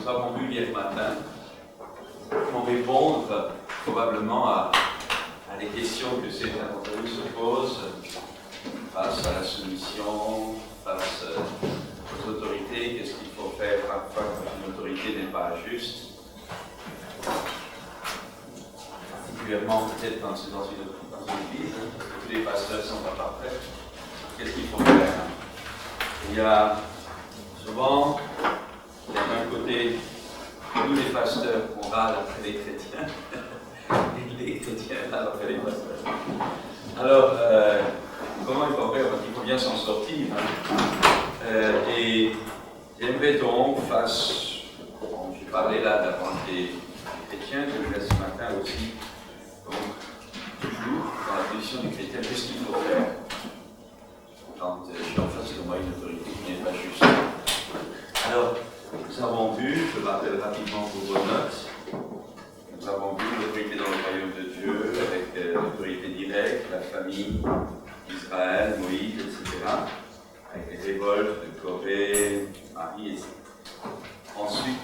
nous avons vu hier matin vont répondre probablement à des questions que certains d'entre vous se posent face à la soumission, face aux autorités. Qu'est-ce qu'il faut faire parfois quand une autorité n'est pas juste? Particulièrement peut-être quand c'est dans une église, tous les pasteurs ne sont pas parfaits. Qu'est-ce qu'il faut faire? Il y a souvent, d'un côté, nous les pasteurs, on râle après les chrétiens, et les chrétiens râlent après les pasteurs. Alors, comment il faut faire? Parce qu'il faut bien s'en sortir. Et j'aimerais donc, j'ai parlé là d'avant des chrétiens, je le laisse ce matin aussi, donc, toujours dans la position du chrétien, qu'est-ce qu'il faut faire quand je suis en face de moi une autorité qui n'est pas juste? Alors, nous avons vu, je m'appelle rapidement pour vos notes, nous avons vu l'autorité dans le royaume de Dieu avec l'autorité directe, la famille d'Israël, Moïse, etc., avec les révoltes de Corée, Marie, etc. Ensuite,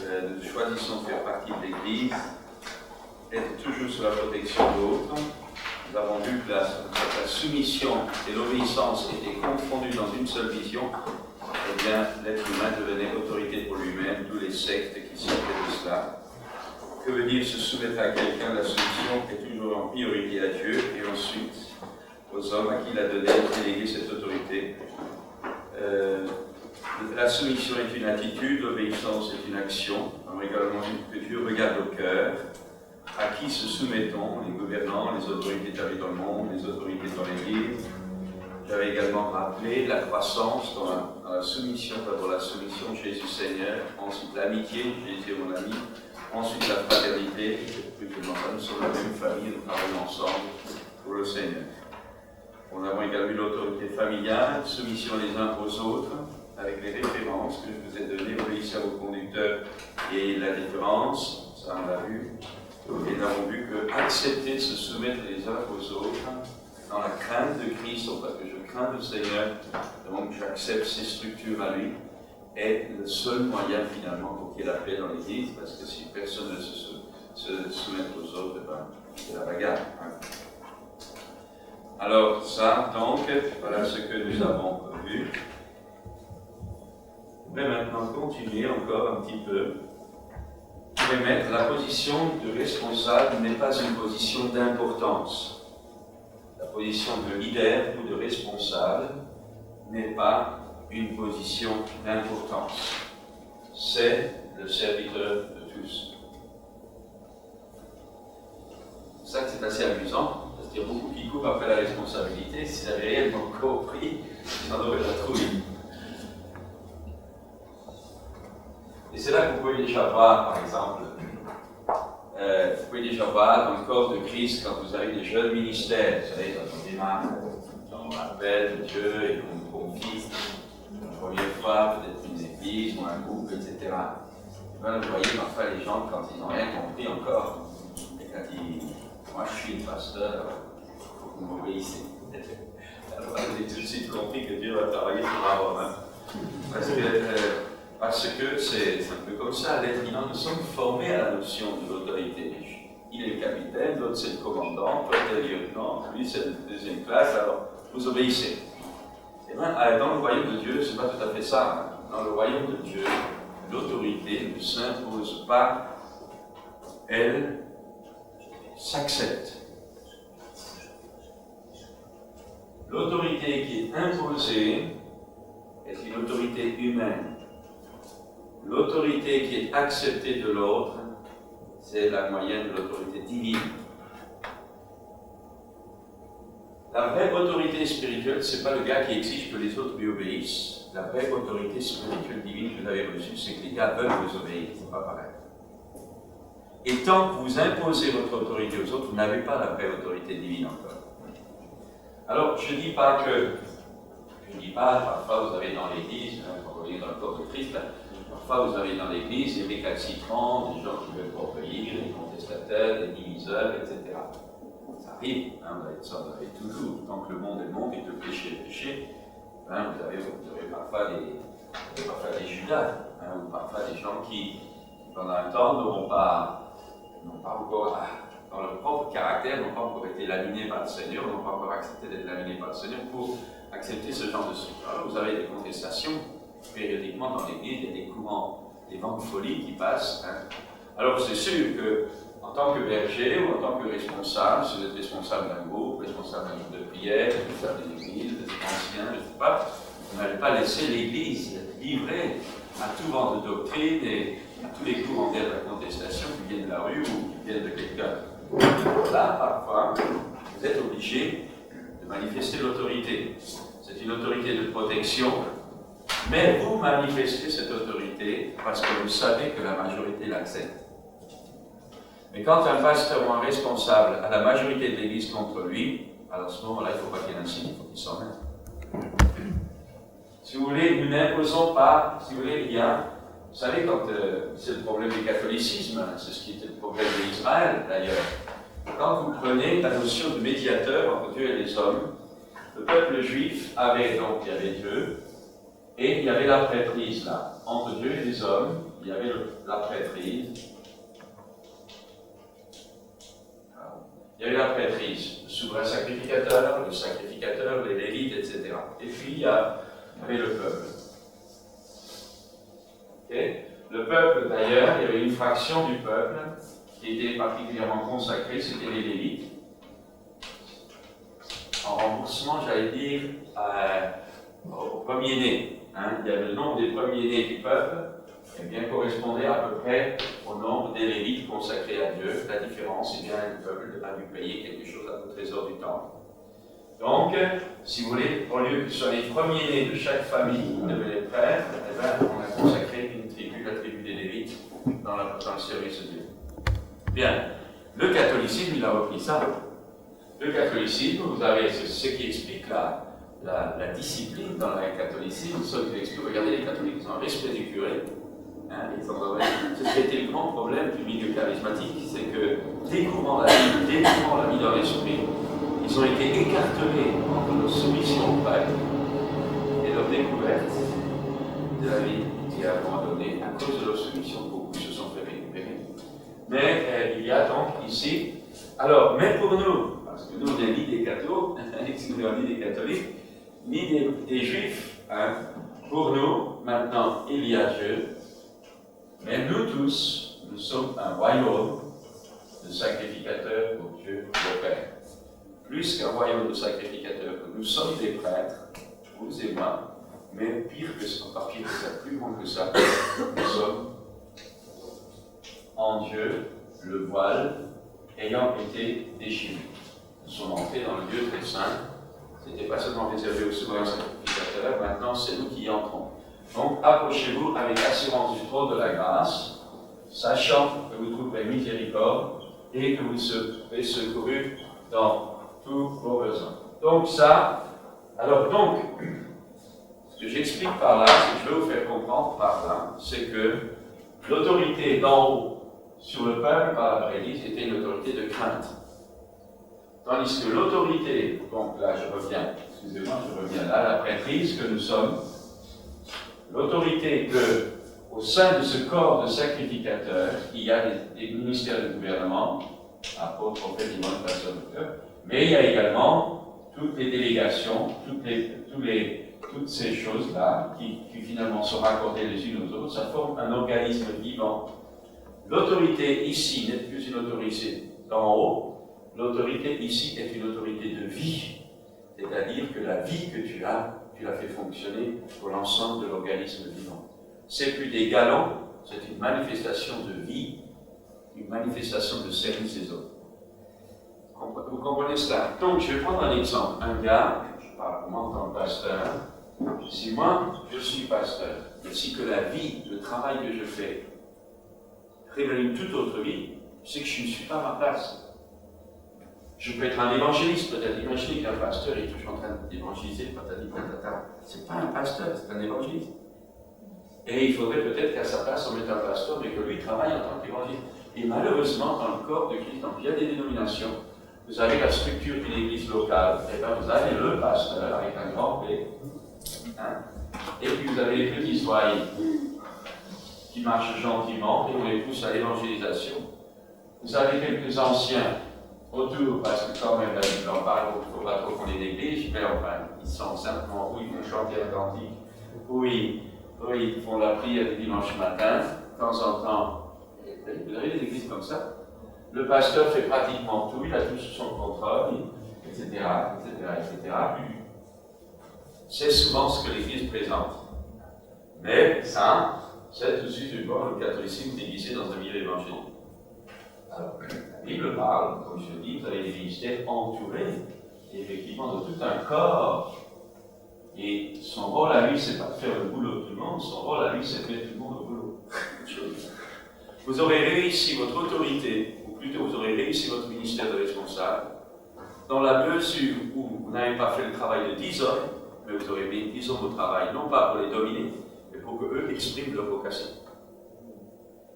nous choisissons de faire partie de l'Église, être toujours sous la protection d'autres. Nous avons vu que la soumission et l'obéissance étaient confondues dans une seule vision. Eh bien, l'être humain devenait autorité pour lui-même, tous les sectes qui sortaient de cela. Que veut dire se soumettre à quelqu'un? La soumission est toujours en priorité à Dieu et ensuite aux hommes à qui il a donné et délégué cette autorité. La soumission est une attitude, l'obéissance est une action. Alors également que Dieu regarde au cœur. À qui se soumettons? Les gouvernants, les autorités établies dans le monde, les autorités dans l'Église. J'avais également rappelé la croissance dans la soumission, d'abord la soumission Jésus Seigneur, ensuite l'amitié, Jésus est mon ami, ensuite la fraternité, plus que nous sommes la même famille, nous travaillons ensemble pour le Seigneur. Nous avons également l'autorité familiale, soumission les uns aux autres, avec les références que je vous ai données, obéissez à vos conducteurs et la différence, ça on l'a vu. Et nous avons vu que accepter de se soumettre les uns aux autres dans la crainte de Christ, parce que je crains le Seigneur, donc j'accepte ses structures à lui, est le seul moyen finalement pour qu'il y ait la paix dans l'Église, parce que si personne ne se soumet aux autres, c'est la bagarre. Alors ça, donc, voilà ce que nous avons vu. Je vais maintenant continuer encore un petit peu. Mettre la position de responsable n'est pas une position d'importance. La position de leader ou de responsable n'est pas une position d'importance. C'est le serviteur de tous. C'est ça que c'est assez amusant, parce qu'il y a beaucoup qui courent après la responsabilité. S'ils avaient réellement compris, ils en auraient la trouille. Et c'est là que vous pouvez déjà voir, par exemple, vous pouvez déjà voir dans le corps de Christ, quand vous avez des jeunes ministères, vous savez, quand on démarre, on appelle Dieu et qu'on confie la première fois, peut-être une église ou un groupe, etc. Et bien, vous voyez parfois les gens, quand ils n'ont rien compris encore, et quand ils disent, moi je suis le pasteur, il faut que vous m'obéissez. Alors, vous avez tout de suite compris que Dieu va travailler sur la Rome. Parce que c'est un peu comme ça, l'être humain, nous sommes formés à la notion de l'autorité. Il est le capitaine, l'autre c'est le commandant, toi tu es le lieutenant, lui c'est la deuxième classe, alors vous obéissez. Et bien, dans le royaume de Dieu, c'est pas tout à fait ça. Dans le royaume de Dieu, l'autorité ne s'impose pas, elle s'accepte. L'autorité qui est imposée est une autorité humaine. L'autorité qui est acceptée de l'autre, c'est la moyenne de l'autorité divine. La vraie autorité spirituelle, ce n'est pas le gars qui exige que les autres lui obéissent. La vraie autorité spirituelle divine que vous avez reçue, c'est que les gars veulent vous obéir. Ce n'est pas pareil. Et tant que vous imposez votre autorité aux autres, vous n'avez pas la vraie autorité divine encore. Alors, je ne dis pas, parfois vous avez dans l'Église, quand vous voyez dans le corps de Christ, parfois vous avez dans l'Église des récalcitrants, des gens qui veulent pas obéir, des contestataires, des diviseurs, etc. Ça arrive, vous avez toujours. Tant que le monde est et que le péché est péché, vous avez parfois des Judas. hein, ou parfois des gens qui, pendant un temps, n'ont pas encore, dans leur propre caractère, n'ont pas encore été laminés par le Seigneur, n'ont pas encore accepté d'être laminés par le Seigneur pour accepter ce genre de structure. Alors vous avez des contestations, périodiquement dans l'Église, il y a des courants, des vents de folie qui passent. Hein. Alors c'est sûr que, en tant que berger ou en tant que responsable, si vous êtes responsable d'un groupe de prière, responsable d'une église, ancien, je ne sais pas, vous n'allez pas laisser l'Église livrée à tout vent de doctrine et à tous les courants de la contestation qui viennent de la rue ou qui viennent de quelqu'un. Là, parfois, vous êtes obligé de manifester l'autorité. C'est une autorité de protection, mais vous manifestez cette autorité parce que vous savez que la majorité l'accepte. Mais quand un pasteur ou un responsable a la majorité de l'Église contre lui, alors à ce moment-là, il ne faut pas qu'il y ait un signe, il faut qu'il s'en mette. Si vous voulez, nous n'imposons pas, si vous voulez, il y a, vous savez, quand c'est le problème du catholicisme, c'est ce qui était le problème d'Israël d'ailleurs, quand vous prenez la notion de médiateur entre Dieu et les hommes, le peuple juif avait donc, il y avait Dieu, et il y avait la prêtrise là. Entre Dieu et les hommes, il y avait la prêtrise. Il y avait la prêtrise, le souverain sacrificateur, les lévites, etc. Et puis il y avait le peuple. Okay. Le peuple, d'ailleurs, il y avait une fraction du peuple qui était particulièrement consacrée, c'était les lévites. En remboursement, j'allais dire, au premier-né. Hein. Il y avait le nombre des premiers-nés du peuple, et bien correspondait à peu près au nombre des lévites consacrés à Dieu. La différence, c'est bien le peuple a dû payer quelque chose au trésor du temple. Donc, si vous voulez, au lieu que ce soit les premiers-nés de chaque famille qui devenaient prêtres, eh bien, on a consacré une tribu, la tribu des lévites, dans le service de Dieu. Bien, le catholicisme, il a repris ça. Le catholicisme, vous avez ce qui explique la discipline dans le catholicisme, ce qui explique, regardez les catholiques, ils ont un respect du curé. Hein, c'était le grand problème du milieu charismatique, c'est que découvrant la vie dans l'esprit, ils ont été écartelés entre leur soumission au Père et leur découverte de la vie qui, à un moment donné, à cause de leur soumission, beaucoup se sont fait récupérer. Mais il y a donc ici, alors, même pour nous, parce que nous on n'est ni des cathos, ni des catholiques, ni des juifs, hein, pour nous, maintenant, il y a Dieu. Mais nous tous, nous sommes un royaume de sacrificateurs pour Dieu le Père. Plus qu'un royaume de sacrificateurs, nous sommes des prêtres, vous et moi, mais pire que ça, pas pire que ça, plus grand que ça, nous sommes en Dieu, le voile ayant été déchiré. Nous sommes entrés dans le lieu très saint, ce n'était pas seulement réservé aux souverains sacrificateurs, maintenant c'est nous qui y entrons. Donc, approchez-vous avec assurance du trône de la grâce, sachant que vous trouverez miséricorde et que vous serez secourus dans tous vos besoins. Donc, ce que j'explique par là, ce que je veux vous faire comprendre par là, c'est que l'autorité d'en haut sur le peuple par la prêtrise était une autorité de crainte. Tandis que l'autorité, donc là je reviens là, la prêtrise que nous sommes, l'autorité que, au sein de ce corps de sacrificateurs, il y a des ministères de gouvernement, apôtres, prophètes, imams, pasteurs, docteurs, mais il y a également toutes les délégations, toutes ces choses-là qui finalement sont raccordées les unes aux autres, ça forme un organisme vivant. L'autorité ici n'est plus une autorité d'en haut, l'autorité ici est une autorité de vie, c'est-à-dire que la vie que tu l'as fait fonctionner pour l'ensemble de l'organisme vivant. C'est plus des galons, c'est une manifestation de vie, une manifestation de service des autres. Vous comprenez cela? Donc, je vais prendre un exemple. Un gars, je parle pour moi en tant que pasteur, si moi, je suis pasteur, et si que la vie, le travail que je fais, révèle une toute autre vie, c'est que je ne suis pas à ma place. Je peux être un évangéliste, peut-être. Imaginez qu'un pasteur est toujours en train d'évangéliser, patati patata. C'est pas un pasteur, c'est un évangéliste. Et il faudrait peut-être qu'à sa place, on mette un pasteur, mais que lui travaille en tant qu'évangéliste. Et malheureusement, dans le corps de Christ, dans bien des dénominations, vous avez la structure d'une église locale. Et bien vous avez le pasteur avec un grand P. Hein? Et puis vous avez les petits soignés. qui marchent gentiment et on les pousse à l'évangélisation. Vous avez quelques anciens autour, parce que quand même la Bible en parle, il ne faut pas trop qu'on les néglige, mais enfin, ils sont simplement où ils vont chanter un cantique, où ils font la prière du dimanche matin, de temps en temps. Vous avez des églises comme ça. Le pasteur fait pratiquement tout, il a tout sous son contrôle, etc., etc., etc. C'est souvent ce que l'Église présente. Mais ça, c'est tout de suite le catholicisme déguisé dans un milieu évangélique. Alors, la Bible parle, comme je dis, vous avez des ministères entourés, effectivement, de tout un corps. Et son rôle à lui, c'est pas de faire le boulot de tout le monde, son rôle à lui, c'est de mettre tout le monde au boulot. Vous aurez réussi votre autorité, ou plutôt vous aurez réussi votre ministère de responsable, dans la mesure où vous n'avez pas fait le travail de 10 hommes, mais vous aurez mis 10 hommes au travail, non pas pour les dominer, mais pour qu'eux expriment leur vocation.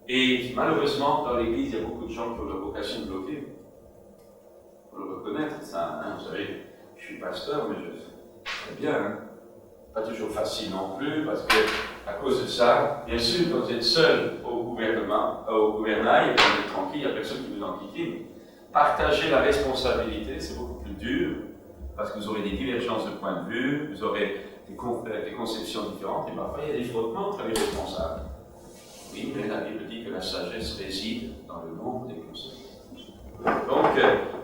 Et malheureusement, dans l'Église, il y a beaucoup de gens qui ont leur vocation bloquée. Il faut le reconnaître, ça. Hein, vous savez, je suis pasteur, mais c'est bien. Hein. Pas toujours facile non plus, parce que, à cause de ça, bien sûr, quand vous êtes seul au gouvernail, et quand vous êtes tranquille, il n'y a personne qui vous enquiquine. Partager la responsabilité, c'est beaucoup plus dur, parce que vous aurez des divergences de point de vue, vous aurez des conceptions différentes, et parfois il y a des frottements entre les responsables. Oui, mais la Bible dit que la sagesse réside dans le nombre des conceptions. Donc,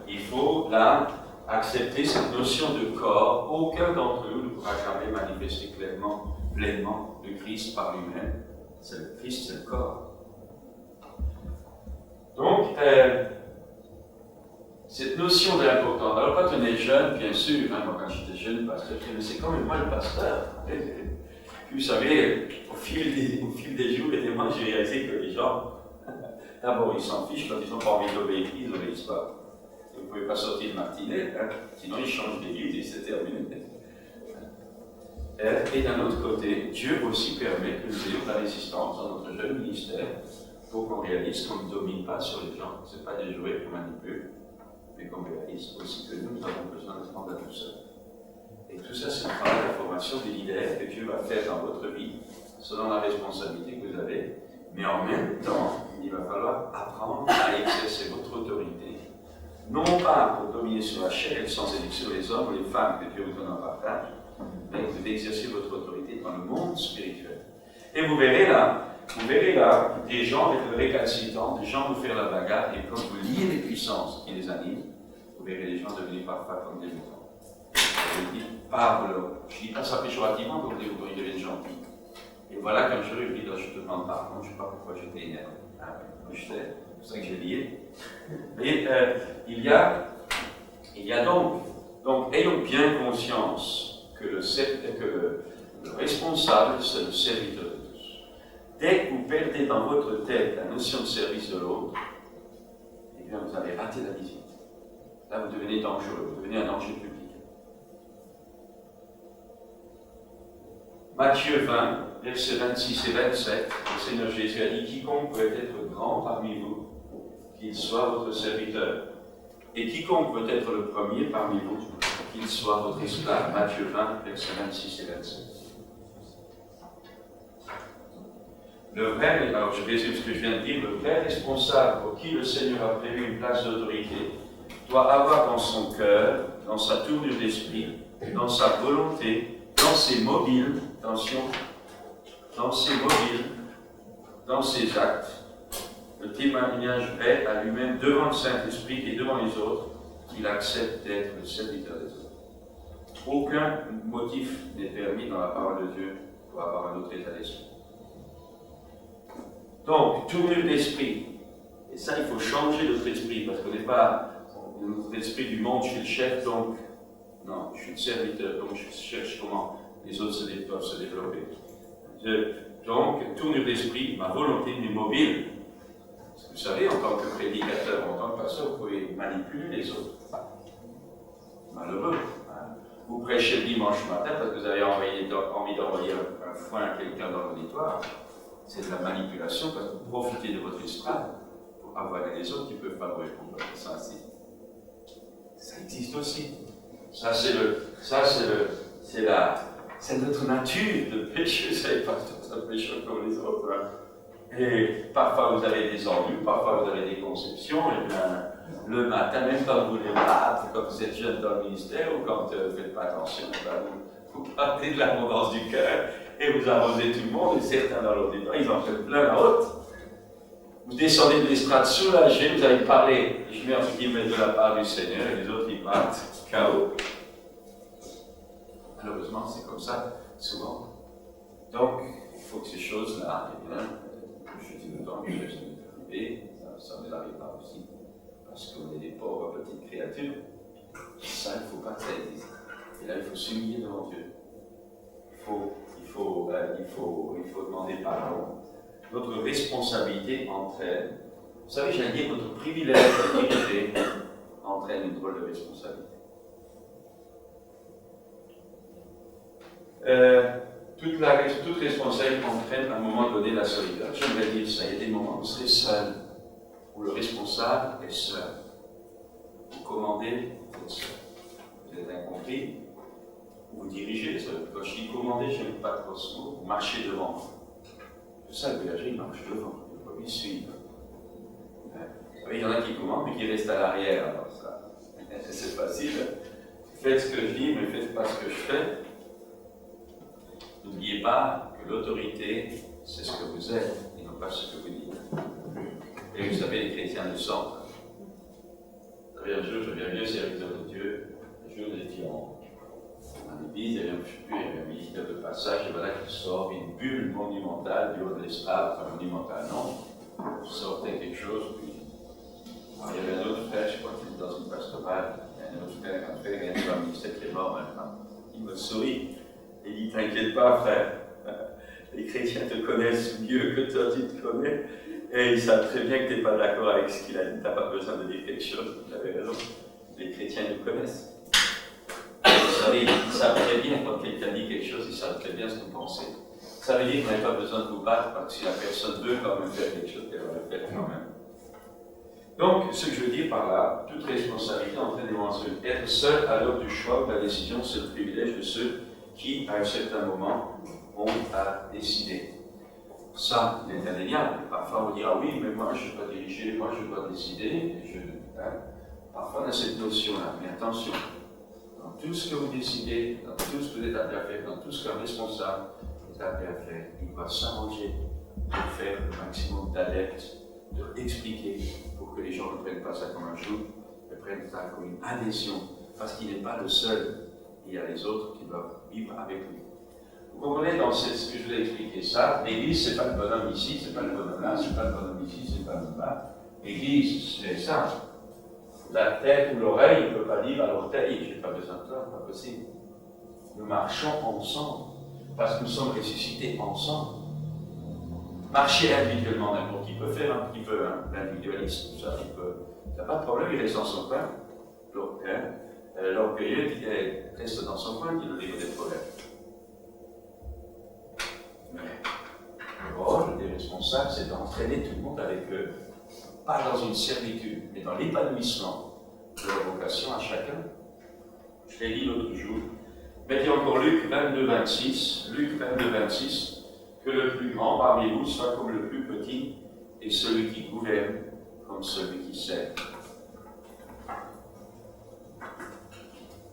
il faut là accepter cette notion de corps. Aucun d'entre nous ne pourra jamais manifester clairement, pleinement le Christ par lui-même. C'est le Christ, c'est le corps. Donc, cette notion de l'importance. Alors, quand on est jeune, bien sûr, hein, moi quand j'étais jeune pasteur, je disais, mais c'est quand même moi le pasteur. Puis vous savez, au fil des jours et des mois, j'ai réalisé que les gens, d'abord ils s'en fichent, quand ils n'ont pas envie d'obéir, ils n'obéissent pas. Vous ne pouvez pas sortir de matinée, hein, sinon ils changent d'église et c'est terminé. Et d'un autre côté, Dieu aussi permet que nous ayons de la résistance dans notre jeune ministère pour qu'on réalise qu'on ne domine pas sur les gens. Ce n'est pas des jouets qu'on manipule, mais qu'on réalise aussi que nous avons besoin de prendre la douceur. Et tout ça, c'est le travail de la formation des leaders que Dieu va faire dans votre vie, selon la responsabilité que vous avez. Mais en même temps, il va falloir apprendre à exercer votre autorité, non pas pour dominer sur la chair et le sens et sur les hommes ou les femmes que Dieu vous donne en partage, mais vous devez exercer votre autorité dans le monde spirituel. Et vous verrez là des gens être récalcitrants, des gens vous faire la bagarre, et quand vous liez les puissances qui les animent, vous verrez les gens devenir parfois comme des moutons. Je dis je dis pas ça péjorativement, donc vous devenez gentil. Et voilà qu'un jour il dit, je te demande pardon, je ne sais pas pourquoi j'étais énervé. C'est pour ça que j'ai lié. Et il y a donc ayons bien conscience que le responsable, c'est le serviteur de tous. Dès que vous perdez dans votre tête la notion de service de l'autre, eh bien vous avez raté la visite. Là vous devenez dangereux, vous devenez un danger public. Matthieu 20, versets 26 et 27, le Seigneur Jésus a dit, quiconque peut être grand parmi vous, qu'il soit votre serviteur. Et quiconque peut être le premier parmi vous, qu'il soit votre esclave. Matthieu 20, versets 26 et 27. Alors je résume ce que je viens de dire, le vrai responsable pour qui le Seigneur a prévu une place d'autorité doit avoir dans son cœur, dans sa tournure d'esprit, dans sa volonté, dans ses mobiles, attention, dans ses actes, le témoignage vrai à lui-même devant le Saint-Esprit et devant les autres, qu'il accepte d'être le serviteur des autres. Aucun motif n'est permis dans la parole de Dieu pour avoir un autre état d'esprit. Donc, tournure d'esprit. Et ça, il faut changer notre esprit, parce qu'on n'est pas notre esprit du monde, je suis le chef, donc, non, je suis le serviteur, donc je cherche comment les autres doivent se développer. Donc, tournure d'esprit, ma volonté est mobile. Parce que vous savez, en tant que prédicateur, en tant que pasteur, vous pouvez manipuler les autres. Malheureux. Hein. Vous prêchez le dimanche matin parce que vous avez envie d'envoyer un foin à quelqu'un dans l'auditoire. C'est de la manipulation parce que vous profitez de votre esprit pour avoir les autres qui ne peuvent pas vous répondre. Ça existe aussi. C'est notre nature de péché. Vous savez pas, c'est un péché comme les autres. Hein. Et parfois vous avez des ennuis, parfois vous avez des conceptions, et bien le matin, même quand vous les battre, quand vous êtes jeune dans le ministère ou quand vous ne faites pas attention, ben vous partez de l'abondance du cœur et vous arrosez tout le monde, et certains dans l'auditoire, ils en prennent plein la haute. Vous descendez de l'estrade soulagé, vous allez parler, je mets entre guillemets de la part du Seigneur, et les autres ils partent chaos. Malheureusement, c'est comme ça, souvent. Donc, il faut que ces choses-là, eh bien, je dis le temps que je suis arrivé, ça ne m'arrivera aussi, parce qu'on est des pauvres petites créatures. Ça, il ne faut pas que ça existe. Et là, il faut s'humilier devant Dieu. Il faut demander pardon. Notre responsabilité entraîne, vous savez, j'allais dire, notre privilège de diriger entraîne une drôle de responsabilité. Toute responsabilité entraîne à un moment donné la solitude. J'aimerais dire ça, il y a des moments où vous serez seul, où le responsable est seul. Vous commandez, vous êtes seul. Vous êtes incompris, vous dirigez seul. Quand je dis commander, je n'aime pas trop ce mot, vous marchez devant. C'est ça, le berger, il marche devant, il faut lui suivre. Vous savez, il y en a qui commandent, mais qui restent à l'arrière. Alors ça, c'est facile. Faites ce que je dis, mais faites pas ce que je fais. N'oubliez pas que l'autorité, c'est ce que vous êtes, et non pas ce que vous dites. Et vous savez, les chrétiens le sentent. Vous savez, un jour, je deviens vieux serviteur de Dieu. Un jour, nous étions en église, il y avait un ministère de passage, et voilà qu'il sort une bulle monumentale du haut de l'estrade, enfin monumentale, non. Il sortait quelque chose, puis alors, il y avait un autre frère, je crois qu'il était dans une pastorale, il y a un autre frère, un frère, il y a un ministère qui est mort maintenant. Il me sourit. Et il dit, t'inquiète pas, frère, les chrétiens te connaissent mieux que toi, tu te connais, et ils savent très bien que tu n'es pas d'accord avec ce qu'il a dit, tu n'as pas besoin de dire quelque chose, il avait raison. Les chrétiens nous connaissent. Vous savez, ils savent très bien, quand quelqu'un dit quelque chose, ils savent très bien ce que vous pensez. Ça veut dire que vous n'avez pas besoin de vous battre, parce que si la personne veut quand même faire quelque chose, elle va le faire quand même. Donc, ce que je veux dire par là, toute responsabilité entraîne des moments seuls. Être seul à l'heure du choix ou de la décision, c'est le privilège de ceux qui, à un certain moment, ont à décider. Ça, il est indéniable. Parfois, on dira, oui, mais moi, je ne vais pas diriger, moi, je dois décider. Parfois, on a cette notion-là. Mais attention, dans tout ce que vous décidez, dans tout ce que vous êtes appelé à faire, dans tout ce qu'un responsable est appelé à faire, il doit s'arranger pour faire le maximum d'alerte, de expliquer, pour que les gens ne prennent pas ça comme un joug, mais prennent ça comme une adhésion, parce qu'il n'est pas le seul. Il y a les autres qui doivent vivre avec lui. Vous comprenez, dans ce que je voulais expliquer ça, l'Église, ce n'est pas le bonhomme ici, ce n'est pas le bonhomme là, ce n'est pas le bonhomme ici, ce n'est pas le bonhomme là. L'Église, c'est ça. La tête ou l'oreille, il ne peut pas dire à l'orteil, je n'ai pas besoin de toi, pas possible. Nous marchons ensemble, parce que nous sommes ressuscités ensemble. Marcher individuellement, n'importe qui peut faire un petit peu, l'individualisme, ça, il peut. Il n'y a pas de problème, il reste dans son coin. L'orgueilleux qui reste dans son coin, qui nous livre des problèmes. Mais le rôle des responsables, c'est d'entraîner tout le monde avec eux, pas dans une servitude, mais dans l'épanouissement de leur vocation à chacun. Je l'ai dit l'autre jour, mais dit encore Luc 22, 26, que le plus grand parmi vous soit comme le plus petit, et celui qui gouverne comme celui qui sert.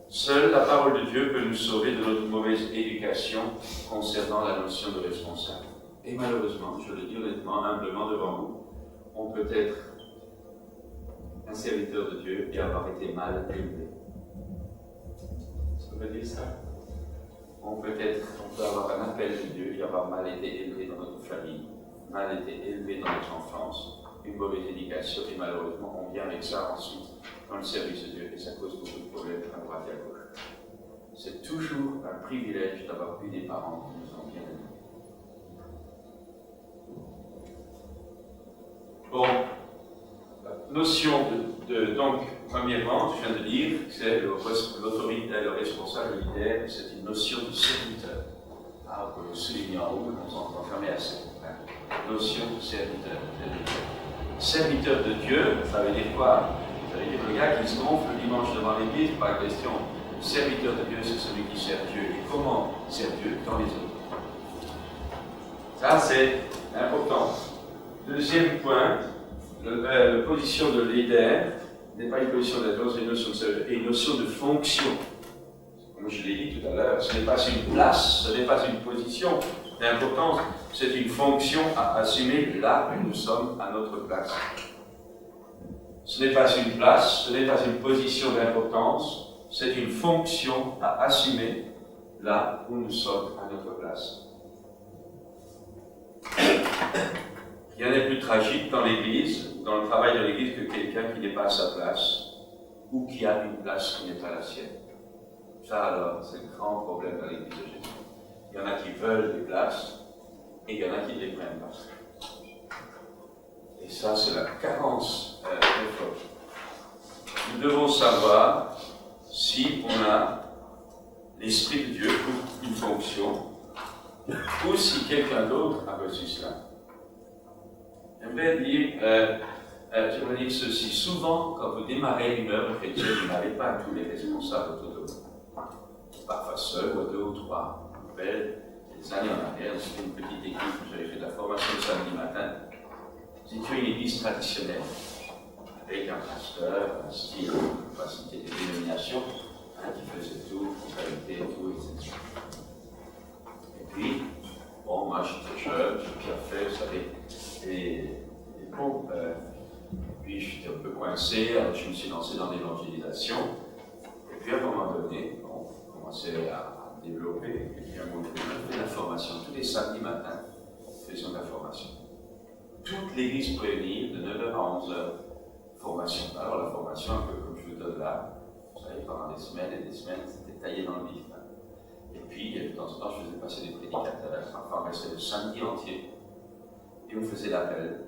Seule la parole de Dieu peut nous sauver de notre mauvaise éducation concernant la notion de responsable. Et malheureusement, je le dis honnêtement, humblement devant vous, on peut être un serviteur de Dieu et avoir été mal élevé. Ça veut dire ça? On peut avoir un appel de Dieu et avoir mal été élevé dans notre famille, mal été élevé dans notre enfance, une mauvaise éducation, et malheureusement, on vient avec ça ensuite dans le service de Dieu, et ça cause beaucoup de problèmes à droite et à gauche. C'est toujours un privilège d'avoir eu des parents qui nous ont bien aimés. Bon, la notion donc, premièrement, je viens de dire, c'est l'autorité, le responsable, le leader, c'est une notion de serviteur. Ah, on peut le souligner en haut, on s'en entend jamais assez. Notion de serviteur. Serviteur de Dieu, ça veut dire quoi? Ça veut dire le gars qui se gonfle le dimanche devant l'église, pas question. Le serviteur de Dieu, c'est celui qui sert Dieu. Et comment sert Dieu dans les autres? Ça, c'est important. Deuxième point, la position de leader n'est pas une position d'influence, c'est une notion de fonction. Comme je l'ai dit tout à l'heure, ce n'est pas une place, ce n'est pas une position d'importance, c'est une fonction à assumer là où nous sommes à notre place. Ce n'est pas une place, ce n'est pas une position d'importance, c'est une fonction à assumer là où nous sommes à notre place. Rien n'est plus tragique dans l'Église, dans le travail de l'Église, que quelqu'un qui n'est pas à sa place ou qui a une place qui n'est pas la sienne. Ça alors, c'est le grand problème dans l'Église de Jésus. Il y en a qui veulent des places et il y en a qui ne les prennent pas. Et ça, c'est la carence très forte. Nous devons savoir si on a l'Esprit de Dieu pour une fonction ou si quelqu'un d'autre a reçu cela. J'aimerais dire ceci. Souvent, quand vous démarrez une œuvre chrétienne, vous n'avez pas tous les responsables autour de vous. Parfois seul, ou deux ou trois. Des années en arrière, c'était une petite équipe où j'avais fait de la formation le samedi matin. C'était une église traditionnelle, avec un pasteur, un style, une capacité de dénomination, qui faisait tout, comptabilité, tout, etc. Et puis, bon, moi j'étais jeune, j'ai bien fait, vous savez, et bon, puis j'étais un peu coincé, alors je me suis lancé dans l'évangélisation, et puis à un moment donné, on commençait à développer, et puis à un moment donné, on fait la formation, tous les samedis matins, nous faisions de la formation. Toute l'église peut venir de 9h à 11h, formation. Alors la formation, un peu comme je vous donne là, vous savez, pendant des semaines et des semaines, c'était taillé dans le vif. Et puis, de temps en temps, je faisais passer des prédicateurs, enfin, on restait le samedi entier, et on faisait l'appel,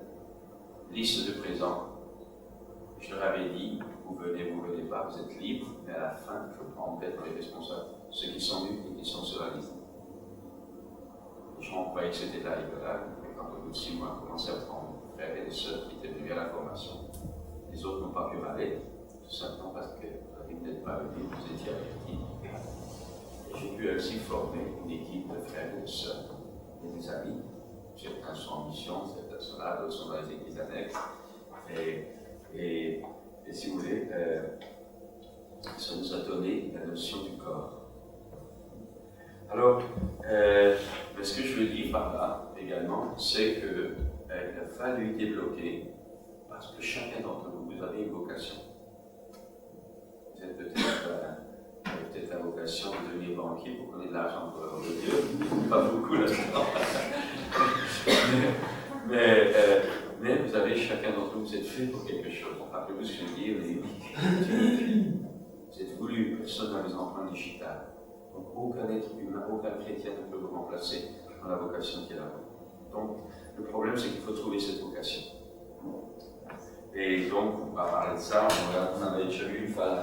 liste de présents. Je leur avais dit, vous venez pas, vous êtes libres, mais à la fin, je prends en tête les responsables, ceux qui sont venus et qui sont sur la liste. Les gens croyaient que c'était là, et voilà, mais quand au bout de 6 mois, on commençait à prendre des frères et des sœurs qui étaient venus à la formation. Les autres n'ont pas pu aller, tout simplement parce que vous n'avez peut-être pas venu, vous étiez avertis. Et j'ai pu aussi former une équipe de frères et de sœurs et des amis. Certains sont en mission, certains sont là, d'autres sont dans les églises annexes. Et si vous voulez, ça nous a donné la notion du corps. Alors, ce que je veux dire par là également, c'est qu'il a fallu débloquer, parce que chacun d'entre vous, vous avez une vocation. Vous avez peut-être la vocation de devenir banquier pour qu'on ait de l'argent pour l'œuvre de Dieu, pas beaucoup là-dedans. mais vous avez chacun d'entre vous, vous êtes fait pour quelque chose. Rappelez-vous ce que je dis, vous êtes voulu, personne dans les empreintes digitales. Donc aucun être humain, aucun chrétien ne peut vous remplacer dans la vocation qu'il a. Donc le problème c'est qu'il faut trouver cette vocation. Et donc on va parler de ça, on avait déjà vu une fois à la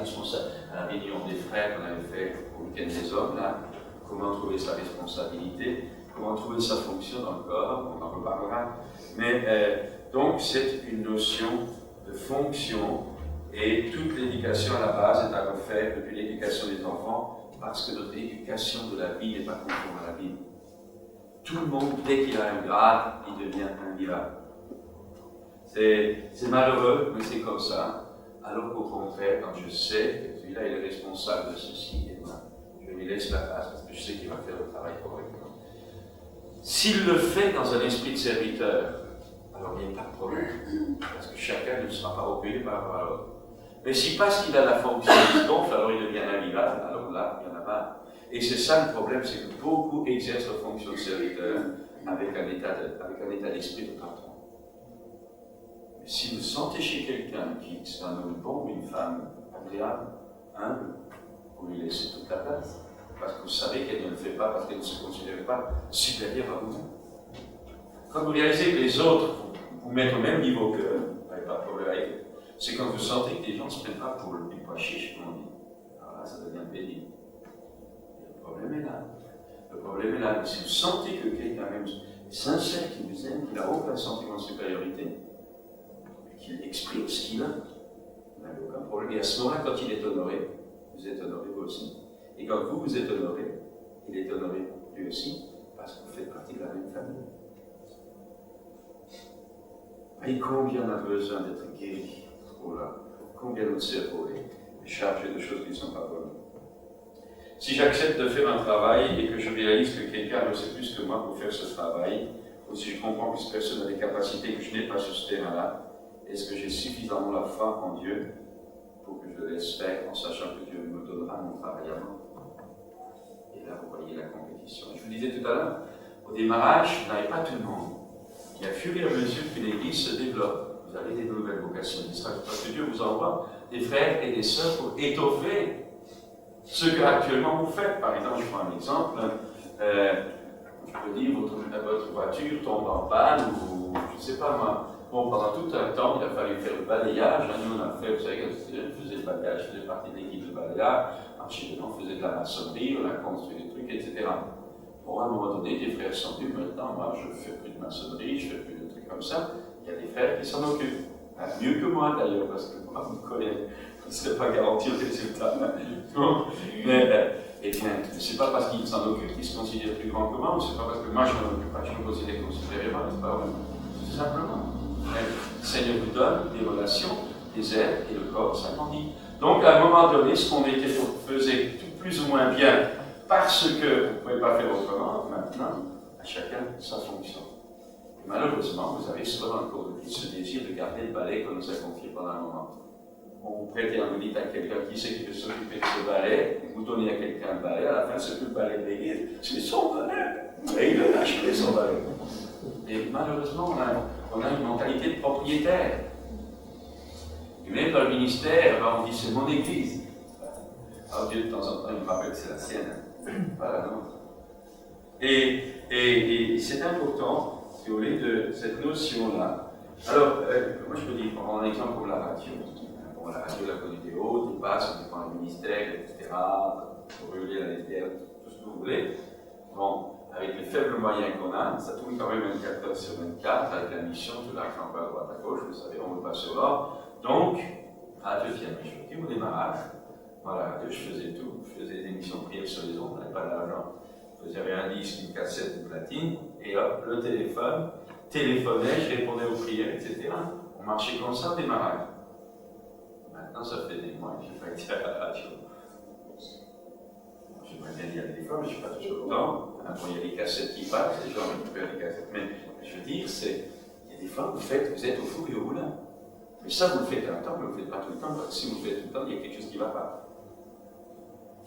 réunion des frères qu'on avait fait au week-end des hommes, là, comment trouver sa responsabilité, comment trouver sa fonction dans le corps, on en reparlera. Mais donc c'est une notion de fonction et toute l'éducation à la base est à refaire depuis l'éducation des enfants parce que notre éducation de la vie n'est pas conforme à la Bible. Tout le monde, dès qu'il a un grade, il devient invivable. C'est malheureux, mais c'est comme ça. Alors qu'au contraire, quand je sais que celui-là est le responsable de ceci, et moi, je lui laisse la place parce que je sais qu'il va faire le travail correctement. S'il le fait dans un esprit de serviteur, alors il n'y a pas de problème, parce que chacun ne sera pas opéré par rapport à l'autre. Mais si parce qu'il a la fonction qui se gonfle, alors il devient invivable, alors là, il y en a marre. Et c'est ça le problème, c'est que beaucoup exercent leur fonction de serviteur avec un état d'esprit de patron. Mais si vous sentez chez quelqu'un qui est un homme bon ou une femme agréable, humble, vous lui laissez toute la place. Parce que vous savez qu'elle ne le fait pas, parce qu'elle ne se considère pas supérieure à vous. Quand vous réalisez que les autres vous mettent au même niveau qu'eux, vous n'avez pas de problème avec eux. C'est quand vous sentez que les gens ne se prennent pas pour le pois chiche, comme on dit. Alors là, ça devient pénible. Le problème est là. Le problème est là. Si vous sentez que quelqu'un même est sincère, qui vous aime, qu'il n'a aucun sentiment de supériorité, qu'il exprime ce qu'il a, vous n'avez aucun problème. Et à ce moment-là, quand il est honoré, vous êtes honoré vous aussi. Et quand vous êtes honoré, il est honoré lui aussi, parce que vous faites partie de la même famille. Et combien on a besoin d'être guéri. Oh là, combien notre cerveau est chargé de choses qui ne sont pas bonnes. Si j'accepte de faire un travail et que je réalise que quelqu'un le sait plus que moi pour faire ce travail, ou si je comprends que cette personne a des capacités que je n'ai pas sur ce terrain-là, est-ce que j'ai suffisamment la foi en Dieu pour que je le laisse faire en sachant que Dieu me donnera mon travail à moi? Et là, vous voyez la compétition. Je vous disais tout à l'heure, au démarrage, vous n'avez pas tout le monde. Et à fur et à mesure que l'Église se développe, vous avez des nouvelles vocations. Parce que Dieu vous envoie des frères et des sœurs pour étoffer ce que actuellement vous faites. Par exemple, je prends un exemple. Je peux dire, votre voiture tombe en panne, ou je ne sais pas moi. Bon, pendant tout un temps, il a fallu faire le balayage. Nous, on a fait, vous savez, on faisait le balayage, je faisais partie de l'équipe de balayage. Ensuite, on faisait de la maçonnerie, on a construit des trucs, etc. Bon, à un moment donné, des frères sont venus. Maintenant, moi, je ne fais plus de maçonnerie, je ne fais plus de trucs comme ça. Il y a des frères qui s'en occupent. Mieux que moi, d'ailleurs, parce que moi, vous me connaissez. Je ne serais pas garanti le résultat. Mais, eh bien, c'est pas parce qu'ils s'en occupent qu'ils se considèrent plus grands que moi, ou c'est pas parce que moi je m'en occupe pas, je me considère comme supérieur, c'est pas vrai. Tout simplement. Le Seigneur vous donne des relations, des aides, et le corps s'agrandit. Donc, à un moment donné, ce qu'on faisait tout plus ou moins bien, parce que vous ne pouvez pas faire autrement, maintenant, à chacun sa fonction. Et malheureusement, vous avez souvent encore ce désir de garder le balai qu'on nous a confié pendant un moment. On prête un audit à quelqu'un qui sait qu'il veut s'occuper de ce balai, vous donnez à quelqu'un un balai, à la fin, c'est plus le balai de l'église, c'est son balai. Et il a acheté son balai. Et malheureusement, on a une mentalité de propriétaire. Et même dans le ministère, on dit c'est mon église. Alors Dieu, de temps en temps, il me rappelle que c'est la sienne, pas la nôtre. Et c'est important, si vous voulez, de cette notion-là. Alors, moi je peux dire, prendre un exemple pour la radio. Bon, la radio, la vidéo, tu passes, on dépend du ministère, etc., brûler la litière, tout ce que vous voulez. Bon, avec les faibles moyens qu'on a, ça tourne quand même 24 heures sur 24, avec la mission, tout l'argent à droite à gauche, vous savez, on ne veut pas sur l'or. Donc, radio Fiat, je au démarrage, voilà, je faisais tout, je faisais des émissions de prière sur les ondes, on n'avait pas d'argent. J'avais un disque, une cassette, une platine, et hop, le téléphone, téléphonais, je répondais aux prières, etc. On marchait comme ça au démarrage. Maintenant, ça fait des mois que je n'ai pas été à la radio. J'aimerais bien y aller des fois, mais je ne suis pas toujours le temps. Bon, il y a des cassettes qui passent, les gens récupèrent des cassettes. Mais je veux dire, il y a des fois, vous êtes au four et au moulin. Mais ça, vous le faites un temps, mais vous ne le faites pas tout le temps, parce que si vous le faites tout le temps, il y a quelque chose qui ne va pas.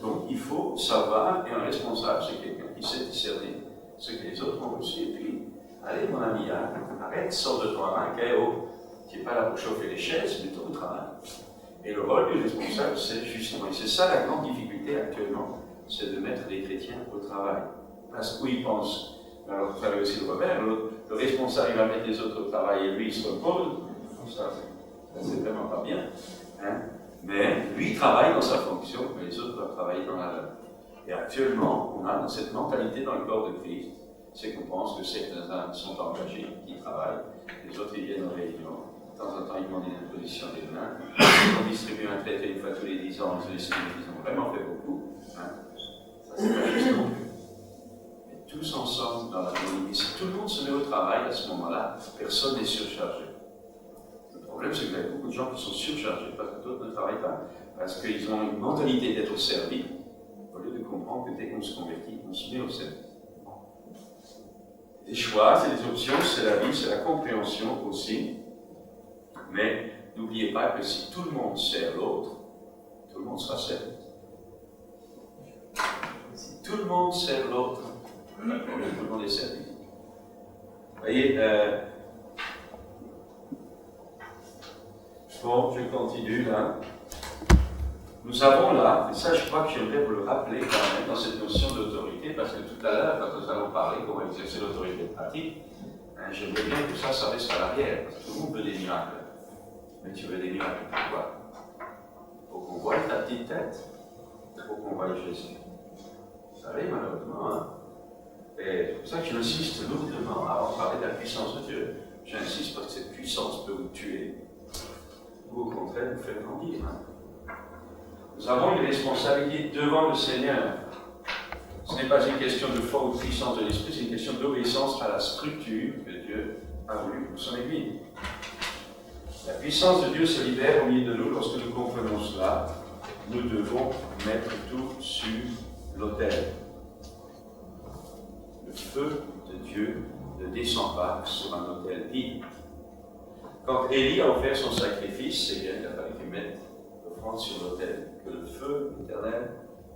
Donc, il faut savoir, et un responsable, c'est quelqu'un qui sait discerner ce que les autres ont reçu. Et puis, allez, mon ami, arrête, sors de toi, tu n'es pas là pour chauffer les chaises, mets-toi au travail. Et le rôle du responsable, c'est justement, et c'est ça la grande difficulté actuellement, c'est de mettre les chrétiens au travail. Parce qu'ils pensent, alors vous savez aussi le revers, le responsable, il va mettre les autres au travail et lui, il se repose. Ça, c'est vraiment pas bien. Hein? Mais lui, il travaille dans sa fonction, mais les autres doivent travailler dans la leur. Et actuellement, on a cette mentalité dans le corps de Christ, c'est qu'on pense que certains sont engagés, qui travaillent, les autres, ils viennent aux réunions. De temps en temps, ils demandent une imposition des mains. On distribue un traité une fois tous les 10 ans, ils ont vraiment fait beaucoup. Hein? Ça, c'est pas juste non plus. Mais tous ensemble, dans la communauté, si tout le monde se met au travail à ce moment-là, personne n'est surchargé. Le problème, c'est que vous avez beaucoup de gens qui sont surchargés parce que d'autres ne travaillent pas. Parce qu'ils ont une mentalité d'être servi, au lieu de comprendre que dès qu'on se convertit, on se met au service. Les choix, c'est des options, c'est la vie, c'est la compréhension aussi. Mais n'oubliez pas que si tout le monde sert l'autre, tout le monde sera servi. Si tout le monde sert l'autre, tout le monde est servi. Vous voyez, bon, je continue là. Nous avons là, et ça je crois que j'aimerais vous le rappeler quand même dans cette notion d'autorité, parce que tout à l'heure, quand nous allons parler comment exercer l'autorité pratique, j'aimerais bien que ça reste à l'arrière, parce que tout le monde veut des miracles. Mais tu veux des miracles pourquoi? Il faut qu'on voie ta petite tête, il faut qu'on voie Jésus. Vous savez, malheureusement, hein? Et c'est pour ça que j'insiste lourdement avant de parler de la puissance de Dieu. J'insiste parce que cette puissance peut vous tuer, ou au contraire vous faire grandir. Hein? Nous avons une responsabilité devant le Seigneur. Ce n'est pas une question de foi ou de puissance de l'esprit, c'est une question d'obéissance à la structure que Dieu a voulu pour son Église. La puissance de Dieu se libère au milieu de nous lorsque nous comprenons cela. Nous devons mettre tout sur l'autel. Le feu de Dieu ne descend pas sur un autel vide. Quand Élie a offert son sacrifice, c'est bien qu'il a fallu qu'il mette l'offrande sur l'autel. Que le feu éternel,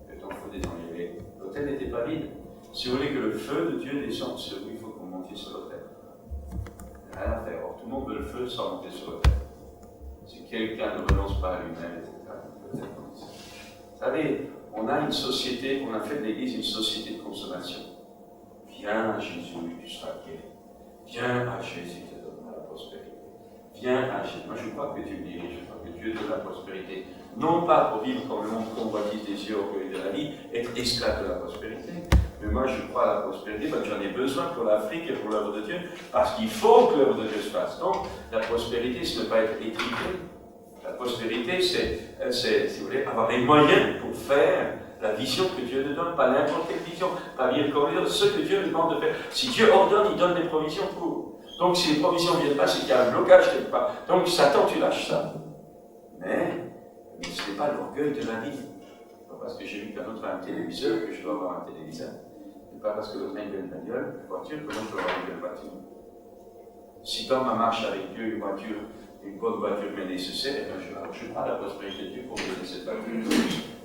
que ton feu désenlevé. L'autel n'était pas vide. Si vous voulez que le feu de Dieu descende sur vous, il faut que vous montiez sur l'autel. Il n'y a rien à faire. Or, tout le monde veut le feu sans monter sur l'autel. Si quelqu'un ne renonce pas à lui-même, etc. Vous savez, on a une société, on a fait de l'Église une société de consommation. Viens à Jésus, tu seras guéri. Viens à Jésus, te donnera la prospérité. Viens à Jésus. Moi, je ne veux pas que Dieu dirige, je veux pas que Dieu donne la prospérité. Non pas pour vivre comme le monde convoitise des yeux orgueil de la vie, être esclave de la prospérité. Mais moi, je crois à la prospérité, parce que j'en ai besoin pour l'Afrique et pour l'œuvre de Dieu, parce qu'il faut que l'œuvre de Dieu se fasse. Donc, la prospérité, ce n'est pas être étriqué. La prospérité, c'est, si vous voulez, avoir les moyens pour faire la vision que Dieu nous donne, pas n'importe quelle vision, pas vivre comme Dieu, ce que Dieu nous demande de faire. Si Dieu ordonne, il donne des provisions pour. Donc, si les provisions ne viennent pas, c'est qu'il y a un blocage quelque part. Donc, Satan, tu lâches ça. Mais ce n'est pas l'orgueil de la vie. Pas parce que j'ai vu qu'un autre a un téléviseur que je dois avoir un téléviseur. Ce n'est pas parce que l'autre a une belle bagnole, une voiture, que moi je dois avoir une belle voiture. Si dans ma marche avec Dieu, une bonne voiture m'est nécessaire, eh bien je prends la prospérité de Dieu pour me donner cette voiture.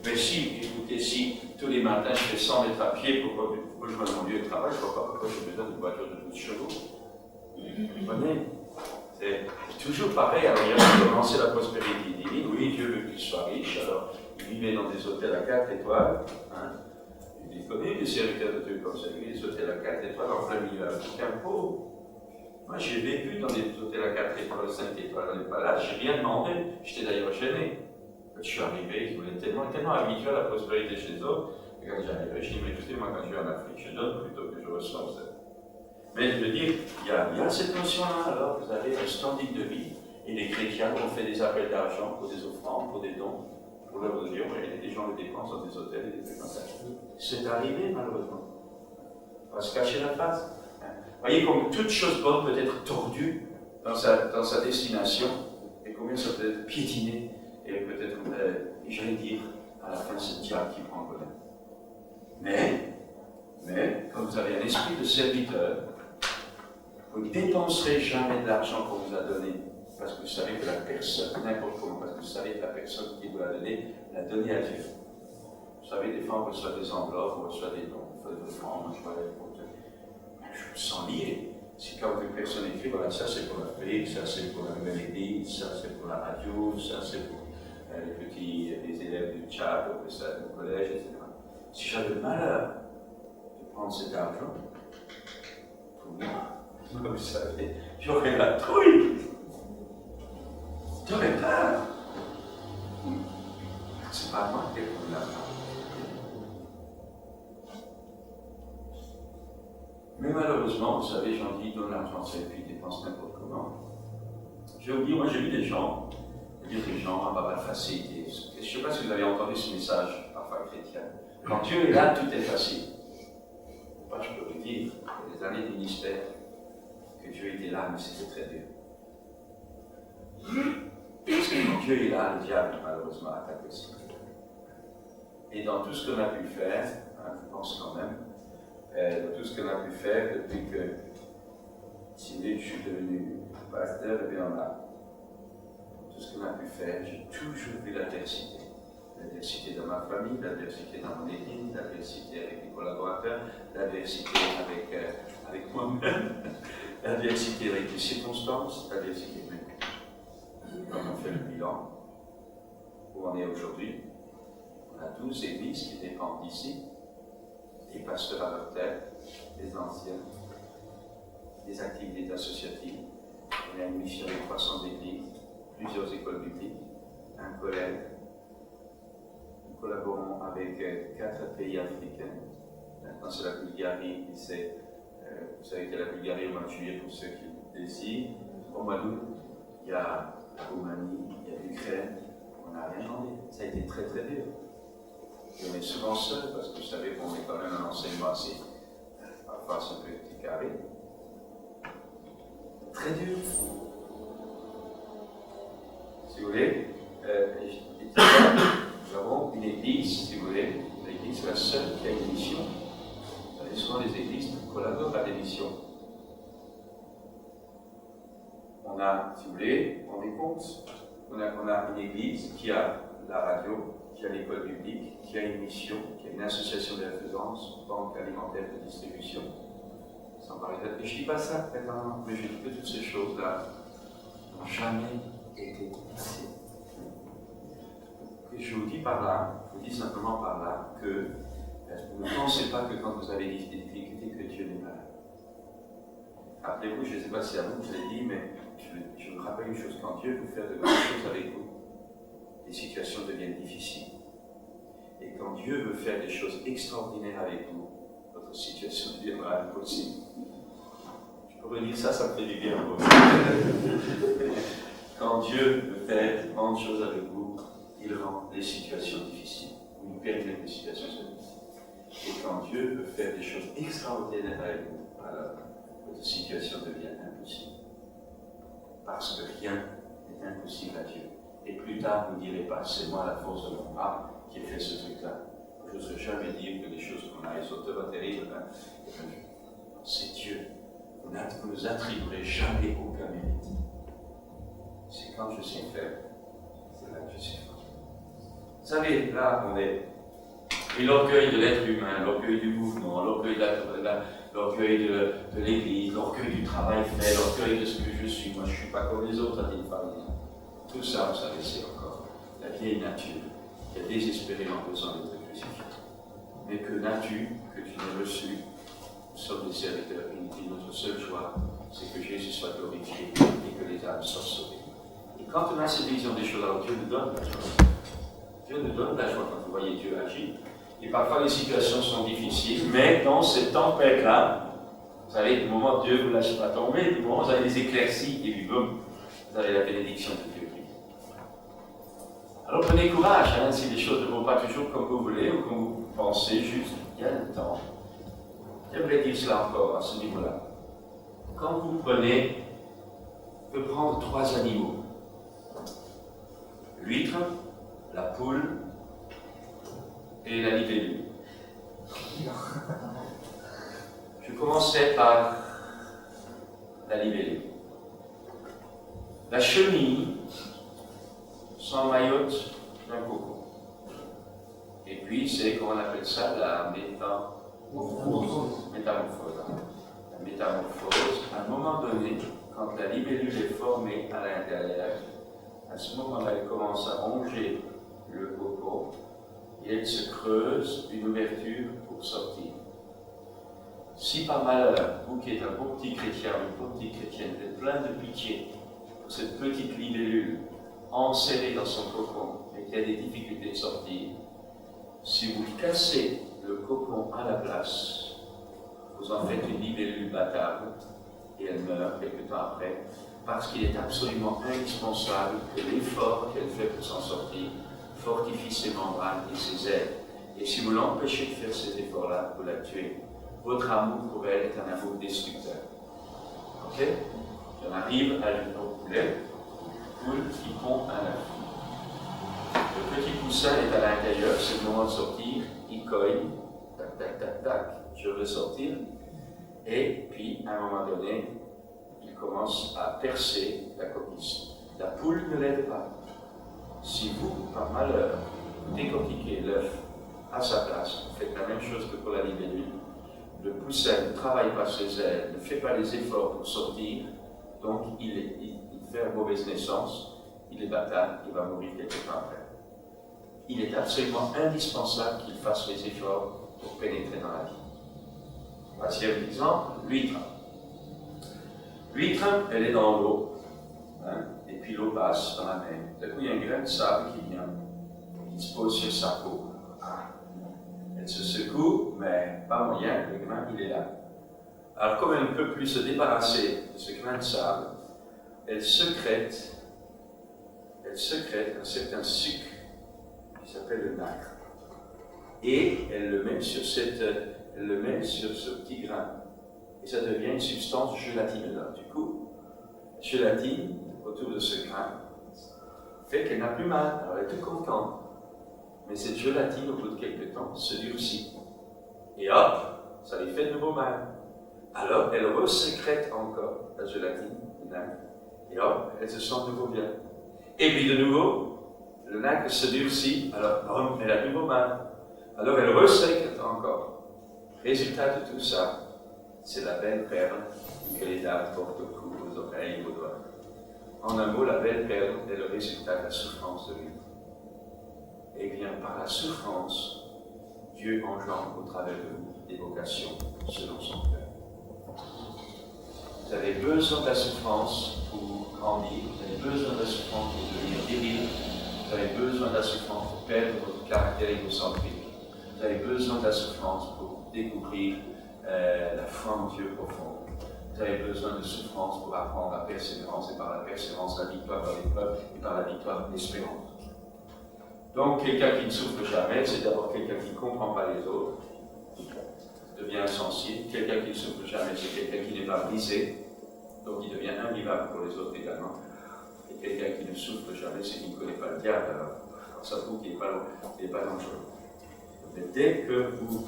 Mais si, écoutez, si tous les matins je fais 100 mètres à pied pour rejoindre mon lieu de travail, je ne vois pas pourquoi j'ai besoin d'une voiture de 12 chevaux. Vous comprenez? C'est toujours pareil. Alors, il a commencé la prospérité divine. Oui, Dieu veut qu'il soit riche. Alors, il vivait dans des hôtels à 4 étoiles. Hein. Il connaît des serviteurs de Dieu comme ça. Il des hôtels à 4 étoiles en plein milieu africain pauvre. Moi, j'ai vécu dans des hôtels à 4 étoiles, 5 étoiles dans les palaces. J'ai rien demandé. J'étais d'ailleurs gêné. Quand je suis arrivé, ils voulaient tellement habitués à la prospérité chez eux. Et quand j'arrive, je dis, mais écoutez, moi, quand je vais en Afrique, je donne plutôt que je reçois. Mais je veux dire, il y a cette notion-là. Alors, vous avez un standing de vie, et les chrétiens ont fait des appels d'argent pour des offrandes, pour des dons, pour l'œuvre de Dieu, et les gens le dépensent dans des hôtels et des trucs comme ça. C'est arrivé, malheureusement. On va se cacher la face. Vous voyez comme toute chose bonne peut être tordue dans sa destination, et combien ça peut être piétiné, et peut-être, j'allais dire, à la fin, c'est le diable qui prend le bonheur. Mais, comme vous avez un esprit de serviteur, vous ne dépenserez jamais de l'argent qu'on vous a donné, parce que vous savez que la personne, n'importe comment, parce que vous savez que la personne qui vous l'a donné à Dieu. Vous savez, des fois on reçoit des enveloppes, on reçoit des dons, on reçoit des offrandes, je me sens lié. Si quand une personne écrit, voilà, ça c'est pour l'Afrique, ça c'est pour la nouvelle église, ça c'est pour la radio, ça c'est pour les élèves du Tchad, au collège, etc. Si j'avais le malheur de prendre cet argent, pour moi, vous savez, j'aurais la trouille. J'aurais peur. C'est pas moi qui ai pris l'argent. Mais malheureusement, vous savez, j'en dis, donne l'argent, c'est puis dépense n'importe comment. J'ai oublié, moi j'ai vu des gens avoir la facilité. Je ne sais pas si vous avez entendu ce message, parfois chrétien. Quand Dieu est là, tout est facile. Moi, je peux vous dire, il y a des années de ministère, que Dieu était là, mais c'était très dur. Parce que quand Dieu est là, le diable, malheureusement, attaque aussi. Et dans tout ce qu'on a pu faire, je pense quand même, dans tout ce qu'on a pu faire depuis que, si je suis devenu pasteur, et bien tout ce qu'on a pu faire, j'ai toujours vu l'adversité. L'adversité dans ma famille, l'adversité dans mon église, l'adversité avec les collaborateurs, l'adversité avec moi-même, l'adversité avec les circonstances, l'adversité même. Quand on fait le bilan, où on est aujourd'hui, on a 12 églises qui dépendent d'ici, des pasteurs à leur tête, des anciens, des activités associatives. On a une mission de 300 églises, plusieurs écoles bibliques, un collège. Nous collaborons avec 4 pays africains. Maintenant, c'est la Bulgarie, vous savez qu'il y a la Bulgarie au mois de juillet pour ceux qui le désirent. Au mois d'août, il y a la Roumanie, il y a l'Ukraine. On n'a rien demandé. Ça a été très très dur. Et on est souvent seul parce que vous savez qu'on est quand même un enseignement assez, parfois c'est un peu carré. Très dur. si vous voulez, nous avons une église, si vous voulez, l'église est la seule qui a une mission. Vous savez, souvent les églises collaborent à des missions. On a, si vous voulez, on est compte, on a une église qui a la radio, qui a l'école publique, qui a une mission, qui a une association de bienfaisance, banque alimentaire de distribution. Sans parler de... Et je ne dis pas ça maintenant, mais je dis que toutes ces choses-là n'ont jamais été assez. Et je vous dis par là, je vous dis simplement par là que vous ne pensez pas que quand vous avez des difficultés, que Dieu n'est pas là. Rappelez-vous, je ne sais pas si c'est à vous que je l'ai dit, mais je vous rappelle une chose, quand Dieu veut faire de grandes choses avec vous, les situations deviennent difficiles. Et quand Dieu veut faire des choses extraordinaires avec vous, votre situation deviendra impossible. Je pourrais dire ça, ça me fait du bien. Quand Dieu veut faire de grandes choses avec vous, il rend les situations difficiles, ou il permet des situations difficiles. Et quand Dieu veut faire des choses extraordinaires avec vous, alors votre situation devient impossible. Parce que rien n'est impossible à Dieu. Et plus tard, vous ne direz pas, c'est moi la force de mon bras qui ai fait ce truc-là. Je n'oserais jamais dire que les choses qu'on a, elles sont tellement terribles. C'est Dieu. Vous ne nous attribuerez jamais aucun mérite. C'est quand je suis faible, c'est là que je suis fort. Vous savez, là, on est. Et l'orgueil de l'être humain, l'orgueil du mouvement, l'orgueil de l'Église, l'orgueil du travail fait, l'orgueil de ce que je suis. Moi, je ne suis pas comme les autres, a dit le pharisien. Tout ça, vous savez, c'est encore la vieille nature qui a désespérément besoin d'être crucifiée. Mais que nature que tu n'as reçue, nous sommes des serviteurs inutiles. Notre seule joie, c'est que Jésus soit glorifié et que les âmes soient sauvées. Et quand on a cette vision des choses, alors Dieu nous donne la joie. Dieu nous donne la joie quand vous voyez Dieu agir. Et parfois les situations sont difficiles, mais dans cette tempête-là, vous savez, du moment où Dieu ne vous lâche pas tomber, du moment où vous avez des éclaircies, et puis boum, vous avez la bénédiction de Dieu. Alors prenez courage, hein, si les choses ne vont pas toujours comme vous voulez ou comme vous pensez, juste il y a le temps. J'aimerais dire cela encore à ce niveau-là. Quand vous prenez, vous pouvez prendre 3 animaux. L'huître, la poule et la libellule. Je commencerai par la libellule. La chenille s'emmaillote d'un coco. Et puis c'est, comment on appelle ça, la métamorphose. La métamorphose, à un moment donné, quand la libellule est formée à l'intérieur, à ce moment-là, elle commence à ronger le coco et elle se creuse une ouverture pour sortir. Si par malheur, vous qui êtes un bon petit chrétien, une bonne petite chrétienne, vous êtes plein de pitié pour cette petite libellule enserrée dans son cocon et qui a des difficultés de sortir, si vous cassez le cocon à la place, vous en faites une libellule battable et elle meurt quelque temps après, parce qu'il est absolument indispensable que l'effort qu'elle fait pour s'en sortir fortifie ses membranes et ses ailes. Et si vous l'empêchez de faire ces efforts-là, vous la tuez. Votre amour pour elle est un amour destructeur. Ok? On arrive au poulet, poule qui pond un œuf. Le petit poussin est à l'intérieur, c'est le moment de sortir, il cogne, tac, tac, tac, tac, je veux sortir. Et puis, à un moment donné, il commence à percer la coquille. La poule ne l'aide pas. Si vous, par malheur, décortiquez l'œuf à sa place, vous faites la même chose que pour la libellule, le poussin ne travaille pas ses ailes, ne fait pas les efforts pour sortir, donc il fait une mauvaise naissance, il est bâtard, il va mourir quelque temps après. Il est absolument indispensable qu'il fasse les efforts pour pénétrer dans la vie. 3e exemple, l'huître. L'huître, elle est dans l'eau, hein, et puis l'eau passe dans la mer. D'un coup, il y a un grain de sable qui vient, qui se pose sur sa peau. Elle se secoue, mais pas moyen, le grain, il est là. Alors, comme elle ne peut plus se débarrasser de ce grain de sable, elle secrète un certain sucre qui s'appelle le nacre. Et elle le met sur ce petit grain. Et ça devient une substance gélatineuse. Du coup, la gélatine autour de ce grain fait qu'elle n'a plus mal. Alors elle est toute contente. Mais cette gélatine, au bout de quelques temps, se durcit. Et hop, ça lui fait de nouveau mal. Alors elle resécrète encore la gélatine, le nacre. Et hop, elle se sent de nouveau bien. Et puis de nouveau, le nacre se durcit, alors elle a de nouveau mal. Alors elle resécrète encore. Résultat de tout ça, c'est la belle perle que les dames portent au cou, aux oreilles, aux doigts. En un mot, la belle perle est le résultat de la souffrance de lui. Et bien, par la souffrance, Dieu engendre au travers de vous des vocations selon son cœur. Vous avez besoin de la souffrance pour grandir, vous avez besoin de la souffrance pour devenir viril, vous avez besoin de la souffrance pour perdre votre caractère égocentrique, vous avez besoin de la souffrance pour découvrir la foi en Dieu profonde. Vous avez besoin de souffrance pour apprendre la persévérance, et par la persévérance, la victoire dans l'épreuve, et par la victoire, l'espérance. Donc, quelqu'un qui ne souffre jamais, c'est d'abord quelqu'un qui ne comprend pas les autres, devient insensible. Quelqu'un qui ne souffre jamais, c'est quelqu'un qui n'est pas brisé, donc il devient invivable pour les autres également. Et quelqu'un qui ne souffre jamais, c'est qu'il ne connaît pas le diable, alors ça prouve qu'il n'est pas dangereux. Mais dès que vous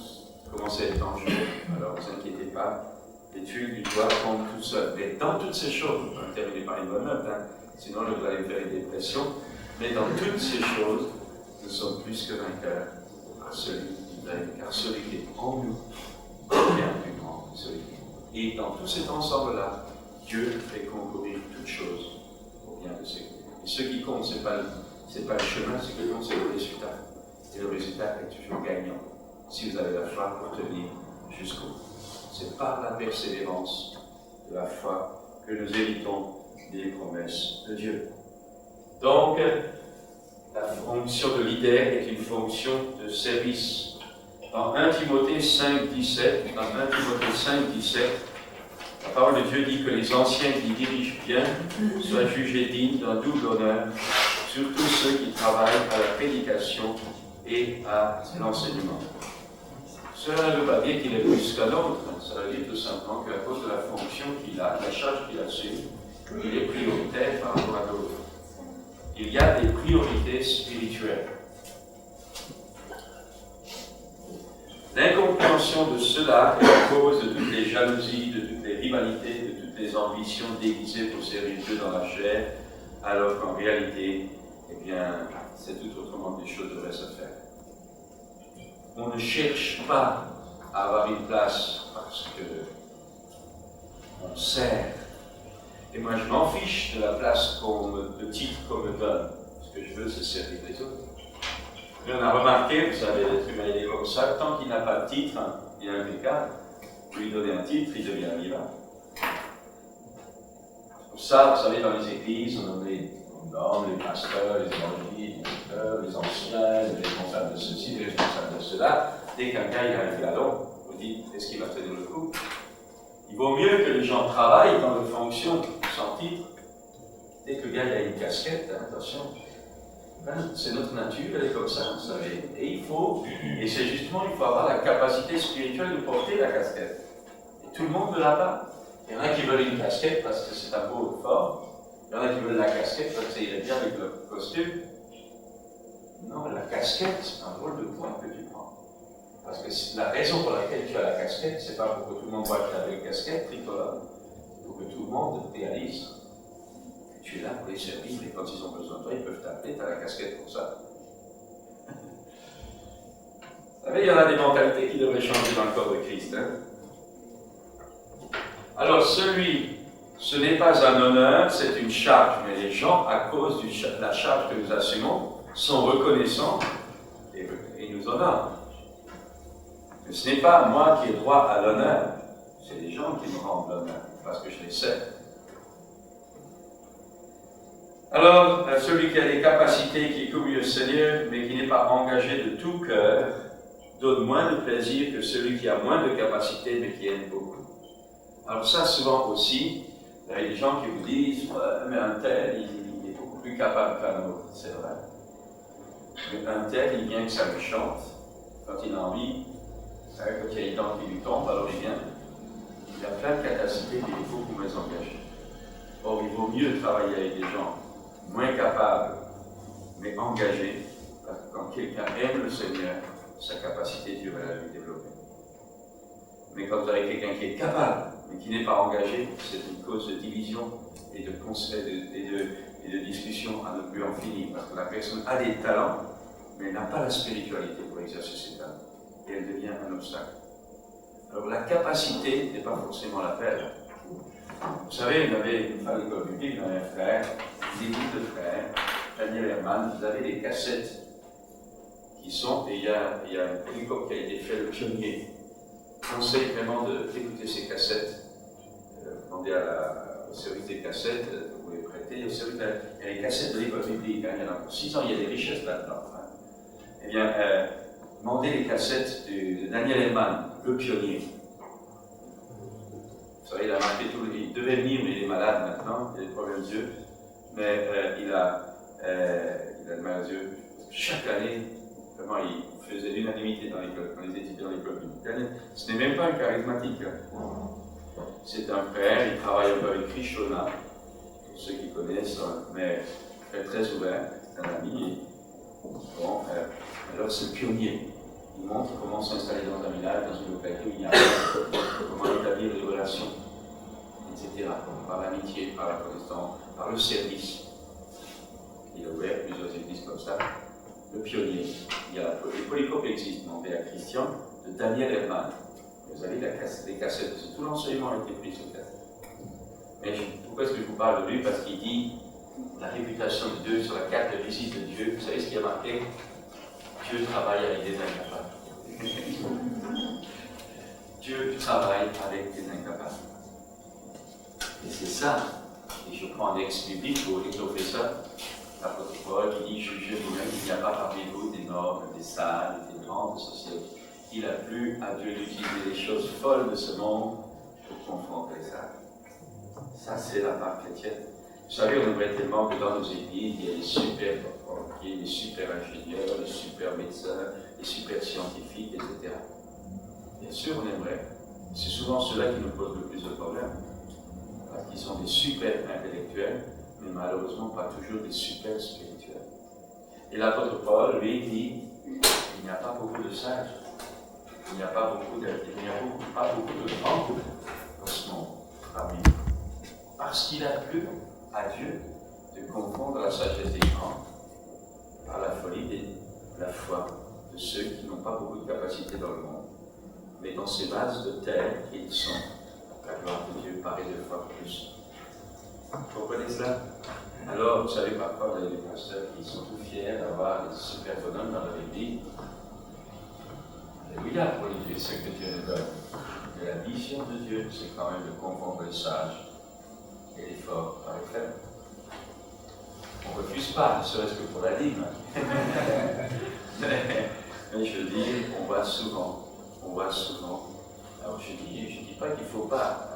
commencez à être dangereux, alors ne vous inquiétez pas, l'étude du doigt tombe tout seul. Mais dans toutes ces choses, on va terminer par une bonne note, sinon je voudrais faire une dépression, mais dans toutes ces choses, nous sommes plus que vainqueurs par celui qui nous aime, car celui qui est en nous est bien plus grand que celui qui est en nous. Et dans tout cet ensemble-là, Dieu fait concourir toutes choses au bien de ses cœurs. Et ce qui compte, ce n'est pas le chemin, ce qui compte, c'est le résultat. Et le résultat est toujours gagnant, si vous avez la foi pour tenir jusqu'au bout. C'est par la persévérance de la foi que nous héritons des promesses de Dieu. Donc, la fonction de leader est une fonction de service. Dans 1 Timothée 5,17, la parole de Dieu dit que les anciens qui dirigent bien soient jugés dignes d'un double honneur, surtout ceux qui travaillent à la prédication et à l'enseignement. Cela ne veut pas dire qu'il est plus qu'un autre, ça veut dire tout simplement qu'à cause de la fonction qu'il a, de la charge qu'il assume, il est prioritaire par rapport à d'autres. Il y a des priorités spirituelles. L'incompréhension de cela est la cause de toutes les jalousies, de toutes les rivalités, de toutes les ambitions déguisées pour servir Dieu dans la chair, alors qu'en réalité, eh bien, c'est tout autrement que les choses devraient se faire. On ne cherche pas à avoir une place parce qu'on sert. Et moi, je m'en fiche de la place, de titre qu'on me donne. Ce que je veux, c'est servir les autres. Mais on a remarqué, vous savez, l'être humain il est comme ça, tant qu'il n'a pas de titre, il est impeccable. Vous lui donnez un titre, il devient vivant. Pour ça, vous savez, dans les églises, on nomme les pasteurs, les évangélistes, les anciens, les responsables de ceci, les responsables de cela. Dès qu'un gars il a un galon, vous dites, est-ce qu'il va tenir le coup? Il vaut mieux que les gens travaillent dans leur fonction sans titre. Dès que le gars il a une casquette, attention, c'est notre nature, elle est comme ça, vous savez. Et c'est justement, il faut avoir la capacité spirituelle de porter la casquette. Et tout le monde ne l'a pas. Il y en a qui veulent une casquette parce que c'est un beau fort. Il y en a qui veulent la casquette parce que ça irait bien avec le costume. Non, la casquette, c'est un rôle de poids que tu prends. Parce que la raison pour laquelle tu as la casquette, c'est pas pour que tout le monde voit que tu as une casquette tricolore. C'est pour que tout le monde réalise que tu es là pour les servir et quand ils ont besoin de toi, ils peuvent t'appeler, tu as la casquette pour ça. Vous savez, il y en a des mentalités qui devraient changer dans le corps de Christ. Alors, ce n'est pas un honneur, c'est une charge. Mais les gens, à cause de la charge que nous assumons, sont reconnaissants et nous honorent. Mais ce n'est pas moi qui ai droit à l'honneur, c'est les gens qui me rendent l'honneur, parce que je les sais. Alors, celui qui a des capacités, qui est commis au Seigneur, mais qui n'est pas engagé de tout cœur, donne moins de plaisir que celui qui a moins de capacités, mais qui aime beaucoup. Alors ça, souvent aussi, il y a des gens qui vous disent « mais un tel, il est beaucoup plus capable qu'un autre ». C'est vrai. Mais un tel, il vient que ça lui chante, quand il a envie, quand il y a une dent qui lui tombe, alors il vient. Il a plein de capacités, mais il faut beaucoup moins engagé. Or, il vaut mieux travailler avec des gens moins capables mais engagé, parce que quand quelqu'un aime le Seigneur, sa capacité Dieu va la lui développer. Mais quand vous avez quelqu'un qui est capable, mais qui n'est pas engagé, c'est une cause de division et de conseil et de discussion à ne plus en finir, parce que la personne a des talents, mais elle n'a pas la spiritualité pour exercer ses talents, et elle devient un obstacle. Alors la capacité n'est pas forcément l'appel. Vous savez, il y avait une femme d'école biblique, un frère, des groupes de frères, Daniel Herman, vous avez des cassettes qui sont, et il y a un hélico qui a été fait, le pionnier. Je conseille vraiment d'écouter ces cassettes. Demandez au service des cassettes, vous pouvez les prêter. Il y a les cassettes de l'école biblique, il y en a pour 6 ans, il y a des richesses là-dedans. Eh bien, demandez les cassettes de Daniel Herman, le pionnier. Vous savez, il a marqué tout le livre. Il devait venir, mais il est malade maintenant, il a des problèmes d'yeux. Mais il a le mal aux yeux. Chaque année, vraiment, il faisait l'unanimité dans l'école, quand les étudiants de l'école biblique. Ce n'est même pas un charismatique. C'est un frère, il travaille un peu avec Krishna, pour ceux qui connaissent, mais très ouvert, c'est un ami. Bon, alors c'est le pionnier. Il montre comment s'installer dans un village, dans une localité où il n'y a rien, comment établir des relations, etc. Par l'amitié, par la connaissance, par le service. Il a ouvert plusieurs églises comme ça. Le pionnier. Il y a les polycopes existent, demandez à Christian, de Daniel Herman. Vous avez les cassettes, tout l'enseignement a été pris sur cassette. Mais pourquoi est-ce que je vous parle de lui? Parce qu'il dit la réputation de Dieu sur la carte de visite de Dieu. Vous savez ce qu'il y a marqué? Dieu travaille avec des incapables. Dieu travaille avec des incapables. Et c'est ça. Et je prends un ex biblique pour étoffer ça. L'apôtre Paul qui dit, jugez vous-même qu'il n'y a pas parmi vous des nobles, des sages, des grands de société. Il a plu à Dieu d'utiliser les choses folles de ce monde pour confronter ça. Ça, c'est la part chrétienne. Vous savez, on aimerait tellement que dans nos églises, il y ait des super pompiers, des super ingénieurs, des super médecins, des super scientifiques, etc. Bien sûr, on aimerait. C'est souvent ceux-là qui nous posent le plus de problèmes. Parce qu'ils sont des super intellectuels, mais malheureusement pas toujours des super spirituels. Et l'apôtre Paul, lui, dit il n'y a pas beaucoup de sages. Il n'y a pas beaucoup de grands dans ce monde parmi nous. Parce qu'il a plu à Dieu de confondre la sagesse des grands par la folie de la foi de ceux qui n'ont pas beaucoup de capacité dans le monde. Mais dans ces vases de terre, ils sont. La gloire de Dieu paraît 2 fois plus. Vous comprenez cela? Alors, vous savez, parfois, vous avez des pasteurs qui sont tout fiers d'avoir des super bonhommes dans leur église. Alléluia, pour Dieu, ce que Dieu nous donne. Mais la vision de Dieu, c'est quand même de confondre les sages et les forts par les faibles. On ne refuse pas, ne serait-ce que pour la dîme. Mais je veux dire, on voit souvent. Alors je dis pas qu'il ne faut pas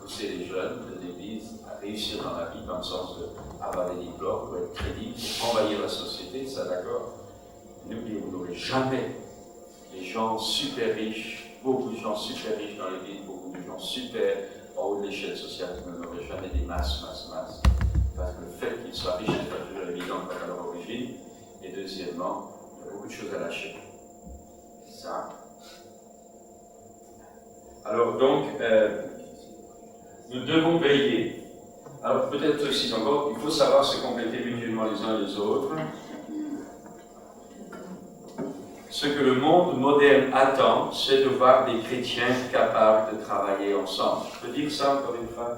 pousser les jeunes de l'Église à réussir dans la vie, dans le sens d'avoir des diplômes, pour être crédible, pour envahir la société, ça d'accord. N'oubliez, vous n'aurez jamais des gens super riches, beaucoup de gens super riches dans l'Église, beaucoup de gens super en haut de l'échelle sociale, vous n'aurez jamais des masses. Parce que le fait qu'ils soient riches n'est pas toujours évident à leur origine. Et deuxièmement, il y a beaucoup de choses à lâcher. Ça. Alors donc, nous devons veiller. Alors peut-être aussi encore, il faut savoir se compléter mutuellement les uns les autres. Ce que le monde moderne attend, c'est de voir des chrétiens capables de travailler ensemble. Je peux dire ça encore une fois?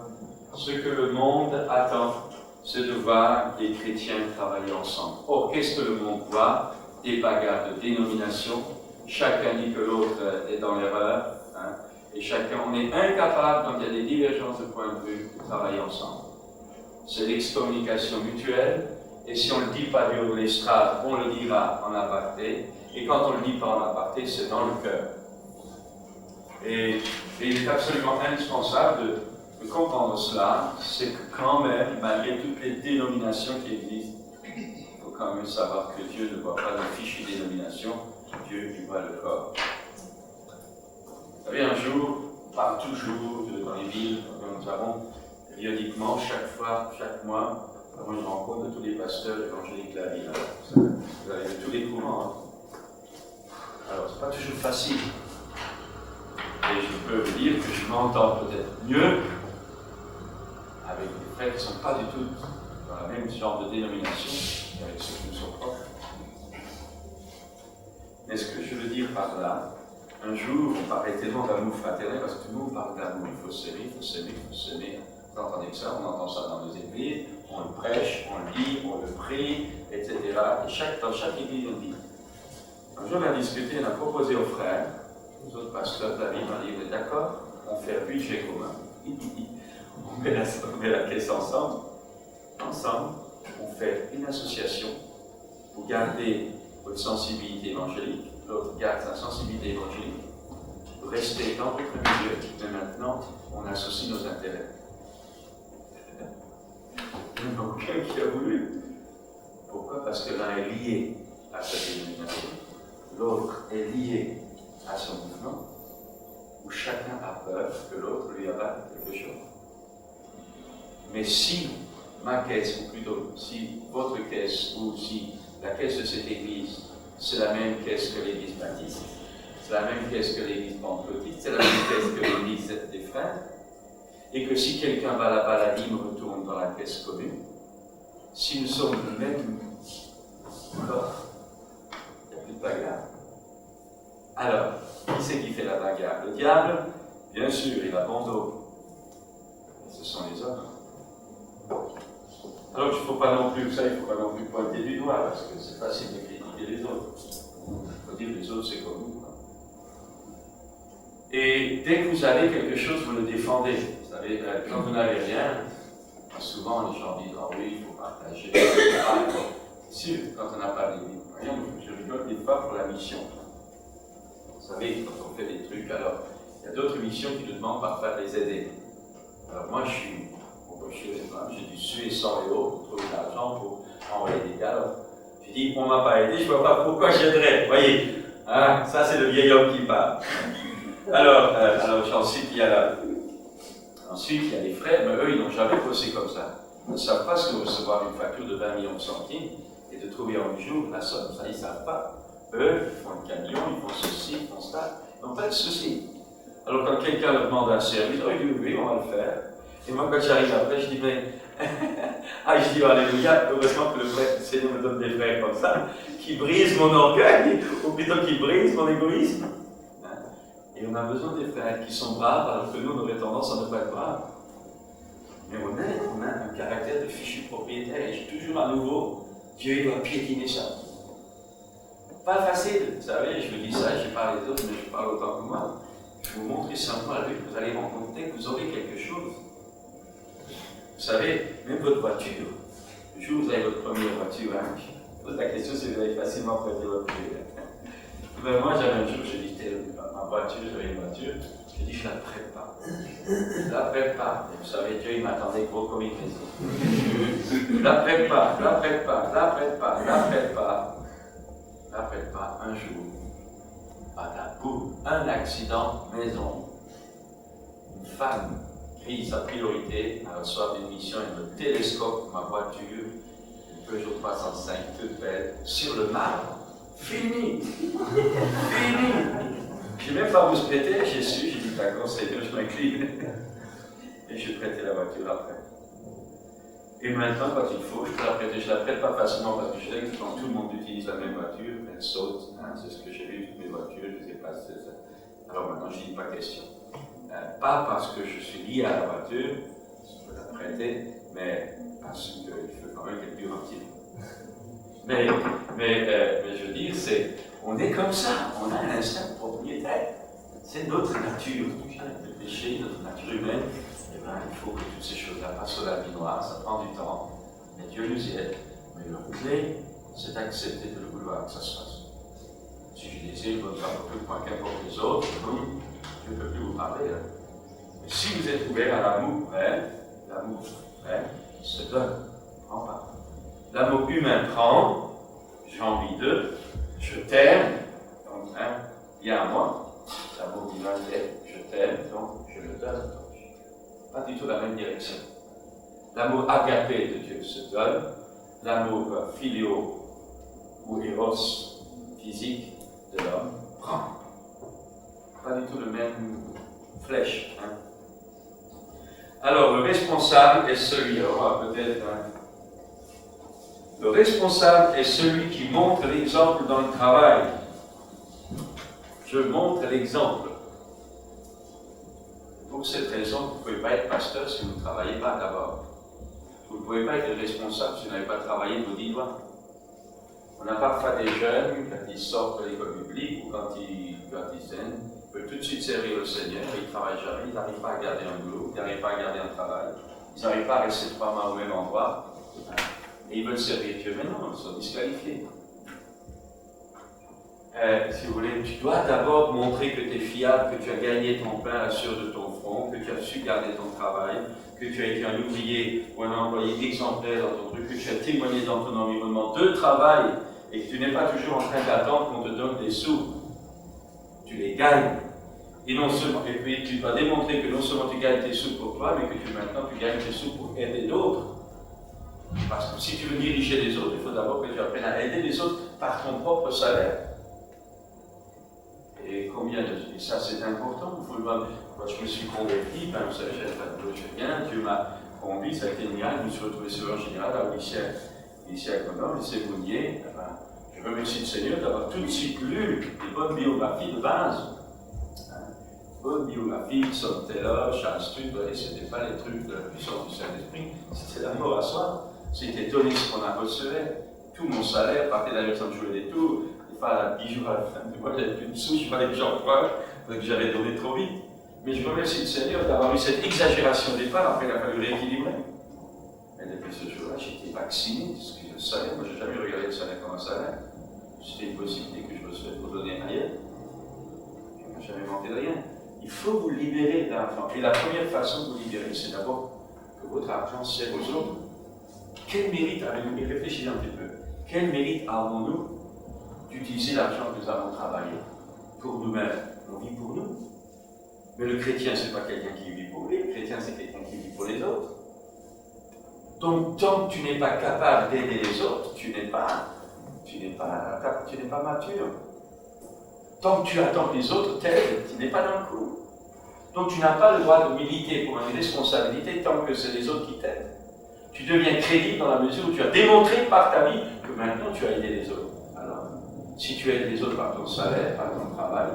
Ce que le monde attend, c'est de voir des chrétiens travailler ensemble. Or, qu'est-ce que le monde voit? Des bagarres de dénomination. Chacun dit que l'autre est dans l'erreur. Et chacun, on est incapable, quand il y a des divergences de point de vue, de travailler ensemble. C'est l'excommunication mutuelle, et si on ne le dit pas sur l'estrade, on le dira en aparté, et quand on ne le dit pas en aparté, c'est dans le cœur. Et il est absolument indispensable de comprendre cela, c'est que quand même, malgré toutes les dénominations qui existent, il faut quand même savoir que Dieu ne voit pas de fichue dénomination, Dieu il voit le corps. Vous savez, un jour, par toujours, dans les villes, nous avons périodiquement, chaque mois, nous avons une rencontre de tous les des pasteurs évangéliques de la ville. Vous avez tous les courants. Hein. Alors, c'est pas toujours facile. Et je peux vous dire que je m'entends peut-être mieux avec des frères qui ne sont pas du tout dans la même genre de dénomination qu'avec ceux qui nous sont propres. Mais ce que je veux dire par là, un jour, on parlait tellement d'amour fraternel, parce que tout le monde parle d'amour, il faut s'aimer, il faut s'aimer, il faut s'aimer. Vous entendez ça, on entend ça dans nos églises, on le prêche, on le lit, on le prie, etc. Et dans chaque église, on dit. Un jour, on a discuté, on a proposé aux frères, aux autres pasteurs de la ville, on a dit, vous êtes d'accord, on fait un budget commun. On met la caisse ensemble, on fait une association pour garder votre sensibilité évangélique, l'autre garde sa sensibilité évangélique, vous restez dans votre milieu, mais maintenant, on associe nos intérêts. Il n'y en a aucun qui a voulu. Pourquoi? Parce que l'un est lié à sa dénomination, l'autre est lié à son mouvement, où chacun a peur que l'autre lui abatte quelque chose. Mais si ma caisse, ou plutôt si votre caisse, ou si la caisse de cette église, c'est la même caisse que l'église baptiste, c'est la même caisse que l'église pentecôtiste, c'est la même caisse que l'église des frères, et que si quelqu'un va là-bas, la dîme retourne dans la caisse commune, si nous sommes le même corps, il n'y a plus de bagarre. Alors, qui c'est qui fait la bagarre? Le diable, bien sûr, il a bon dos. Ce sont les hommes. Alors, il ne faut pas non plus, ça, il ne faut pas non plus pointer du doigt, parce que c'est facile de critiquer les autres. Il faut dire que les autres, c'est comme nous. Et dès que vous avez quelque chose, vous le défendez. Vous savez, quand vous n'avez rien, souvent les gens disent, ah oui, il faut partager. C'est sûr, quand on n'a pas de moyens, je rigole des fois pour la mission. Vous savez, quand on fait des trucs, alors, il y a d'autres missions qui nous demandent parfois de les aider. Alors moi, je suis j'ai dû suer sang et eau pour trouver de l'argent pour envoyer des gars. Alors, j'ai dit, on ne m'a pas aidé, je ne vois pas pourquoi j'aiderais. Vous voyez, hein, ça c'est le vieil homme qui parle. Alors ensuite, il y a les frères, mais eux, ils n'ont jamais bossé comme ça. Ils ne savent pas ce que recevoir une facture de 20 millions de centimes et de trouver en 8 jours la somme. Ça, ils ne savent pas. Eux, ils font le camion, ils font ceci, ils font ça. Ils n'ont pas de soucis. Alors quand quelqu'un leur demande un service, oh, ils disent oui, on va le faire. Et moi, quand j'arrive après, je dis, mais. je dis, alléluia, heureusement que le Seigneur me donne des frères comme ça, qui brisent mon orgueil, ou plutôt qui brisent mon égoïsme. Et on a besoin des frères qui sont braves, alors que nous, on aurait tendance à ne pas être braves. Mais on a un caractère de fichu propriétaire, et toujours à nouveau, Dieu il doit piétiner ça. Pas facile, vous savez, je vous dis ça, je parle des autres, mais je parle autant que moi. Je vous montre simplement la vie que vous allez rencontrer, que vous aurez quelque chose. Vous savez, même votre voiture, le jour où vous avez votre première voiture, je pose la question si vous avez facilement prêté votre voiture. Ben moi, j'avais un jour, j'ai dit, ma voiture, j'avais une voiture, j'ai dit, je ne la prête pas. Je ne la prête pas. Et vous savez, Dieu, il m'attendait gros comme une maison. Je ne la prête pas, je ne la prête pas, je ne la prête pas, je ne la prête pas. Je ne la prête pas. Un jour, boum, un accident maison. Une femme pris sa priorité à recevoir une mission, elle me télescope ma voiture, une Peugeot 305, toute belle, sur le marbre. Fini! Fini! Je n'ai même pas vous prêter, j'ai su, j'ai dit d'accord, Seigneur, je m'incline. Et j'ai prêté la voiture après. Et maintenant, quand il faut, je peux la prêter. Je ne la prête pas facilement parce que je sais que quand tout le monde utilise la même voiture, elle saute. C'est ce que j'ai vu, toutes mes voitures, je ne sais pas si c'est ça. Alors maintenant, je dis pas question. Pas parce que je suis lié à la voiture, je peux la prêter, mais parce qu'il faut quand même qu'elle dure un petit peu. Mais je veux dire, on est comme ça, on a un instinct propriétaire. C'est notre nature, le péché, notre nature humaine. Et bien, il faut que toutes ces choses-là passent sur la vie noire, ça prend du temps. Mais Dieu nous y aide. Mais le clé, c'est d'accepter de le vouloir que ça se fasse. Si je désire votre plus point qu'importe les autres, je ne peux plus vous parler. Mais si vous êtes ouvert à l'amour vrai, se donne, prend pas. L'amour humain prend, j'ai envie de, je t'aime, donc viens à moi. L'amour divin est, je t'aime, donc je le donne. Pas du tout la même direction. L'amour agapé de Dieu se donne, l'amour philio ou eros physique de l'homme, prend. Pas du tout le même flèche. Hein. Alors, le responsable est celui, alors peut-être, le responsable est celui qui montre l'exemple dans le travail. Je montre l'exemple. Pour cette raison, vous ne pouvez pas être pasteur si vous ne travaillez pas d'abord. Vous ne pouvez pas être responsable si vous n'avez pas travaillé vos 10 doigts. On a parfois des jeunes, quand ils sortent de l'école publique ou quand ils aiment, ils peuvent tout de suite servir le Seigneur, ils ne travaillent jamais, ils n'arrivent pas à garder un boulot, ils n'arrivent pas à garder un travail, ils n'arrivent pas à rester 3 mois au même endroit, et ils veulent servir Dieu. Mais non, ils sont disqualifiés. Si vous voulez, tu dois d'abord montrer que tu es fiable, que tu as gagné ton pain à la sueur de ton front, que tu as su garder ton travail, que tu as été un ouvrier ou un employé exemplaire dans ton truc, que tu as témoigné dans ton environnement de travail et que tu n'es pas toujours en train d'attendre qu'on te donne des sous. Tu les gagnes. Et puis tu dois démontrer que non seulement tu gagnes tes sous pour toi, mais que maintenant tu gagnes tes sous pour aider d'autres. Parce que si tu veux diriger les autres, il faut d'abord que tu apprennes à aider les autres par ton propre salaire. Et combien de... Et ça, c'est important. Il faut le voir. Quand je me suis converti, vous savez, j'avais pas de boulot, rien. Dieu m'a conduit, ça a été génial. Je me suis retrouvé sur général au lycée à Grenoble, lycée Mounier. Je remercie le Seigneur d'avoir tout de suite lu des bonnes biographies de base. Bonne biographie, Somme Taylor, Charles Studd, ce n'était pas les trucs de la puissance du Saint-Esprit, c'était l'amour à soi. C'était donner ce qu'on a reçu. Tout mon salaire partait d'Alexandre Jouet des Tours. Pas 10 jours à la fin du mois, j'avais plus de sous, je fallait que j'emprunte, parce que j'avais donné trop vite. Mais je remercie le Seigneur d'avoir eu cette exagération au départ, après il a fallu rééquilibrer. Mais depuis ce jour-là, j'étais vacciné, parce que le salaire, moi je n'ai jamais regardé le salaire comme un salaire. C'était une possibilité que je recevais pour donner ailleurs. Je n'ai jamais manqué de rien. Il faut vous libérer de l'argent. Et la première façon de vous libérer, c'est d'abord que votre argent sert aux autres. Quel mérite avez-vous? Réfléchissez un petit peu. Quel mérite avons-nous d'utiliser l'argent que nous avons travaillé pour nous-mêmes? On vit pour nous. Mais le chrétien, ce n'est pas quelqu'un qui vit pour lui. Le chrétien, c'est quelqu'un qui vit pour les autres. Donc, tant que tu n'es pas capable d'aider les autres, tu n'es pas mature. Tant que tu attends que les autres t'aident, tu n'es pas dans le coup. Donc, tu n'as pas le droit de militer pour une responsabilité tant que c'est les autres qui t'aident. Tu deviens crédible dans la mesure où tu as démontré par ta vie que maintenant tu as aidé les autres. Alors, si tu aides les autres par ton salaire, par ton travail,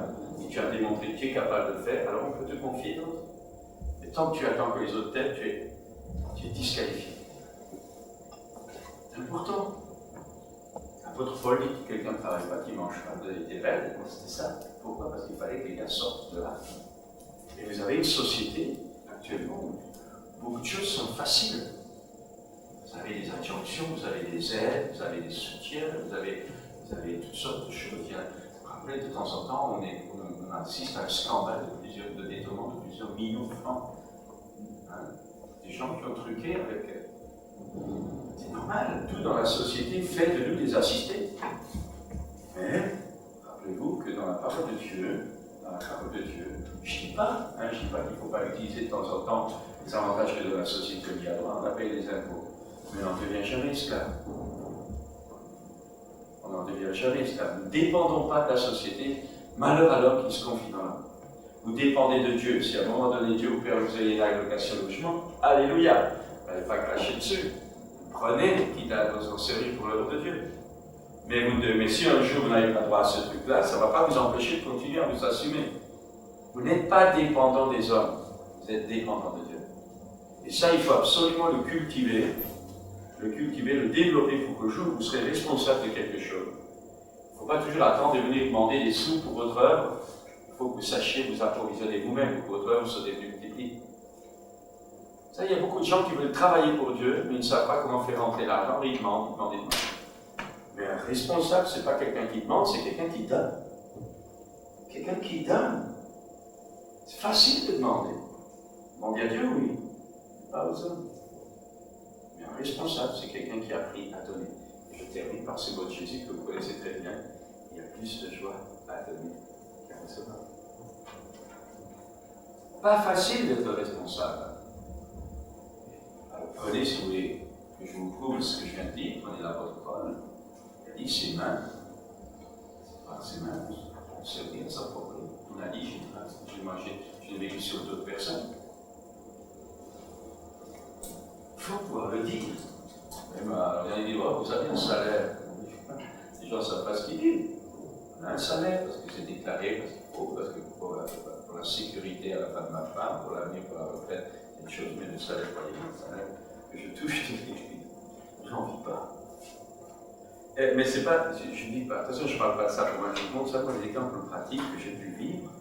et tu as démontré que tu es capable de le faire, alors on peut te confier d'autres. Mais tant que tu attends que les autres t'aident, tu es disqualifié. C'est important. L'apôtre Paul dit que quelqu'un ne travaille pas, qui ne mange pas, des rêves, c'était ça. Pourquoi? Parce qu'il fallait que les gars sortent de là. Et vous avez une société, actuellement, où beaucoup de choses sont faciles. Vous avez des injonctions, vous avez des aides, vous avez des soutiens, vous avez toutes sortes de choses. Rappelez, de temps en temps, on assiste à un scandale de détournement de plusieurs millions de francs. Hein? Des gens qui ont truqué avec... C'est normal, tout dans la société fait de nous des assistés. Mais, rappelez-vous que dans la parole de Dieu, je ne dis pas qu'il ne faut pas utiliser de temps en temps les avantages que de la société lui a droit, on a payé les impôts. Mais on ne devient jamais esclave. On n'en devient jamais esclave. Ne dépendons pas de la société. Malheur à l'homme qui se confie dans l'homme. Vous dépendez de Dieu. Si à un moment donné, Dieu vous permet que vous ayez l'allocation logement, alléluia. Vous n'allez pas cracher dessus. Prenez, quitte à vous en servir pour l'œuvre de Dieu. Mais si un jour vous n'avez pas droit à ce truc-là, ça ne va pas vous empêcher de continuer à vous assumer. Vous n'êtes pas dépendant des hommes. Vous êtes dépendant de Dieu. Et ça, il faut absolument le cultiver, le développer pour qu'un jour vous serez responsable de quelque chose. Il ne faut pas toujours attendre de venir demander des sous pour votre œuvre. Il faut que vous sachiez vous approvisionner vous-même pour que votre œuvre se multiplie. Ça, il y a beaucoup de gens qui veulent travailler pour Dieu, mais ils ne savent pas comment faire rentrer l'argent, et ils demandent. Mais un responsable, ce n'est pas quelqu'un qui demande, c'est quelqu'un qui donne. Quelqu'un qui donne. C'est facile de demander. Demander à Dieu, oui. Pas aux hommes. Mais un responsable, c'est quelqu'un qui a appris à donner. Et je termine par ces mots de Jésus que vous connaissez très bien. Il y a plus de joie à donner qu'à recevoir. Pas facile d'être responsable. Alors prenez, si vous voulez, que je vous prouve ce que je viens de dire, prenez pris ses mains, par ses mains, pour servir sa propre vie. On a dit, j'ai mangé, j'ai vécu sur d'autres personnes. Il faut pouvoir le dire. Même à l'endroit, vous avez un salaire. Les gens ne savent pas ce qu'ils disent. On a un salaire parce que c'est déclaré, parce qu'il faut, parce que pour la sécurité à la fin de ma femme, pour l'avenir, pour la retraite, il y a une chose, mais le salaire, pas le salaire que je touche, j'en vis pas. Mais c'est pas, je ne dis pas, attention, je ne parle pas de ça pour moi, je vous montre ça pour des exemples pratiques que j'ai pu vivre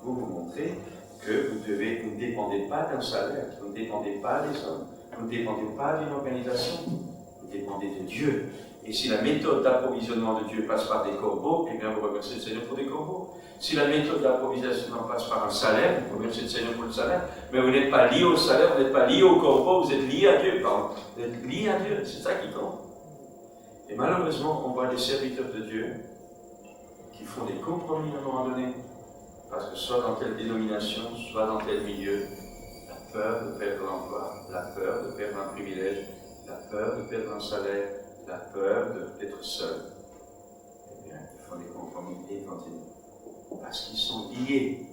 pour vous montrer que vous ne dépendez pas d'un salaire, vous ne dépendez pas des hommes, vous ne dépendez pas d'une organisation, vous dépendez de Dieu. Et si la méthode d'approvisionnement de Dieu passe par des corbeaux, eh bien vous remerciez le Seigneur pour des corbeaux. Si la méthode d'approvisionnement passe par un salaire, vous remerciez le Seigneur pour le salaire, mais vous n'êtes pas lié au salaire, vous n'êtes pas lié au corbeau, vous êtes lié à Dieu, pardon. Vous êtes lié à Dieu, c'est ça qui compte. Et malheureusement, on voit des serviteurs de Dieu qui font des compromis à un moment donné, parce que soit dans telle dénomination, soit dans tel milieu, la peur de perdre l'emploi, la peur de perdre un privilège, la peur de perdre un salaire, la peur d'être seul. Eh bien, ils font des compromis et continuent. Parce qu'ils sont liés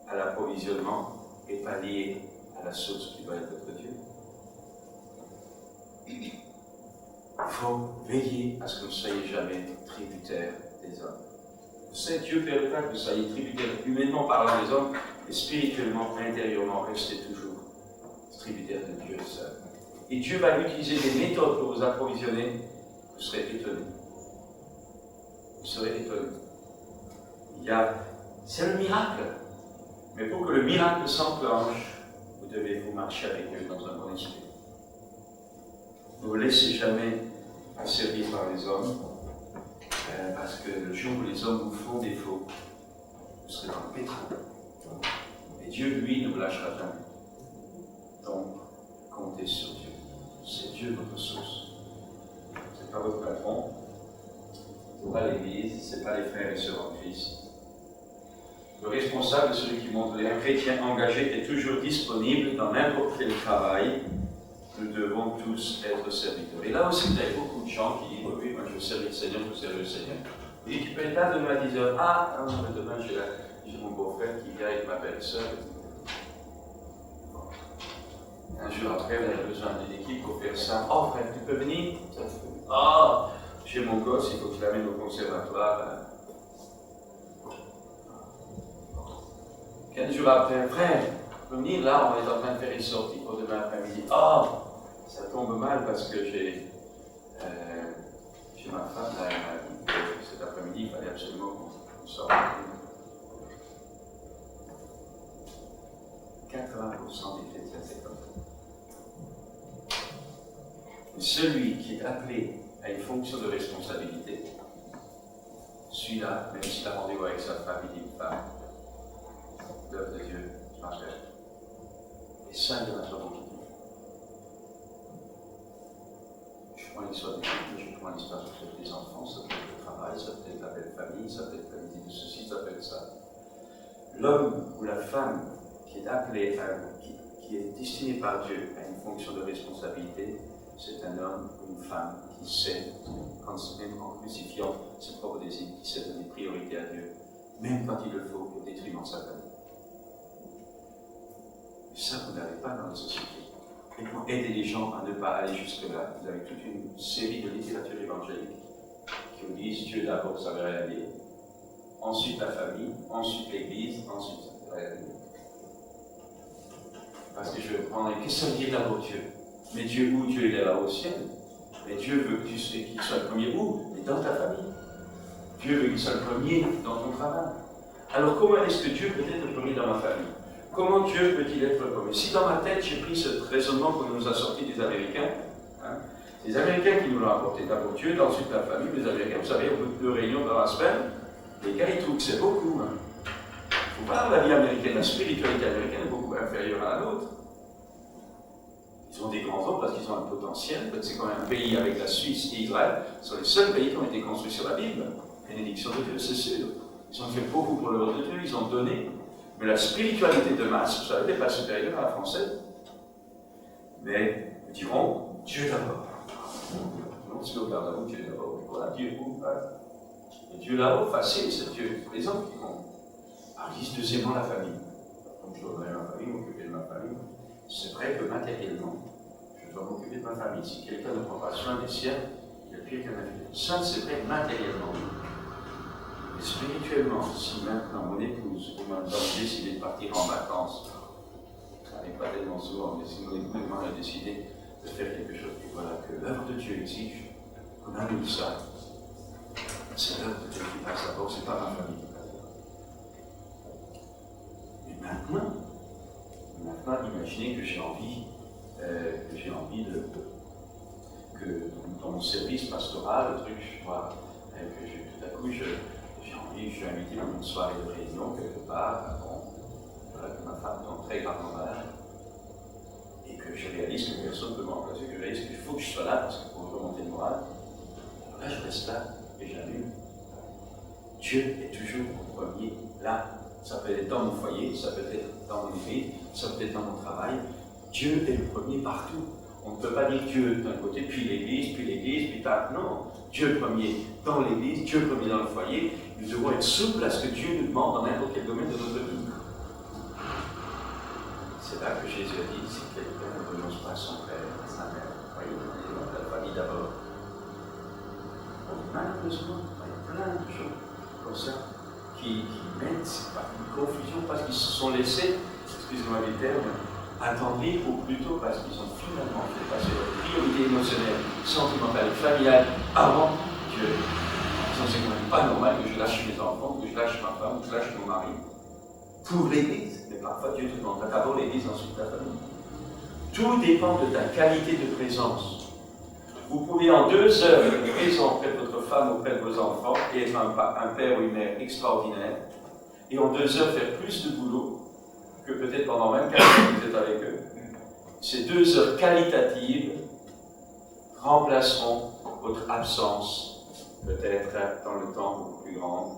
à l'approvisionnement et pas liés à la source qui doit être notre Dieu. Il faut veiller à ce que vous ne soyez jamais tributaire des hommes. Vous savez, Dieu permettra que vous soyez tributaire, humainement parlant des hommes, et spirituellement, intérieurement, restez toujours tributaire de Dieu seul. Et Dieu va utiliser des méthodes pour vous approvisionner, vous serez étonné. Vous serez étonné. C'est le miracle. Mais pour que le miracle s'enclenche, vous devez vous marcher avec Dieu dans un bon esprit. Ne vous laissez jamais asservir par les hommes, parce que le jour où les hommes vous font défaut, vous serez dans le pétrin. Et Dieu, lui, ne vous lâchera jamais. Donc, comptez sur Dieu. C'est Dieu votre source. Ce n'est pas votre patron, ce n'est pas l'Église, ce n'est pas les frères et sœurs en Christ. Le responsable, celui qui montre un chrétien engagé, est toujours disponible dans n'importe quel travail. Nous devons tous être serviteurs. Et là aussi, vous avez beaucoup de gens qui disent oui, moi je veux servir le Seigneur, je veux servir le Seigneur. Il dit tu peux être là demain à 10h. Ah, non, mais demain j'ai mon beau-frère qui vient avec ma belle-sœur. Un jour après, vous avez besoin d'une équipe pour faire ça. Oh frère, tu peux venir? Oh, j'ai mon gosse, il faut que je l'amène au conservatoire. 15 jours après, frère, tu peux venir? Là, on est en train de faire une sortie pour demain après-midi. Oh, ça tombe mal parce que j'ai ma femme, là, elle m'a dit que cet après-midi, il fallait absolument qu'on sorte. 80% des chrétiens, c'est comme ça. Et celui qui est appelé à une fonction de responsabilité, celui-là, même s'il a rendez-vous avec sa femme, il dit femme, l'œuvre de Dieu, je marche avec. Et ça, il y en a pas beaucoup. Je prends l'histoire des filles, je prends l'histoire des enfants, ça peut être le travail, ça peut être la belle famille, ça peut être la visite de ceci, ça peut être ça. L'homme ou la femme qui est appelé, qui est destiné par Dieu à une fonction de responsabilité, c'est un homme ou une femme qui sait, même en crucifiant ses propres désirs, qui sait donner priorité à Dieu, même quand il le faut, au détriment de sa famille. Et ça, vous n'avez pas dans la société. Et pour aider les gens à ne pas aller jusque-là, vous avez toute une série de littérature évangélique qui vous disent Dieu d'abord, ça ne veut rien dire. Ensuite la famille, ensuite l'Église, ensuite ça ne veut rien dire. Parce que je vais prendre, qu'est-ce que ça veut dire d'abord Dieu? Mais Dieu où? Dieu il est là au ciel. Mais Dieu veut que tu sais qu'il soit le premier où? Mais dans ta famille. Dieu veut qu'il soit le premier dans ton travail. Alors comment est-ce que Dieu peut être le premier dans ma famille? Comment Dieu peut-il être le premier? Si dans ma tête j'ai pris ce raisonnement qu'on nous a sorti des Américains, les Américains qui nous l'ont apporté, d'abord Dieu, ensuite la famille, les Américains, vous savez, au bout de 2 réunions dans la semaine, les gars ils trouvent que c'est beaucoup. Il faut voir la vie américaine, la spiritualité américaine est beaucoup inférieure à la nôtre. Ils ont des grands hommes parce qu'ils ont un potentiel, c'est quand même un pays avec la Suisse et Israël, ce sont les seuls pays qui ont été construits sur la Bible. Bénédiction de Dieu, c'est sûr. Ils ont fait beaucoup pour l'œuvre de Dieu, ils ont donné. Mais la spiritualité de masse, vous savez, n'est pas supérieure à la française. Mais nous dirons Dieu d'abord. parce que regarde là-haut, Dieu là-haut, voilà, Dieu où, et Dieu là-haut, facile, c'est Dieu présent qui compte. Alors ils disent deuxièmement la famille. Donc je dois ma famille, m'occuper de ma famille. C'est vrai que matériellement, je dois m'occuper de ma famille. Si quelqu'un ne prend pas soin des siens, il n'y a plus qu'un avis. Ça, c'est vrai matériellement. Mais spirituellement, si maintenant mon épouse ou ma femme décide de partir en vacances, ça n'est pas tellement souvent, mais si mon épouse a décidé de faire quelque chose, et voilà que l'œuvre de Dieu exige qu'on annule ça, c'est l'œuvre de Dieu qui passe d'abord, c'est pas ma famille. Mais maintenant, imaginez que j'ai envie que dans mon service pastoral, le truc, je vois, tout à coup, je suis invité dans une soirée de réunion quelque part, voilà, que ma femme tombe très gravement malade, et que je réalise que personne ne peut m'emplacer, que je réalise qu'il faut que je sois là parce que pour remonter le moral. Alors là, je reste là et j'allume. Dieu est toujours au premier là. Ça peut être dans mon foyer, ça peut être dans mon église, ça peut être dans mon travail. Dieu est le premier partout. On ne peut pas dire Dieu d'un côté, puis l'église, puis tard. Non, Dieu premier dans l'église, Dieu premier dans le foyer. Nous devons être souples à ce que Dieu nous demande dans n'importe quel domaine de notre vie. C'est là que Jésus a dit, si quelqu'un ne renonce pas à son père, à sa mère, voyez, la famille d'abord. Malheureusement, il y a plein de gens comme ça qui mettent une confusion parce qu'ils se sont laissés, excusez-moi du terme, attendrir, ou plutôt parce qu'ils ont finalement fait passer leur priorité émotionnelle, sentimentale et familiale avant Dieu. C'est quand même pas normal que je lâche mes enfants, que je lâche ma femme, que je lâche mon mari pour l'Église. Mais parfois Dieu te demande d'abord l'Église, ensuite ta famille. Tout dépend de ta qualité de présence. Vous pouvez en 2 heures être présent auprès de votre femme, auprès de vos enfants, et être un père ou une mère extraordinaire, et en 2 heures faire plus de boulot que peut-être pendant 24 heures que vous êtes avec eux. Ces 2 heures qualitatives remplaceront votre absence, peut-être dans le temps beaucoup plus grande,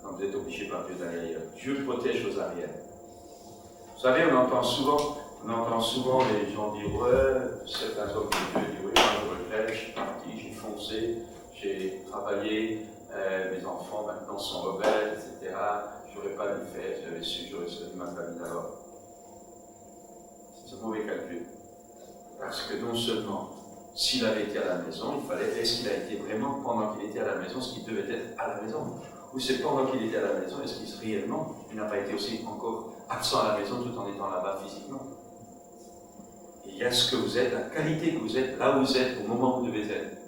quand vous êtes obligé par Dieu d'aller ailleurs. Dieu protège vos arrières. Vous savez, on entend souvent les gens dire ouais, certains hommes de Dieu disent oui, moi je regrette, je suis parti, j'ai foncé, j'ai travaillé, mes enfants maintenant sont rebelles, etc. J'aurais pas dû faire, j'avais su, j'aurais servi ma famille d'abord. C'est un mauvais calcul. Parce que non seulement, s'il avait été à la maison, est-ce qu'il a été vraiment pendant qu'il était à la maison, ce qu'il devait être à la maison? Ou c'est pendant qu'il était à la maison, est-ce qu'il réellement, il n'a pas été aussi encore absent à la maison tout en étant là-bas physiquement? Il y a ce que vous êtes, la qualité que vous êtes, là où vous êtes, au moment où vous devez être.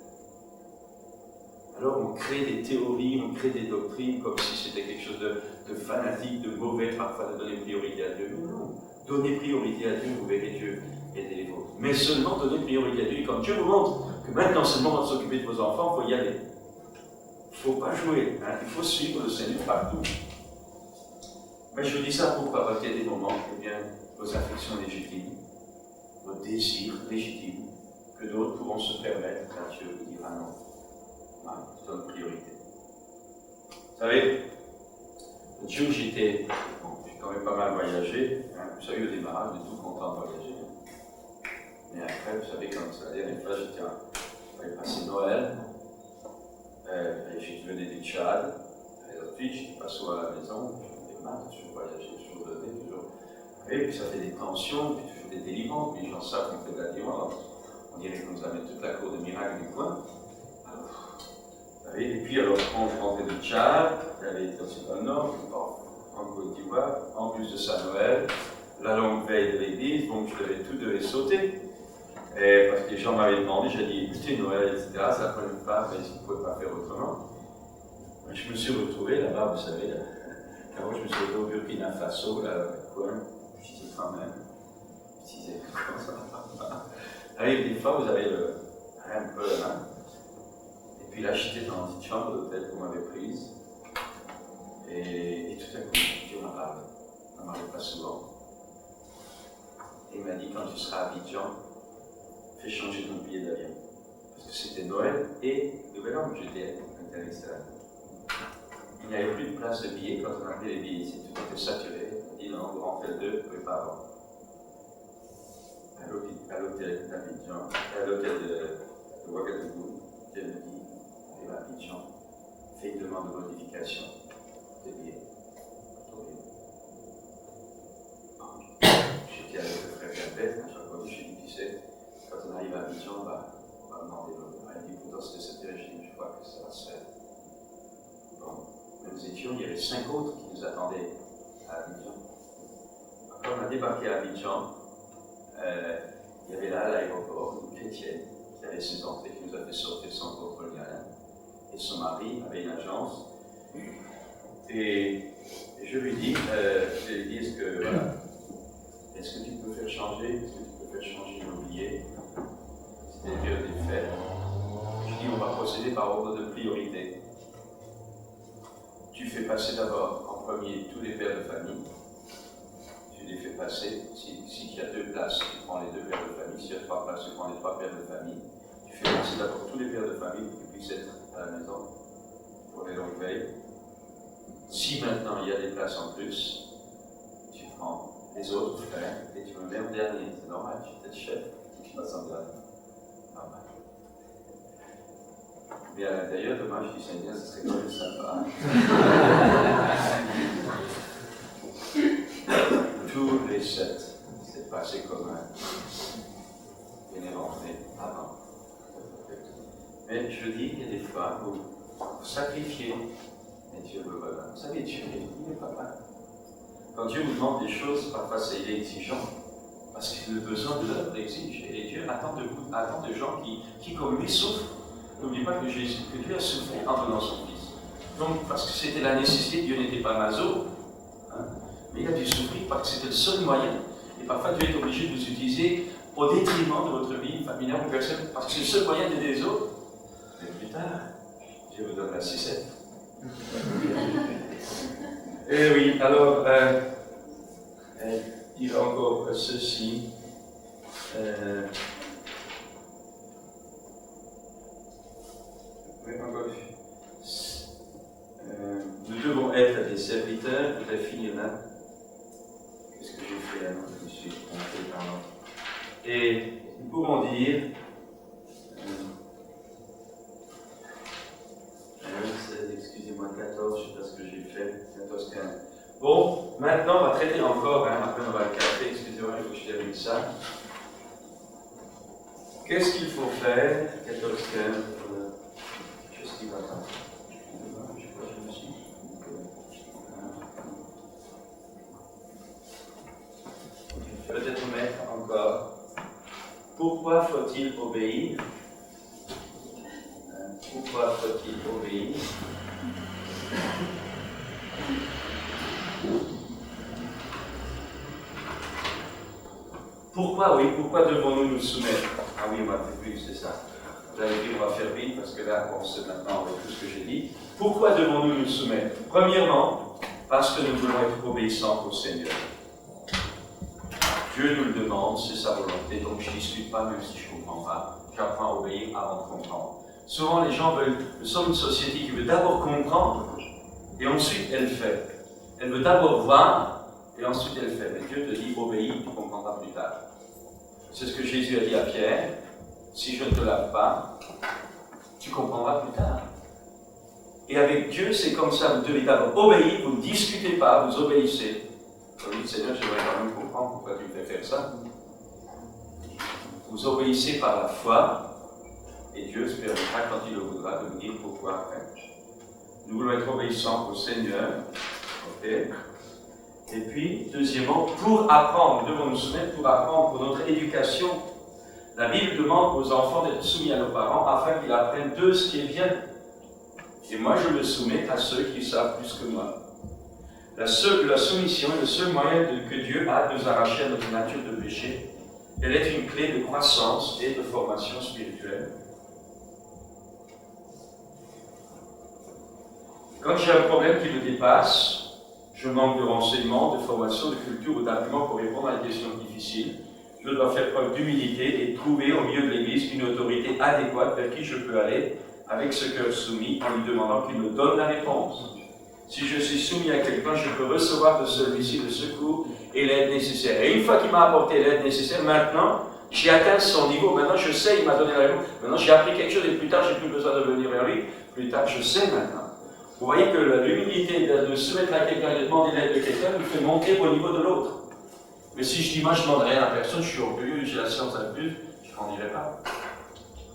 Alors on crée des théories, on crée des doctrines comme si c'était quelque chose de fanatique, de mauvais parfois de donner priorité à Dieu. Mais non, donnez priorité à Dieu, vous verrez Dieu aider les vôtres. Mais seulement donnez priorité à Dieu. Et quand Dieu vous montre que maintenant c'est le moment de s'occuper de vos enfants, il faut y aller. Il ne faut pas jouer, hein. Il faut suivre le Seigneur partout. Mais je vous dis ça pourquoi? Parce qu'il y a des moments, eh bien, vos affections légitimes, vos désirs légitimes, que d'autres pourront se permettre, car Dieu vous dira non. Voilà, je donne priorité. Vous savez, Dieu, j'ai quand même pas mal voyagé. Hein. Vous savez, au démarrage, on est tout content de voyager. Mais après, vous savez, quand c'est la dernière fois, j'avais passé Noël. Je venais du Tchad. Et ensuite, je suis passé à la maison. J'en ai marre, toujours voyager, toujours donner, toujours. Et puis ça fait des tensions, puis toujours des délivrances. Puis les gens savent qu'on fait de la délivrance. On dirait qu'on nous amène toute la cour de miracles du coin. Et puis alors, quand je rentrais du Tchad, j'avais été aussi dans le Nord, en Côte d'Ivoire, en plus de ça, Noël, la longue veille de l'église, donc tout devait sauter. Et parce que les gens m'avaient demandé, j'ai dit, écoutez, Noël, etc., ça ne prenait pas, mais ils ne pouvaient pas faire autrement. Et je me suis retrouvé là-bas, vous savez, là-bas, je me suis retrouvé au Burkina Faso, là, dans le coin, je disais quand même, je disais, comment ça va pas. Avec des fois, vous avez un peu la main. Et puis là, j'étais dans une petite chambre d'hôtel qu'on m'avait prise. Et tout à coup, Dieu m'a parlé. On n'en parlait pas souvent. Et il m'a dit, quand tu seras à Abidjan, fais changer ton billet d'avion. Parce que c'était Noël et Nouvel An que j'étais à l'extérieur. Il n'y avait plus de place de billets quand on appelait les billets ici. Tout était saturé. On dit non, vous rentrez le 2, vous ne pouvez pas avoir. À l'hôtel d'Abidjan, à l'hôtel de Ouagadougou, qui est de modification des billets. J'étais avec le frère Gilbert, à chaque fois que je lui dis, tu sais, quand on arrive à Abidjan, on va demander l'autre. Il dit, dans ce régime, je crois que ça va se faire. Bon, nous étions, il y avait 5 autres qui nous attendaient à Abidjan. Quand on a débarqué à Abidjan, il y avait là à l'aéroport une chrétienne qui avait ses entrées, qui nous a fait sortir son propre lien. Et son mari avait une agence. Et je lui dis, est-ce que tu peux faire changer, nos billets? C'était une période des fêtes. Je dis, on va procéder par ordre de priorité. Tu fais passer d'abord en premier tous les pères de famille. Tu les fais passer. S'il y a 2 places, tu prends les 2 pères de famille. S'il y a 3 places, tu prends les 3 pères de famille. Tu fais passer d'abord tous les pères de famille pour qu'ils puissent être à la maison pour les longues veilles. Si maintenant il y a des places en plus, tu prends les autres frères et tu me mets en dernier. C'est normal, tu es le chef, tu passes en dernier. Normal. Mais à l'intérieur, demain, je dis Seigneur, ce serait quand même sympa. Tous les 7, c'est passé comme un. Il est rentré avant. Mais je dis qu'il y a des fois où vous sacrifiez, et Dieu vous regarde. Vous savez, Dieu, il n'est pas mal. Quand Dieu vous demande des choses, parfois il est exigeant, parce que le besoin de l'œuvre l'exige. Et Dieu attend de vous, attend de gens qui comme lui, souffrent. N'oubliez pas que Dieu a souffert en donnant son Fils. Donc, parce que c'était la nécessité, Dieu n'était pas maso, hein, mais il a dû souffrir parce que c'était le seul moyen. Et parfois, Dieu est obligé de vous utiliser au détriment de votre vie familiale ou personnelle, parce que c'est le seul moyen d'aider les autres. Mais plus tard, Dieu vous donne la 6-7. Et oui, alors, il y a encore ceci. Nous devons être des serviteurs, je vais finir là. Qu'est-ce que j'ai fait là? Je me suis trompé, pardon. Et nous pouvons dire, excusez-moi, 14, je ne sais pas ce que j'ai fait, 14, 15. Bon, maintenant on va traiter encore, après on va le café, excusez-moi, il faut que je termine ça. Qu'est-ce qu'il faut faire? 14, 15, qu'est-ce qui va pas? Je crois que je me suis. Peut-être mettre encore. Pourquoi faut-il obéir? Pourquoi faut-il obéir? Pourquoi, oui, pourquoi devons-nous nous soumettre? Ah oui, on va faire plus, c'est ça. Vous allez dire, on va faire vite, parce que là, on sait maintenant avec tout ce que j'ai dit. Pourquoi devons-nous nous soumettre? Premièrement, parce que nous voulons être obéissants au Seigneur. Dieu nous le demande, c'est sa volonté, donc je ne discute pas, même si je ne comprends pas. J'apprends à obéir avant de comprendre. Souvent, les gens veulent, nous sommes une société qui veut d'abord comprendre, et ensuite elle fait. Elle veut d'abord voir, et ensuite elle fait. Mais Dieu te dit, obéis, tu comprendras plus tard. C'est ce que Jésus a dit à Pierre, si je ne te lave pas, tu comprendras plus tard. Et avec Dieu, c'est comme ça, vous devez d'abord obéir, vous ne discutez pas, vous obéissez. Vous dites, Seigneur, j'aimerais quand même comprendre pourquoi tu me fais faire ça. Vous obéissez par la foi, et Dieu se permettra, quand il le voudra, de vous dire pourquoi faire. Nous voulons être obéissants au Seigneur. Ok. Et puis, deuxièmement, pour apprendre, nous devons nous soumettre pour apprendre, pour notre éducation. La Bible demande aux enfants d'être soumis à nos parents afin qu'ils apprennent d'eux ce qui est bien. Et moi, je me soumets à ceux qui savent plus que moi. La soumission est le seul moyen que Dieu a de nous arracher à notre nature de péché. Elle est une clé de croissance et de formation spirituelle. Quand j'ai un problème qui me dépasse, je manque de renseignements, de formation, de culture ou d'arguments pour répondre à des questions difficiles, je dois faire preuve d'humilité et trouver au milieu de l'Église une autorité adéquate vers qui je peux aller avec ce cœur soumis en lui demandant qu'il me donne la réponse. Si je suis soumis à quelqu'un, je peux recevoir de celui-ci le secours et l'aide nécessaire. Et une fois qu'il m'a apporté l'aide nécessaire, maintenant, j'ai atteint son niveau. Maintenant, je sais, il m'a donné la réponse. Maintenant, j'ai appris quelque chose et plus tard, j'ai plus besoin de venir vers lui. Plus tard, je sais maintenant. Vous voyez que l'humilité de se mettre à quelqu'un et de demander l'aide de quelqu'un nous fait monter au niveau de l'autre. Mais si je dis, moi je ne demande rien à personne, je suis orgueilleux, j'ai la science à plus, je n'en dirai pas.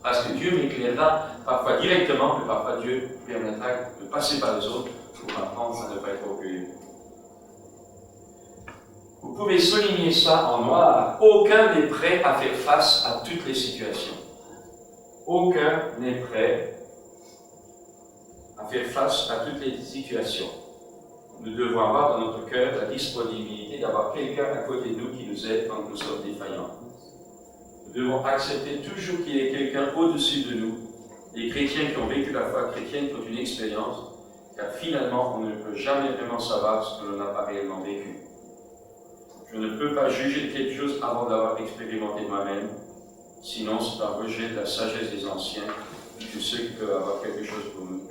Parce que Dieu m'éclairera parfois directement, mais parfois Dieu permettra de passer par les autres pour apprendre à ne pas être orgueilleux. Vous pouvez souligner ça en noir. Aucun n'est prêt à faire face à toutes les situations. Aucun n'est prêt à faire face à toutes les situations. Nous devons avoir dans notre cœur la disponibilité d'avoir quelqu'un à côté de nous qui nous aide quand nous sommes défaillants. Nous devons accepter toujours qu'il y ait quelqu'un au-dessus de nous. Les chrétiens qui ont vécu la foi chrétienne qui ont une expérience, car finalement, on ne peut jamais vraiment savoir ce que l'on n'a pas réellement vécu. Je ne peux pas juger de quelque chose avant de l'avoir expérimenté moi-même, sinon c'est un rejet de la sagesse des anciens, de ceux qui peuvent avoir quelque chose pour nous.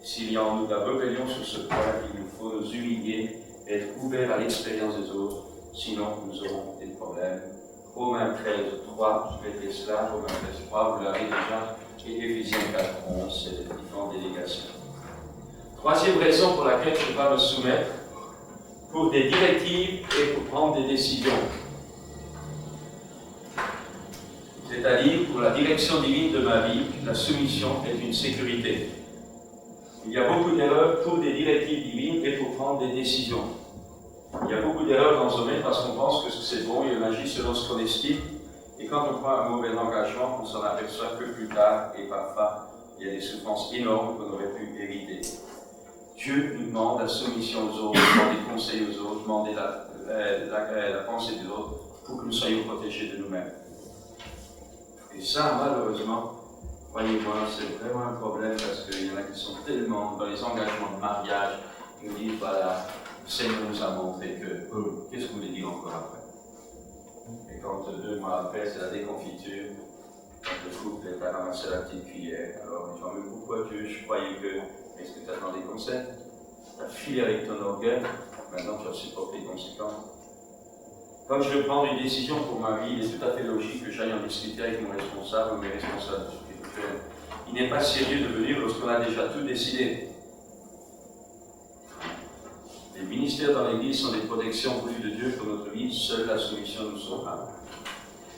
S'il y a en nous de la rébellion sur ce point, il nous faut nous humilier, être ouverts à l'expérience des autres, sinon nous aurons des problèmes. Romains 13, 3, je vais cela, Romains 13, 3, vous l'avez déjà, et Éphésiens 4, 11, c'est les différentes délégations. Troisième raison pour laquelle je ne vais pas me soumettre, pour des directives et pour prendre des décisions. C'est-à-dire, pour la direction divine de ma vie, la soumission est une sécurité. Il y a beaucoup d'erreurs pour des directives divines et pour prendre des décisions. Il y a beaucoup d'erreurs dans ce domaine parce qu'on pense que c'est bon et on agit selon ce qu'on estime. Et quand on prend un mauvais engagement, on s'en aperçoit que plus tard, et parfois, il y a des souffrances énormes qu'on aurait pu éviter. Dieu nous demande la soumission aux autres, demander conseil aux autres, demander la pensée des autres pour que nous soyons protégés de nous-mêmes. Et ça, malheureusement, croyez-moi, c'est vraiment un problème parce qu'il y en a qui sont tellement dans les engagements de mariage, qui nous disent, voilà, le Seigneur nous a montré que, qu'est-ce que vous voulez dire encore après? Et quand 2 mois après, c'est la déconfiture, quand le couple est à ramasser la petite cuillère, alors on dit, mais pourquoi Dieu, je croyais que, est-ce que tu attends des conseils? Tu as filé avec ton orgueil, maintenant tu as supporté les conséquences. Quand je veux prendre une décision pour ma vie, il est tout à fait logique que j'aille en discuter avec mon responsable ou mes responsables spirituels. Il n'est pas sérieux de venir lorsqu'on a déjà tout décidé. Les ministères dans l'Église sont des protections voulues de Dieu pour notre vie, seule la soumission nous sauvera.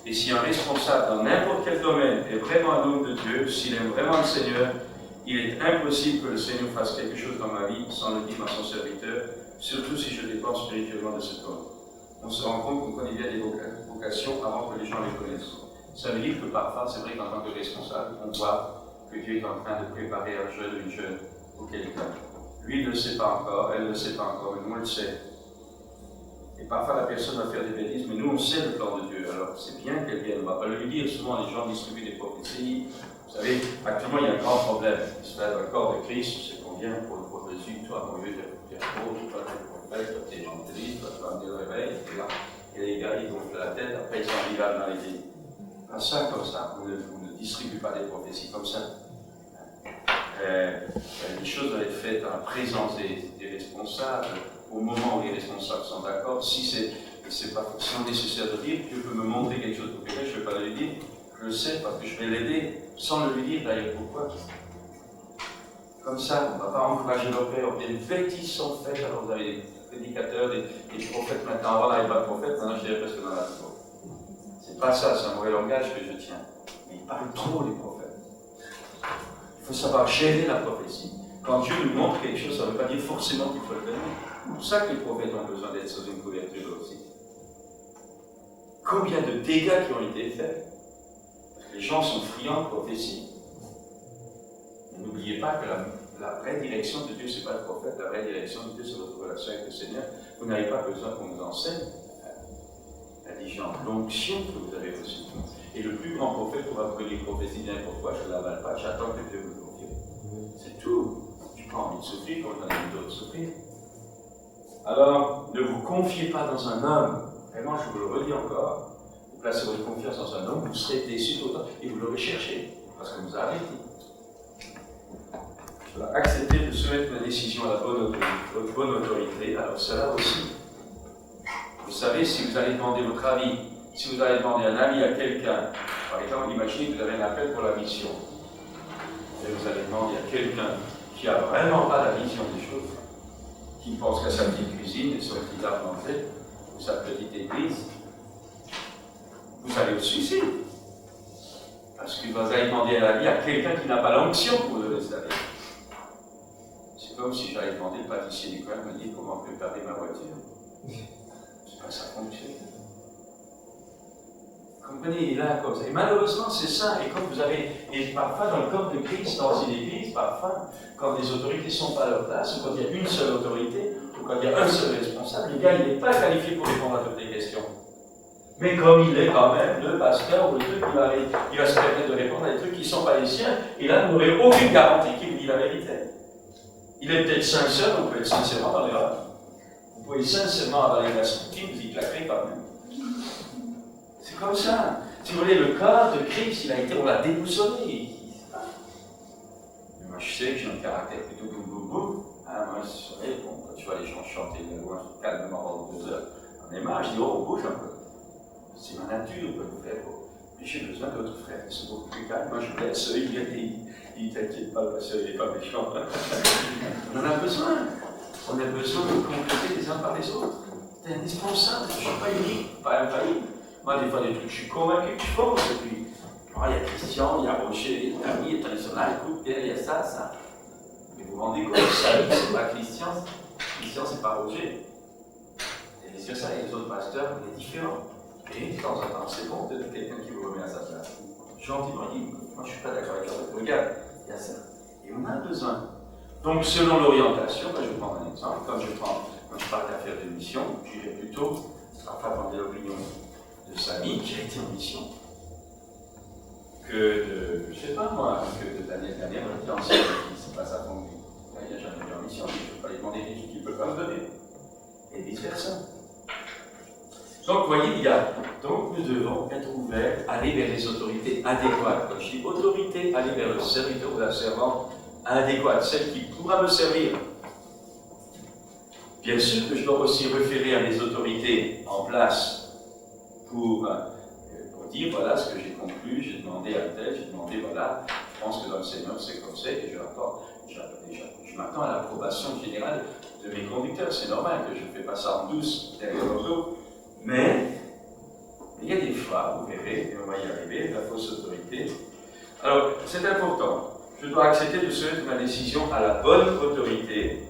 Et si un responsable dans n'importe quel domaine est vraiment un homme de Dieu, s'il aime vraiment le Seigneur, il est impossible que le Seigneur fasse quelque chose dans ma vie sans le dire à son serviteur, surtout si je dépends spirituellement de cet homme. On se rend compte qu'on connaît bien des vocations avant que les gens les connaissent. Ça veut dire que parfois, c'est vrai qu'en tant que responsable, on voit que Dieu est en train de préparer un jeune ou une jeune ou quelqu'un. Lui ne le sait pas encore, elle ne le sait pas encore, mais nous on le sait. Et parfois la personne va faire des bêtises, mais nous on sait le plan de Dieu, alors c'est bien qu'elle vienne, on ne va pas le dire. Souvent les gens distribuent des prophéties. Vous savez, actuellement il y a un grand problème. C'est dans le corps de Christ, c'est qu'on vient pour le prophétie, toi mon Dieu, tu es apôtre, toi tu es prophète, toi tu es évangéliste, toi tu vas amener le réveil, et les gars ils gonflent la tête, après ils sont rivales dans les vies. Pas ça comme ça, on ne distribue pas des prophéties comme ça. Les choses doivent être faites en présence des responsables, au moment où les responsables sont d'accord. Si c'est pas forcément nécessaire de dire, Dieu peut me montrer quelque chose pour quelqu'un, je ne vais pas le lui dire, je le sais parce que je vais l'aider, sans le lui dire d'ailleurs. Pourquoi? Comme ça, on ne va pas encourager nos pères. Des bêtises sont faites, alors vous avez des prédicateurs, des prophètes maintenant. Avant, on n'avait pas de prophète, maintenant je dirais presque dans la foi. C'est pas ça, c'est un mauvais langage que je tiens. Mais ils parlent trop, les prophètes. Il faut savoir gérer la prophétie. Quand Dieu nous montre quelque chose, ça ne veut pas dire forcément qu'il faut le donner. C'est pour ça que les prophètes ont besoin d'être sous une couverture aussi. Combien de dégâts qui ont été faits? Parce que les gens sont friands de prophétie. N'oubliez pas que la vraie direction de Dieu, ce n'est pas le prophète. La vraie direction de Dieu, c'est votre relation avec le Seigneur. Vous n'avez pas besoin qu'on vous enseigne la diligence, l'onction que vous avez reçue. Et le plus grand prophète pourra vous donner une prophétie n'importe quoi, je ne l'avale pas, j'attends que Dieu me le confirme. C'est tout. Tu n'as pas envie de souffrir quand tu as envie d'autres souffrir. Alors, ne vous confiez pas dans un homme. Vraiment, je vous le redis encore. Vous placez votre confiance dans un homme, vous serez déçu d'autant et vous l'aurez cherché, parce que vous avez dit. Je dois accepter de soumettre ma décision à la bonne autorité. Alors, cela aussi. Vous savez, si vous allez demander votre avis, si vous allez demander un avis à quelqu'un, par exemple, imaginez que vous avez un appel pour la mission, et vous allez demander à quelqu'un qui qui n'a vraiment pas la vision des choses, qui pense qu'à sa petite cuisine et son petit armenté, ou sa petite église, vous allez au suicide. Parce que vous allez demander à la vie à quelqu'un qui n'a pas l'onction pour le restaurer. C'est comme si j'allais demander le pâtissier du coin me dire comment préparer ma voiture. C'est pas ça fonctionne. Comprenez, il est là comme ça. Et malheureusement, c'est ça. Et comme vous avez, et parfois dans le corps de Christ, dans une église, parfois, quand les autorités ne sont pas à leur place, ou quand il y a une seule autorité, ou quand il y a un seul responsable, le gars, il n'est pas qualifié pour répondre à toutes les questions. Mais comme il est quand même le pasteur ou le truc, il va se permettre de répondre à des trucs qui ne sont pas les siens, et là, vous n'aurez aucune garantie qu'il vous dit la vérité. Il est peut-être sincère, vous pouvez être sincèrement dans l'erreur. Vous pouvez sincèrement avaler la sortie, vous y claquerez quand même. C'est comme ça. Si vous voulez, le corps de Christ, on l'a déboussolé. Moi, je sais que j'ai un caractère plutôt boum boum boum. Hein, moi, vous savez, bon, quand tu vois les gens chanter la louange calmement pendant 2 heures, on est marre, je dis, oh, on bouge un peu. C'est ma nature, frère. Mais j'ai besoin d'autres frères, ils sont beaucoup plus calmes. Moi, je vous laisse, ils ne t'inquiètent pas, parce qu'il n'est pas méchant. On en a besoin. On a besoin de compléter les uns par les autres. C'est indispensable. Je ne suis pas unique, pas infaillible. Moi, des fois, des trucs, je suis convaincu que je pense. Et puis, oh, il y a Christian, il y a Roger, il y a Camille, il y a Traditionnel, écoute, il y a ça, ça. Mais vous vous rendez compte, Samy, c'est pas Christian, c'est pas Roger. Et c'est ça, et les autres pasteurs, on est différents. Et de temps en temps, c'est bon de quelqu'un qui vous remet à sa place. Gentiment dit, moi je ne suis pas d'accord avec ça, regarde, il y a ça. Et on a besoin. Donc selon l'orientation, je vais prendre un exemple, quand je parle d'affaires de mission, je vais plutôt parfois demander l'opinion de Samy qui a été en mission, que de, je ne sais pas moi, que de Daniel qui est ancien, c'est pas sa fonction. Il n'y a jamais été en mission, je ne peux pas lui demander des trucs qu'il ne peut pas me donner. Et vice versa. Donc, vous voyez, donc nous devons être ouverts, aller vers les autorités adéquates. Quand je dis autorité, aller vers le serviteur ou la servante adéquate, celle qui pourra me servir. Bien sûr que je dois aussi référer à mes autorités en place pour dire voilà ce que j'ai conclu, j'ai demandé à tel, j'ai demandé voilà, je pense que dans le Seigneur c'est comme ça, et je m'attends à l'approbation générale de mes conducteurs. C'est normal que je ne fais pas ça en douce derrière l'auto. Mais il y a des fois, vous verrez, et on va y arriver, la fausse autorité. Alors, c'est important. Je dois accepter de soumettre ma décision à la bonne autorité.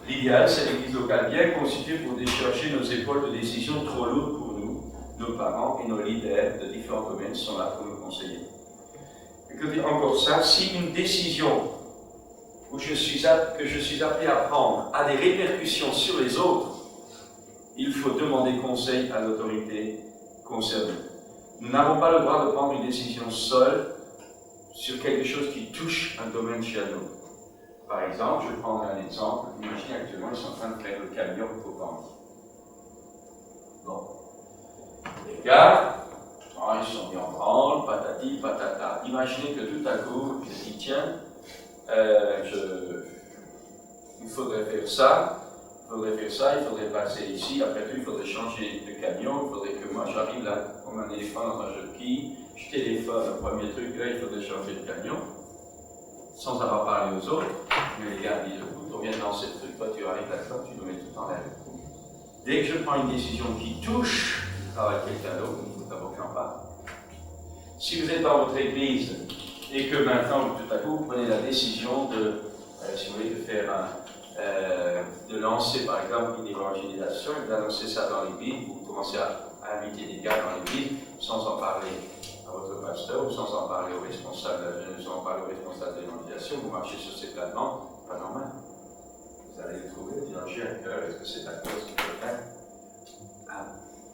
L'idéal, c'est l'Église locale bien constituée pour décharger nos épaules de décisions trop lourdes pour nous. Nos parents et nos leaders de différents domaines sont là pour nous conseiller. Et que dire encore ça, si une décision que je suis appelé à prendre a des répercussions sur les autres, il faut demander conseil à l'autorité concernée. Nous n'avons pas le droit de prendre une décision seule sur quelque chose qui touche un domaine chez nous. Par exemple, je vais prendre un exemple. Imaginez actuellement, ils sont en train de faire le camion pour vendre. Bon. Les gars, ils sont mis en branle, patati, patata. Imaginez que tout à coup, je dis, tiens, il faudrait faire ça. Il faudrait passer ici, après tout, il faudrait changer de camion, il faudrait que moi j'arrive là, comme un éléphant dans un jeu de quilles, je téléphone, le premier truc, là, il faudrait changer de camion, sans avoir parlé aux autres, mais les gars disent, écoute, on vient de lancer le truc, toi tu arrives là-dedans, tu nous mets tout en l'air. Dès que je prends une décision qui touche le travail de quelqu'un d'autre, il faut d'abord que j'en parle. Si vous êtes dans votre église, et que maintenant, tout à coup, vous prenez la décision de, si vous voulez, de faire de lancer par exemple une évangélisation et d'annoncer ça dans l'église, vous commencez à inviter des gars dans l'église sans en parler à votre pasteur ou sans en parler au responsable de la jeunesse, sans en parler au responsable de l'évangélisation, vous marchez sur ces plates-bandes, pas normal. Vous allez le trouver, vous dire j'ai un cœur, est-ce que c'est à cause qu'il peut faire?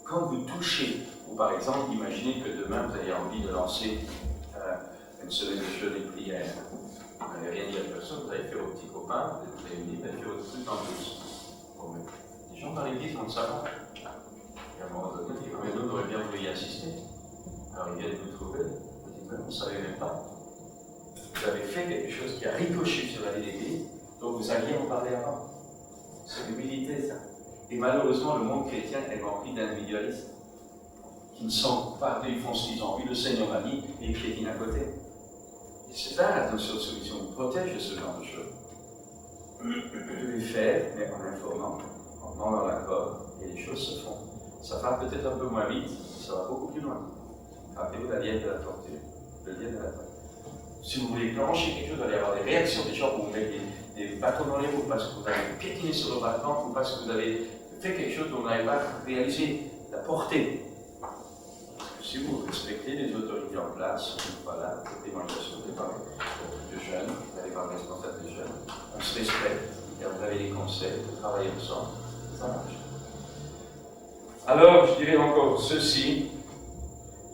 Quand vous touchez, ou par exemple, imaginez que demain vous avez envie de lancer une semaine de jeûne et de prière. Vous n'avez rien dit à personne, vous avez fait vos petits copains, vous êtes réunis, vous avez fait votre truc en douce. Bon, mais les gens dans l'église vont le savoir. Et à un moment donné, les nous auraient bien voulu y assister. Alors ils viennent vous trouver, vous dites, mais on ne savait même pas. Vous avez fait quelque chose qui a ricoché sur la vie de l'église, donc vous alliez en parler avant. C'est l'humilité, ça. Et malheureusement, le monde chrétien est rempli d'individualistes qui ne sont pas, ils font ce qu'ils ont envie, le Seigneur a dit, et piétinent à côté. Et c'est ça l'attention de solution, on protège de ce genre de choses. De les faire, mais en informant, en demandant l'accord, et les choses se font. Ça va peut-être un peu moins vite, mais ça va beaucoup plus loin. Rappelez-vous la lienne de la tortue, le lien de la tortue. Si vous voulez plancher quelque chose, vous allez avoir des réactions des gens, vous mettez des bâtons dans les roues parce que vous avez piétiné sur le bâton ou parce que vous avez fait quelque chose dont vous n'avez pas réalisé la portée. Si vous respectez les autorités en place, voilà, l'évangélisation des parents de jeunes, vous allez voir le responsable des jeunes, on se respecte, et vous avez des conseils, vous travaillez ensemble, ça marche. Alors, je dirais encore ceci,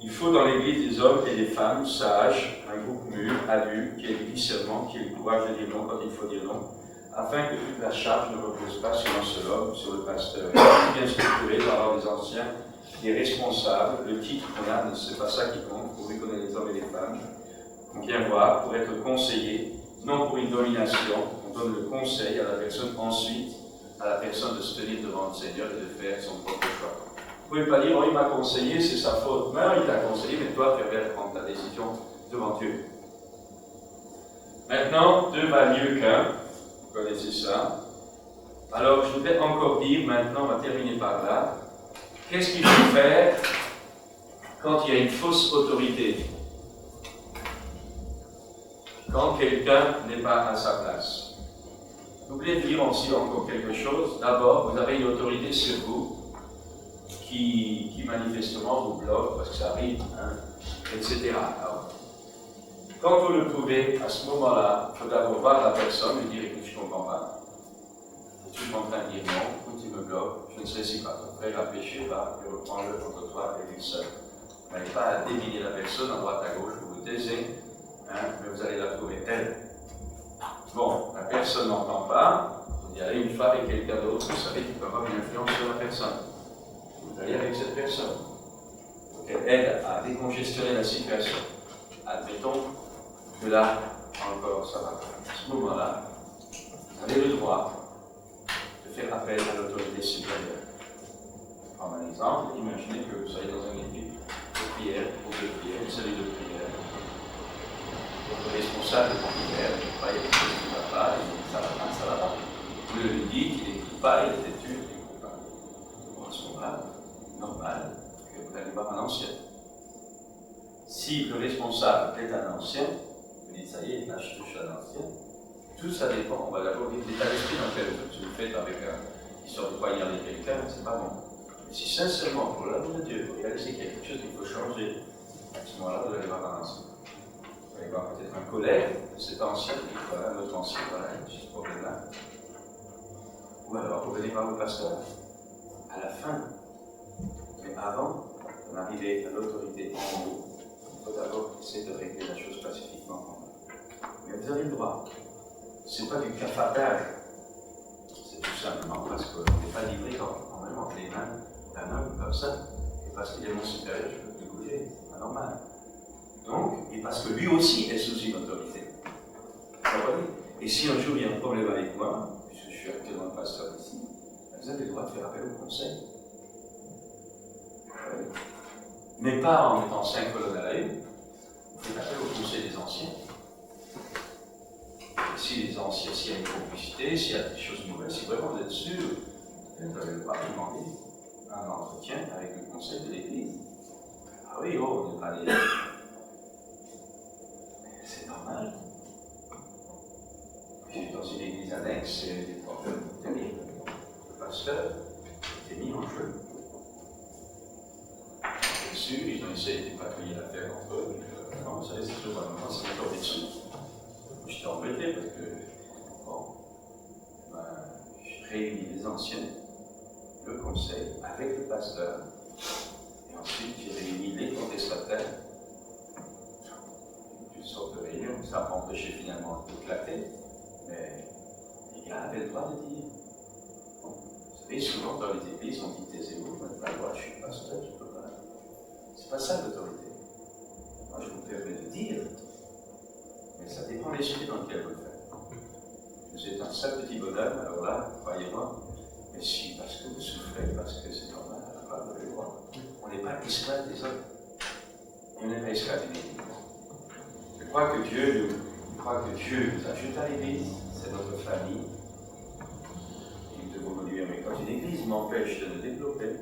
il faut dans l'Église des hommes et des femmes sages, un groupe mûr, adulte, qui ait du discernement, qui ait le courage de dire non quand il faut dire non, afin que toute la charge ne repose pas sur un seul homme, sur le pasteur. Bien structuré, doit avoir des anciens, des responsables, le titre qu'on a, c'est pas ça qui compte, pour reconnaître les hommes et les femmes, qu'on vient voir, pour être conseillé, non pour une domination, on donne le conseil à la personne, ensuite à la personne de se tenir devant le Seigneur et de faire son propre choix. Vous ne pouvez pas dire, oh, il m'a conseillé, c'est sa faute. Non, il t'a conseillé, mais toi, tu vas prendre ta décision devant Dieu. Maintenant, deux va mieux qu'un. Vous connaissez ça. Alors, je voudrais encore dire, maintenant, on va terminer par là. Qu'est-ce qu'il faut faire quand il y a une fausse autorité? Quand quelqu'un n'est pas à sa place. N'oubliez de dire aussi encore quelque chose. D'abord, vous avez une autorité sur vous qui manifestement vous bloque, parce que ça arrive, hein, etc. Alors, quand vous le trouvez, à ce moment-là, il faut d'abord voir la personne et dire, écoute, je ne comprends pas. Je suis en train de dire non, ou tu me bloques, je ne sais si pas ton frère a péché, va, et reprends-le contre toi et lui seul. Vous n'allez pas à dévier la personne à droite à gauche, vous vous taisez, hein, mais vous allez la trouver elle. Bon, la personne n'entend pas, vous y allez une fois avec quelqu'un d'autre, vous savez qu'il peut avoir une influence sur la personne. Vous allez avec cette personne, pour qu'elle aide à décongestionner la situation. Admettons que là, encore, ça va. À ce moment-là, vous avez le droit de faire appel à l'autorité supérieure. Prends un exemple, imaginez que vous soyez dans une équipe de prière, ou de prière, une série de prières. Votre responsable de prière, il y a quelque chose qui ne va pas, il dit ça va pas, ça va pas. Vous lui dites, il n'écoute pas, il est têtu, il n'écoute pas. Bon, à ce moment-là, normal que vous allez voir un ancien. Si le responsable est un ancien, vous dites, ça y est, là je touche à l'ancien, tout ça dépend. On va d'abord dire l'état d'esprit dans lequel vous le faites avec une sorte de poignarder quelqu'un, c'est pas bon. Mais si sincèrement, pour l'amour de Dieu, vous réalisez qu'il y a quelque chose qu'il faut changer, à ce moment-là, vous allez voir un ancien. Vous allez voir peut-être un collègue de cet ancien qui dit, voilà, notre ancien, voilà, j'ai ce problème-là. Ou alors, vous venez voir le pasteur. À la fin, mais avant d'en arriver à l'autorité en haut, il faut d'abord essayer de régler la chose pacifiquement en bas. Mais vous avez le droit. Ce n'est pas du cafardage. C'est tout simplement parce qu'on n'est pas livré quand même entre les mains d'un homme comme ça. Et parce qu'il est mon supérieur, je ne peux plus bouger. C'est pas normal. Donc, et parce que lui aussi est sous une autorité. Vous comprenez? Et si un jour il y a un problème avec moi, puisque je suis actuellement pasteur ici, vous avez le droit de faire appel au conseil. Mais pas en mettant 5 colonnes à la une, vous faites appel au conseil des anciens. Et si les anciens, s'il y a une complicité, s'il y a des choses nouvelles, si vraiment vous êtes sûr, vous avez le droit de demander un entretien avec le conseil de l'Église. Ah oui, oh, on n'est pas les. C'est normal. Puis dans une église annexe, c'est des problèmes terribles. Le pasteur était mis en jeu. Bien sûr, ils ont essayé de patrouiller l'affaire entre eux. Non, vous savez, c'est toujours un moment, c'est tombé dessus. J'étais embêté parce que, bon, j'ai réuni les anciens, le conseil, avec le pasteur, et ensuite j'ai réuni les contestataires. Une sorte de réunion, ça m'a empêché finalement d'éclater, mais les gars avaient le droit de dire. Bon, vous savez, souvent dans les églises, on dit taisez-vous, vous n'avez pas le droit, je suis pasteur, je ne peux pas. C'est pas ça l'autorité. Moi, je vous permets de dire, mais ça dépend des sujets dans lesquels vous le faites. Vous êtes un seul petit bonhomme, alors là, croyez-moi, mais si, parce que vous souffrez, parce que c'est normal, alors vous avez le droit. On n'est pas esclave des hommes. On n'est pas esclave des églises. crois que Dieu nous ajoute à l'Église, c'est notre famille. Et nous devons nous dire, mais quand une Église m'empêche de me développer,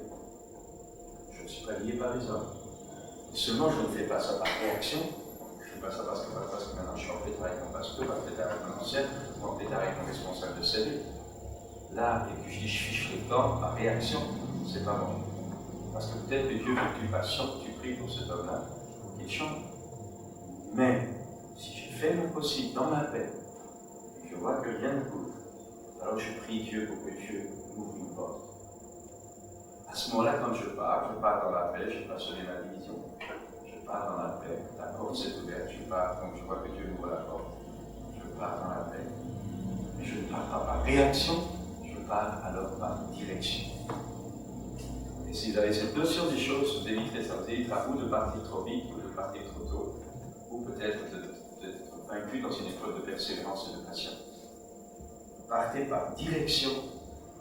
je ne suis pas lié par les hommes. Seulement, je ne fais pas ça par réaction. Je ne fais pas ça parce que maintenant je suis en pétard avec mon pasteur, en pétard avec mon ancien, ou en pétard avec mon responsable de cellule. Là, et que je dis je fiche le temps par réaction, c'est pas bon. Parce que peut-être que Dieu veut que tu patientes, que tu pries pour cet homme-là, pour qu'il change. Mais, si je fais mon possible dans ma paix, et que je vois que rien ne bouge, alors je prie Dieu pour que Dieu m'ouvre une porte. À ce moment-là, quand je pars dans la paix, je ne vais pas sonner ma division. Je pars dans la paix, la porte s'est ouverte, je pars, donc je vois que Dieu ouvre la porte. Je pars dans la paix. Mais je ne pars pas par réaction, je pars alors par direction. Et si vous avez cette notion des choses, vous éviterez ça. Vous éviterez à vous de partir trop vite ou de partir trop tôt, ou peut-être d'être vaincu dans une épreuve de persévérance et de patience. Partez par direction,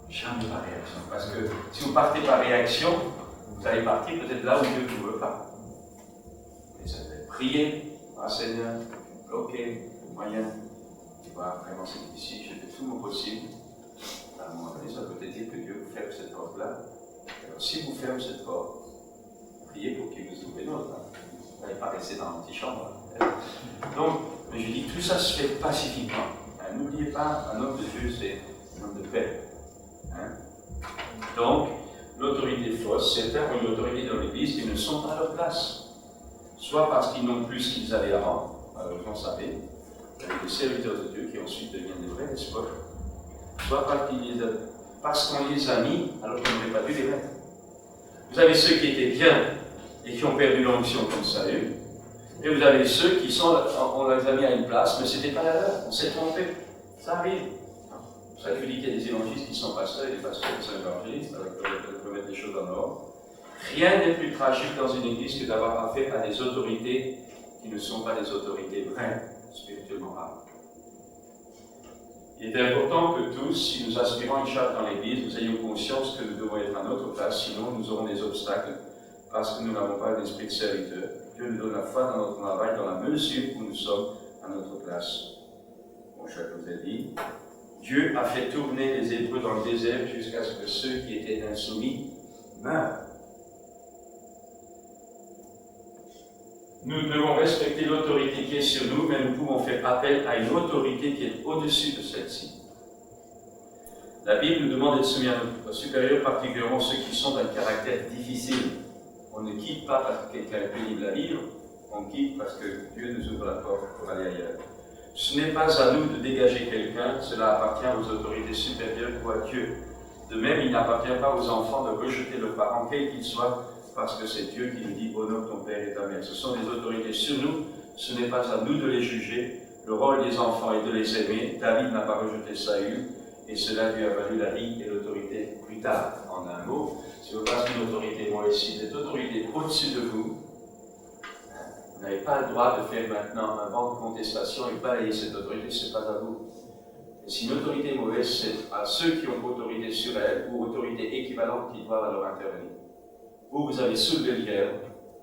jamais par réaction. Parce que si vous partez par réaction, vous allez partir peut-être là où Dieu ne vous veut pas. Et ça peut être prier, Seigneur, bloquer, moyen, et voir vraiment c'est difficile, j'ai fait tout mon possible. À un moment donné, ça peut être dire que Dieu vous ferme cette porte-là. Alors si vous fermez cette porte, priez pour qu'il vous ouvre une autre. Vous n'allez pas rester dans l'antichambre. Donc, mais je dis, tout ça se fait pacifiquement. N'oubliez pas, un homme de Dieu, c'est un homme de paix. Donc, l'autorité fausse, c'est faire une autorité dans l'Église qui ne sont pas à leur place. Soit parce qu'ils n'ont plus ce qu'ils avaient avant, malheureusement ça fait, avec des serviteurs de Dieu qui ensuite deviennent des vrais espoirs. Soit parce qu'on les a mis alors qu'on n'aurait pas dû les mettre. Vous avez ceux qui étaient bien et qui ont perdu l'onction comme salut, et vous avez ceux qui sont, on les a mis à une place, mais ce n'était pas la leur, on s'est trompé. Ça arrive. C'est pour ça que je dis qu'il y a des évangélistes qui sont pasteurs et des pasteurs qui sont évangélistes, avec lesquels on mettre les choses en ordre. Rien n'est plus tragique dans une église que d'avoir affaire à des autorités qui ne sont pas des autorités vraies, spirituellement parlant. Il est important que tous, si nous aspirons à une charge dans l'église, nous ayons conscience que nous devons être à notre place, sinon nous aurons des obstacles, parce que nous n'avons pas d'esprit de serviteur. Dieu nous donne la foi dans notre travail, dans la mesure où nous sommes à notre place. Bon, je vous ai dit, Dieu a fait tourner les Hébreux dans le désert jusqu'à ce que ceux qui étaient insoumis meurent. Nous devons respecter l'autorité qui est sur nous, mais nous pouvons faire appel à une autorité qui est au-dessus de celle-ci. La Bible nous demande d'être soumis à notre supérieur, particulièrement ceux qui sont d'un caractère difficile. On ne quitte pas parce que quelqu'un est pénible à vivre, on quitte parce que Dieu nous ouvre la porte pour aller ailleurs. Ce n'est pas à nous de dégager quelqu'un, cela appartient aux autorités supérieures ou à Dieu. De même, il n'appartient pas aux enfants de rejeter leurs parents, quels qu'ils soient, parce que c'est Dieu qui nous dit « Honore ton père et ta mère ». Ce sont des autorités sur nous, ce n'est pas à nous de les juger. Le rôle des enfants est de les aimer. David n'a pas rejeté Saül, et cela lui a valu la vie et l'autorité plus tard. En un mot, si vous passez une autorité, moi ici, cette autorité au-dessus de vous, vous n'avez pas le droit de faire maintenant un vent de contestation et balayer cette autorité, ce n'est pas à vous. Et si une autorité est mauvaise, c'est à ceux qui ont autorité sur elle ou autorité équivalente qui doivent alors intervenir. Vous avez soulevé le guerre,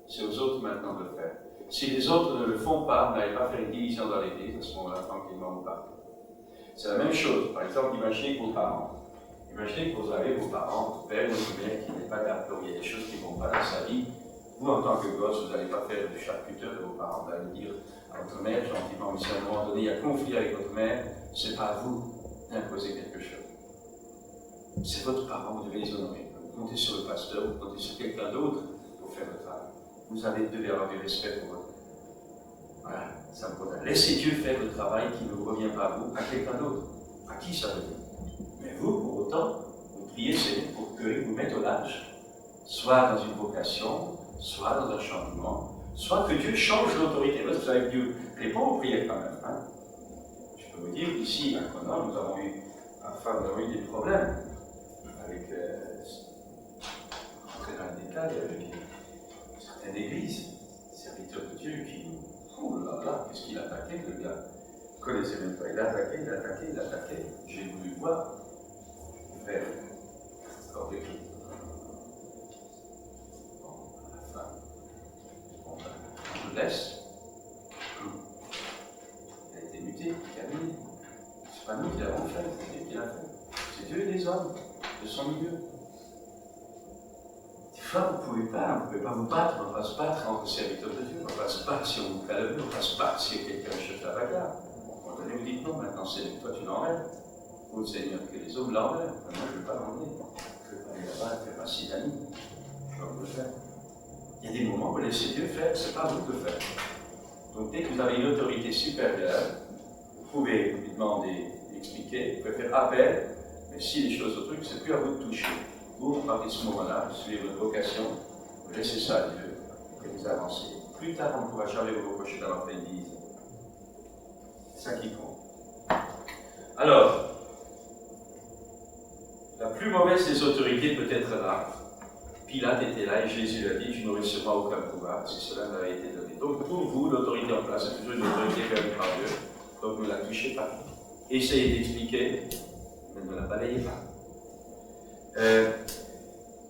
c'est aux autres maintenant de le faire. Si les autres ne le font pas, vous n'allez pas faire une division dans l'église, à ce moment-là, tranquillement, vous partez. C'est la même chose. Par exemple, imaginez que vos parents. Imaginez que vous avez vos parents, votre père ou votre mère qui n'est pas d'accord, il y a des choses qui ne vont pas dans sa vie. Vous, en tant que gosse, vous n'allez pas faire du charcuteur de vos parents. Vous allez dire à votre mère, gentiment, mais si à un moment donné, il y a conflit avec votre mère, ce n'est pas à vous d'imposer quelque chose. C'est votre parent, vous devez les honorer. Vous comptez sur le pasteur, vous comptez sur quelqu'un d'autre pour faire le travail. Vous devez avoir du respect pour eux. Voilà, ça me pose. Laissez Dieu faire le travail qui ne vous revient pas à vous, à quelqu'un d'autre. À qui ça revient? Mais vous, pour autant, vous priez Seigneur pour qu'il vous mette au large, soit dans une vocation, soit dans un changement, soit que Dieu change l'autorité. Parce que vous avez Dieu répond aux prières quand même. Hein. Je peux vous dire qu'ici, à Conan, nous avons eu des problèmes avec, rentrer dans le détail, avec certaines églises, serviteurs de Dieu qui nous. Oh là là, qu'est-ce qu'il attaquait, le gars? Vous ne connaissez même pas. Il attaquait. J'ai voulu voir. Frère, corps de Christ. Bon, à la fin, on le laisse. pas nous qui l'avons fait, c'est Dieu qui l'a fait. C'est Dieu et les hommes de son milieu. Des fois, vous ne pouvez pas vous battre, on ne va pas se battre entre serviteurs de Dieu, on ne va pas se battre si on vous calme, on ne va pas se battre si quelqu'un achète la bagarre. À un moment donné, vous dites non, maintenant c'est toi tu l'enlèves. Ou le Seigneur, que les hommes l'enlèvent. Moi, je ne veux pas l'enlever. Je ne veux pas aller là-bas et faire un sidani. Je dois le faire. Il y a des moments où vous laissez Dieu faire, ce n'est pas vous de le faire. Donc, dès que vous avez une autorité supérieure, vous pouvez lui demander, expliquer, vous pouvez faire appel, mais si les choses au truc, c'est plus à vous de toucher. Vous, à partir de ce moment-là, vous suivez votre vocation, vous laissez ça à Dieu, et vous avancez. Plus tard, on ne pourra jamais vous reprocher d'avoir fait une bise. C'est ça qui compte. Alors, la plus mauvaise des autorités peut être là. Pilate était là et Jésus lui a dit, tu n'aurais sûrement aucun pouvoir si cela m'avait été donné. Donc pour vous, l'autorité en place, c'est toujours une autorité permise par Dieu. Donc ne la touchez pas. Essayez d'expliquer, mais ne la balayez pas.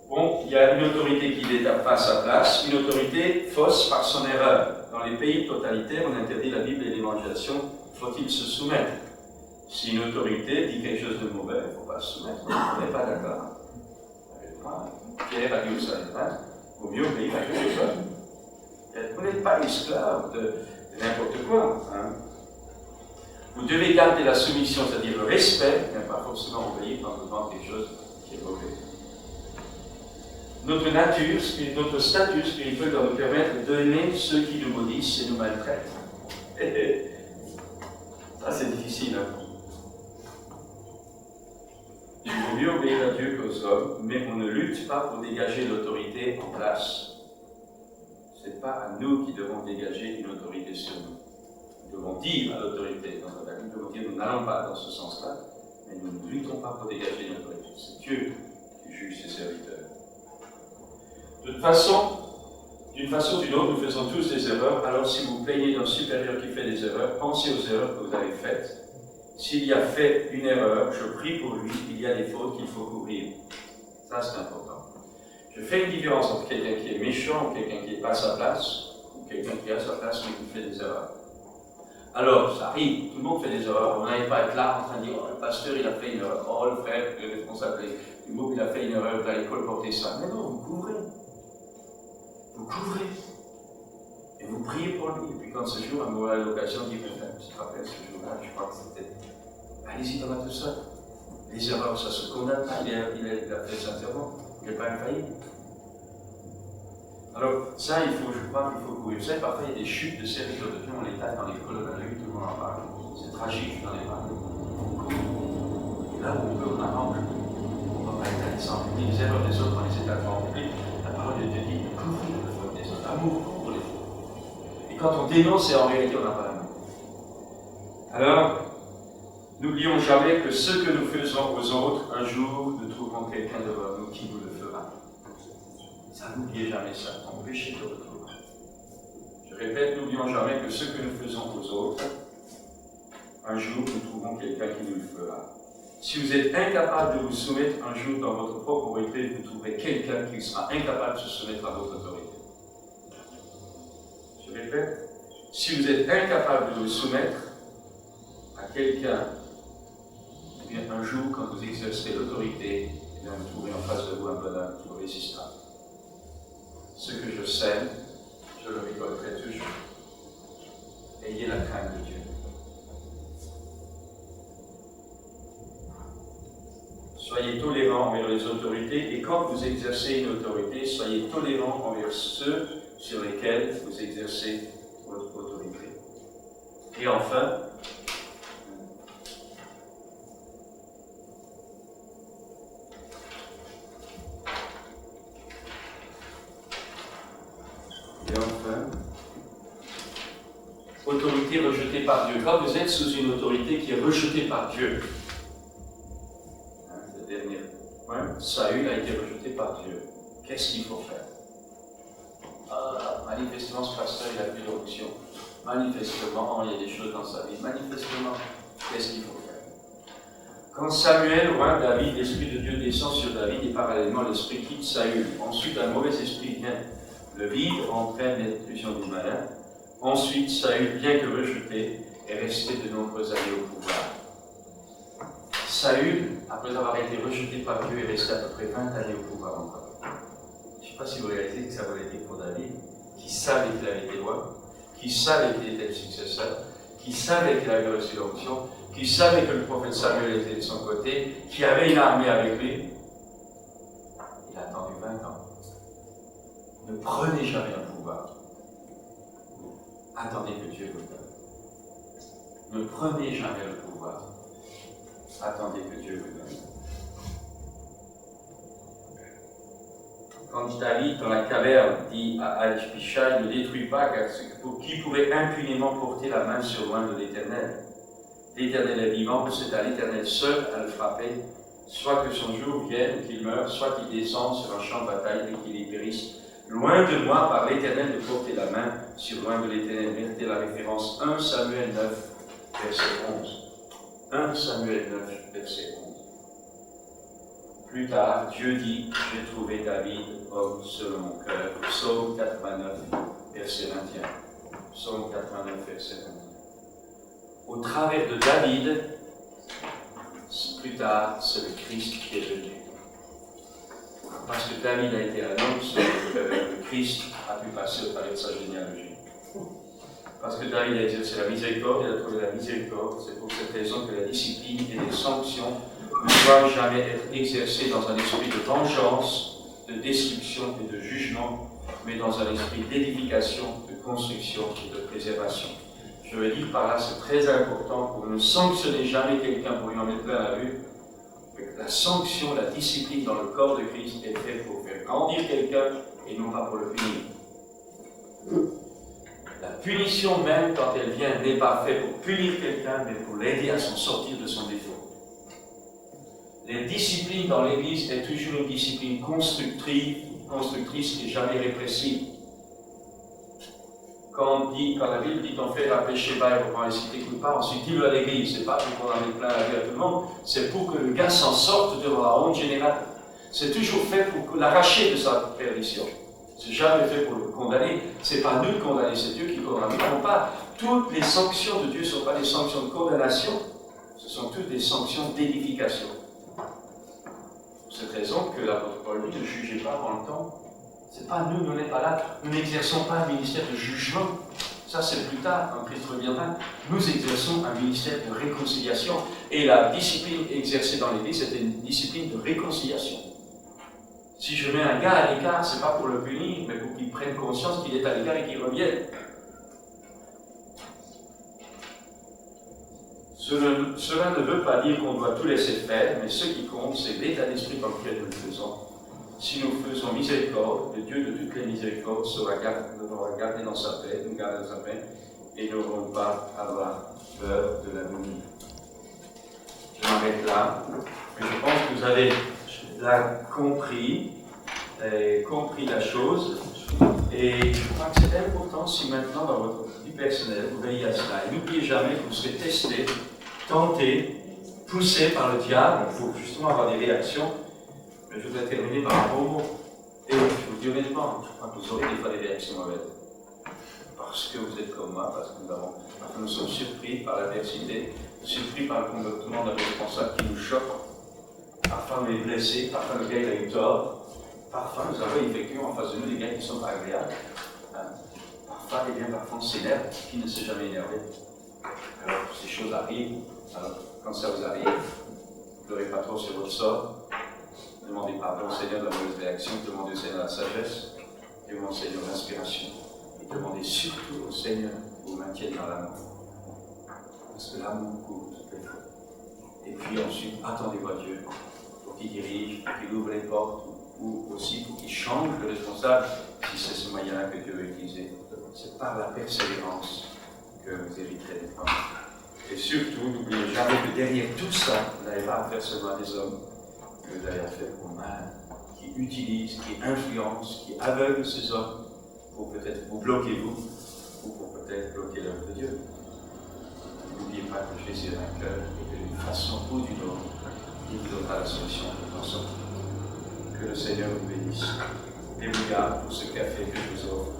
Bon, il y a une autorité qui n'est pas à sa place, une autorité fausse par son erreur. Dans les pays totalitaires, on interdit la Bible et l'évangélisation. Faut-il se soumettre? Si une autorité dit quelque chose de mauvais, il ne faut pas se soumettre. On n'est pas d'accord. Pierre a dit au Saint-Esprit, il vaut mieux obéir à quelque chose. Vous n'êtes pas esclave de n'importe quoi. Hein. Vous devez garder la soumission, c'est-à-dire le respect, mais pas forcément obéir quand vous demandez quelque chose qui est mauvais. Notre nature, notre statut spirituel doit nous permettre d'aimer ceux qui nous maudissent et nous maltraitent. Ça, c'est difficile. Hein. Il vaut mieux obéir à Dieu qu'aux hommes, mais on ne lutte pas pour dégager l'autorité en place. Ce n'est pas à nous qui devons dégager une autorité sur nous. Nous devons dire à l'autorité dans notre vie, nous devons dire nous n'allons pas dans ce sens-là, mais nous ne luttons pas pour dégager une autorité. C'est Dieu qui juge ses serviteurs. De toute façon, d'une façon ou d'une autre, nous faisons tous des erreurs. Alors si vous plaignez d'un supérieur qui fait des erreurs, pensez aux erreurs que vous avez faites. S'il y a fait une erreur, je prie pour lui, il y a des fautes qu'il faut couvrir. Ça, c'est important. Je fais une différence entre quelqu'un qui est méchant ou quelqu'un qui n'est pas à sa place, ou quelqu'un qui est à sa place mais qui fait des erreurs. Alors, ça arrive, tout le monde fait des erreurs. On n'arrive pas à être là en train de dire, oh, le pasteur, il a fait une erreur. Oh, le frère, le responsable du groupe, il a fait une erreur, il a l'école porter ça. Mais non, vous couvrez. Vous couvrez. Et vous priez pour lui. Et puis quand ce jour, à mauvaise occasion, dit, tu te rappelles ce jour-là, je crois que c'était. Allez-y, dans tout ça. Les erreurs, ça se condamne pas. Il a fait sincèrement. Il n'est pas infaillible. Alors, ça, je crois qu'il faut couvrir. Vous savez, parfois, il y a des chutes de serviteurs de Dieu, on les tape dans les colonnes de la rue, tout le monde en parle. C'est tragique, j'en ai parlé. Et là où on peut, on arrange. On ne va pas étaler ça en public. Les erreurs des autres, on les étale en public. La parole de Dieu dit, couvrir le faute des autres. Amour pour les fautes. Et quand on dénonce, c'est en réalité, on n'a pas l'amour. Alors, n'oublions jamais que ce que nous faisons aux autres, un jour, nous trouverons quelqu'un devant nous qui nous le fera. Ça, n'oubliez jamais ça, ton péché de retour. Je répète, n'oublions jamais que ce que nous faisons aux autres, un jour, nous trouverons quelqu'un qui nous le fera. Si vous êtes incapable de vous soumettre un jour dans votre propre autorité, vous trouverez quelqu'un qui sera incapable de se soumettre à votre autorité. Je répète, si vous êtes incapable de vous soumettre à quelqu'un, eh bien un jour, quand vous exercerez l'autorité, eh bien, vous trouverez en face de vous un bonhomme qui vous résistera. Ce que je sème, je le récolterai toujours. Ayez la crainte de Dieu. Soyez tolérants envers les autorités, et quand vous exercez une autorité, soyez tolérants envers ceux sur lesquels vous exercez votre autorité. Et enfin, autorité rejetée par Dieu. Quand vous êtes sous une autorité qui est rejetée par Dieu, le dernier point, Saül a été rejeté par Dieu. Qu'est-ce qu'il faut faire? Manifestement, ce pasteur, il a plus d'option. Manifestement, il y a des choses dans sa vie. Manifestement, qu'est-ce qu'il faut faire? Quand Samuel oint David, l'Esprit de Dieu descend sur David et parallèlement l'Esprit quitte Saül. Ensuite, un mauvais esprit vient. Le vide entraîne l'intrusion du malin. Ensuite, Saül, bien que rejeté, est resté de nombreuses années au pouvoir. Saül, après avoir été rejeté par Dieu, est resté à peu près 20 années au pouvoir encore. Je ne sais pas si vous réalisez que ça voulait dire pour David, qui savait qu'il avait été roi, qui savait qu'il était le successeur, qui savait qu'il avait reçu l'onction, qui savait que le prophète Samuel était de son côté, qui avait une armée avec lui. Il a attendu 20 ans. Ne prenez jamais un pouvoir. Attendez que Dieu vous donne. Ne prenez jamais le pouvoir. Attendez que Dieu vous donne. Quand David, dans la caverne, dit à Al-Bishai, ne détruis pas, car qui pourrait impunément porter la main sur loin de l'Éternel? L'Éternel est vivant, c'est à l'Éternel seul à le frapper, soit que son jour vienne, qu'il meure, soit qu'il descende sur un champ de bataille et qu'il y périsse. Loin de moi, par l'Éternel, de porter la main sur loin de l'Éternel. Mettez la référence 1 Samuel 9, verset 11. 1 Samuel 9, verset 11. Plus tard, Dieu dit, j'ai trouvé David, homme selon mon cœur. Psaume 89, verset 21. Psaume 89, verset 21. Au travers de David, plus tard, c'est le Christ qui est venu. Parce que David a été l'annonce, le Christ a pu passer au travers de sa généalogie. Parce que David a exercé la miséricorde, il a trouvé la miséricorde. C'est pour cette raison que la discipline et les sanctions ne doivent jamais être exercées dans un esprit de vengeance, de destruction et de jugement, mais dans un esprit d'édification, de construction et de préservation. Je veux dire par là, c'est très important pour ne sanctionner jamais quelqu'un pour lui en mettre plein la vue. La sanction, la discipline dans le corps de Christ est faite pour faire grandir quelqu'un et non pas pour le punir. La punition même, quand elle vient, n'est pas faite pour punir quelqu'un, mais pour l'aider à s'en sortir de son défaut. Les disciplines dans l'Église est toujours une discipline constructrice et jamais répressive. Quand la Bible dit ton frère a péché bas et reprend et s'il ne t'écoute pas, ensuite dis-le à l'Église. C'est pas pour qu'on en mette plein la vue à tout le monde, c'est pour que le gars s'en sorte devant la honte générale. C'est toujours fait pour l'arracher de sa perdition. C'est jamais fait pour le condamner. C'est pas nous de condamner, c'est Dieu qui condamne. Non pas. Toutes les sanctions de Dieu ne sont pas des sanctions de condamnation, ce sont toutes des sanctions d'édification. Pour cette raison que l'apôtre Paul dit ne jugez pas avant le temps. C'est pas nous, nous n'êtes pas là. Nous n'exerçons pas un ministère de jugement. Ça, c'est plus tard, quand Christ reviendra. Nous exerçons un ministère de réconciliation. Et la discipline exercée dans l'Église, c'était une discipline de réconciliation. Si je mets un gars à l'écart, c'est pas pour le punir, mais pour qu'il prenne conscience qu'il est à l'écart et qu'il revienne. Cela ne veut pas dire qu'on doit tout laisser faire, mais ce qui compte, c'est l'état d'esprit dans lequel nous le faisons. Si nous faisons miséricorde, le Dieu de toutes les miséricordes nous aura gardé dans sa paix, nous garde dans sa paix, et nous n'aurons pas à avoir peur de la nuit. Je m'arrête là, mais je pense que vous avez là compris la chose, et je crois que c'est important si maintenant dans votre vie personnelle vous veillez à cela. Et n'oubliez jamais que vous serez testé, tenté, poussé par le diable pour justement avoir des réactions. Mais je voudrais terminer par un bon mot. Et je vous dis honnêtement, je crois que vous aurez des fois des réactions mauvaises. Parce que vous êtes comme moi, parce que nous sommes surpris par l'adversité, surpris par le comportement d'un responsable qui nous choque. Parfois on est blessé, parfois le gars il a eu tort. Parfois nous avons effectivement en face de nous des gars qui ne sont pas agréables. Parfois on s'énerve, qui ne s'est jamais énervé. Alors ces choses arrivent, alors quand ça vous arrive, ne pleurez pas trop sur votre sort. Demandez pardon au Seigneur de la mauvaise réaction, demandez au Seigneur la sagesse, demandez au Seigneur l'inspiration, et demandez surtout au Seigneur de vous maintienne dans l'amour. Parce que l'amour couvre toutes les fautes. Et puis ensuite, attendez-vous à Dieu pour qu'il dirige, pour qu'il ouvre les portes, ou aussi pour qu'il change le responsable, si c'est ce moyen-là que Dieu veut utiliser. C'est par la persévérance que vous éviterez les femmes. Et surtout, n'oubliez jamais que derrière tout ça, vous n'avez pas affaire seulement à des hommes, que vous avez affaire aux mains qui utilisent, qui influencent, qui aveuglent ces hommes pour peut-être vous bloquer vous, ou pour peut-être bloquer l'œuvre de Dieu. N'oubliez pas que Jésus est vainqueur et que d'une façon ou d'une autre, il vous donnera la solution pour en sortir. Que le Seigneur vous bénisse et vous garde pour ce café que je vous offre.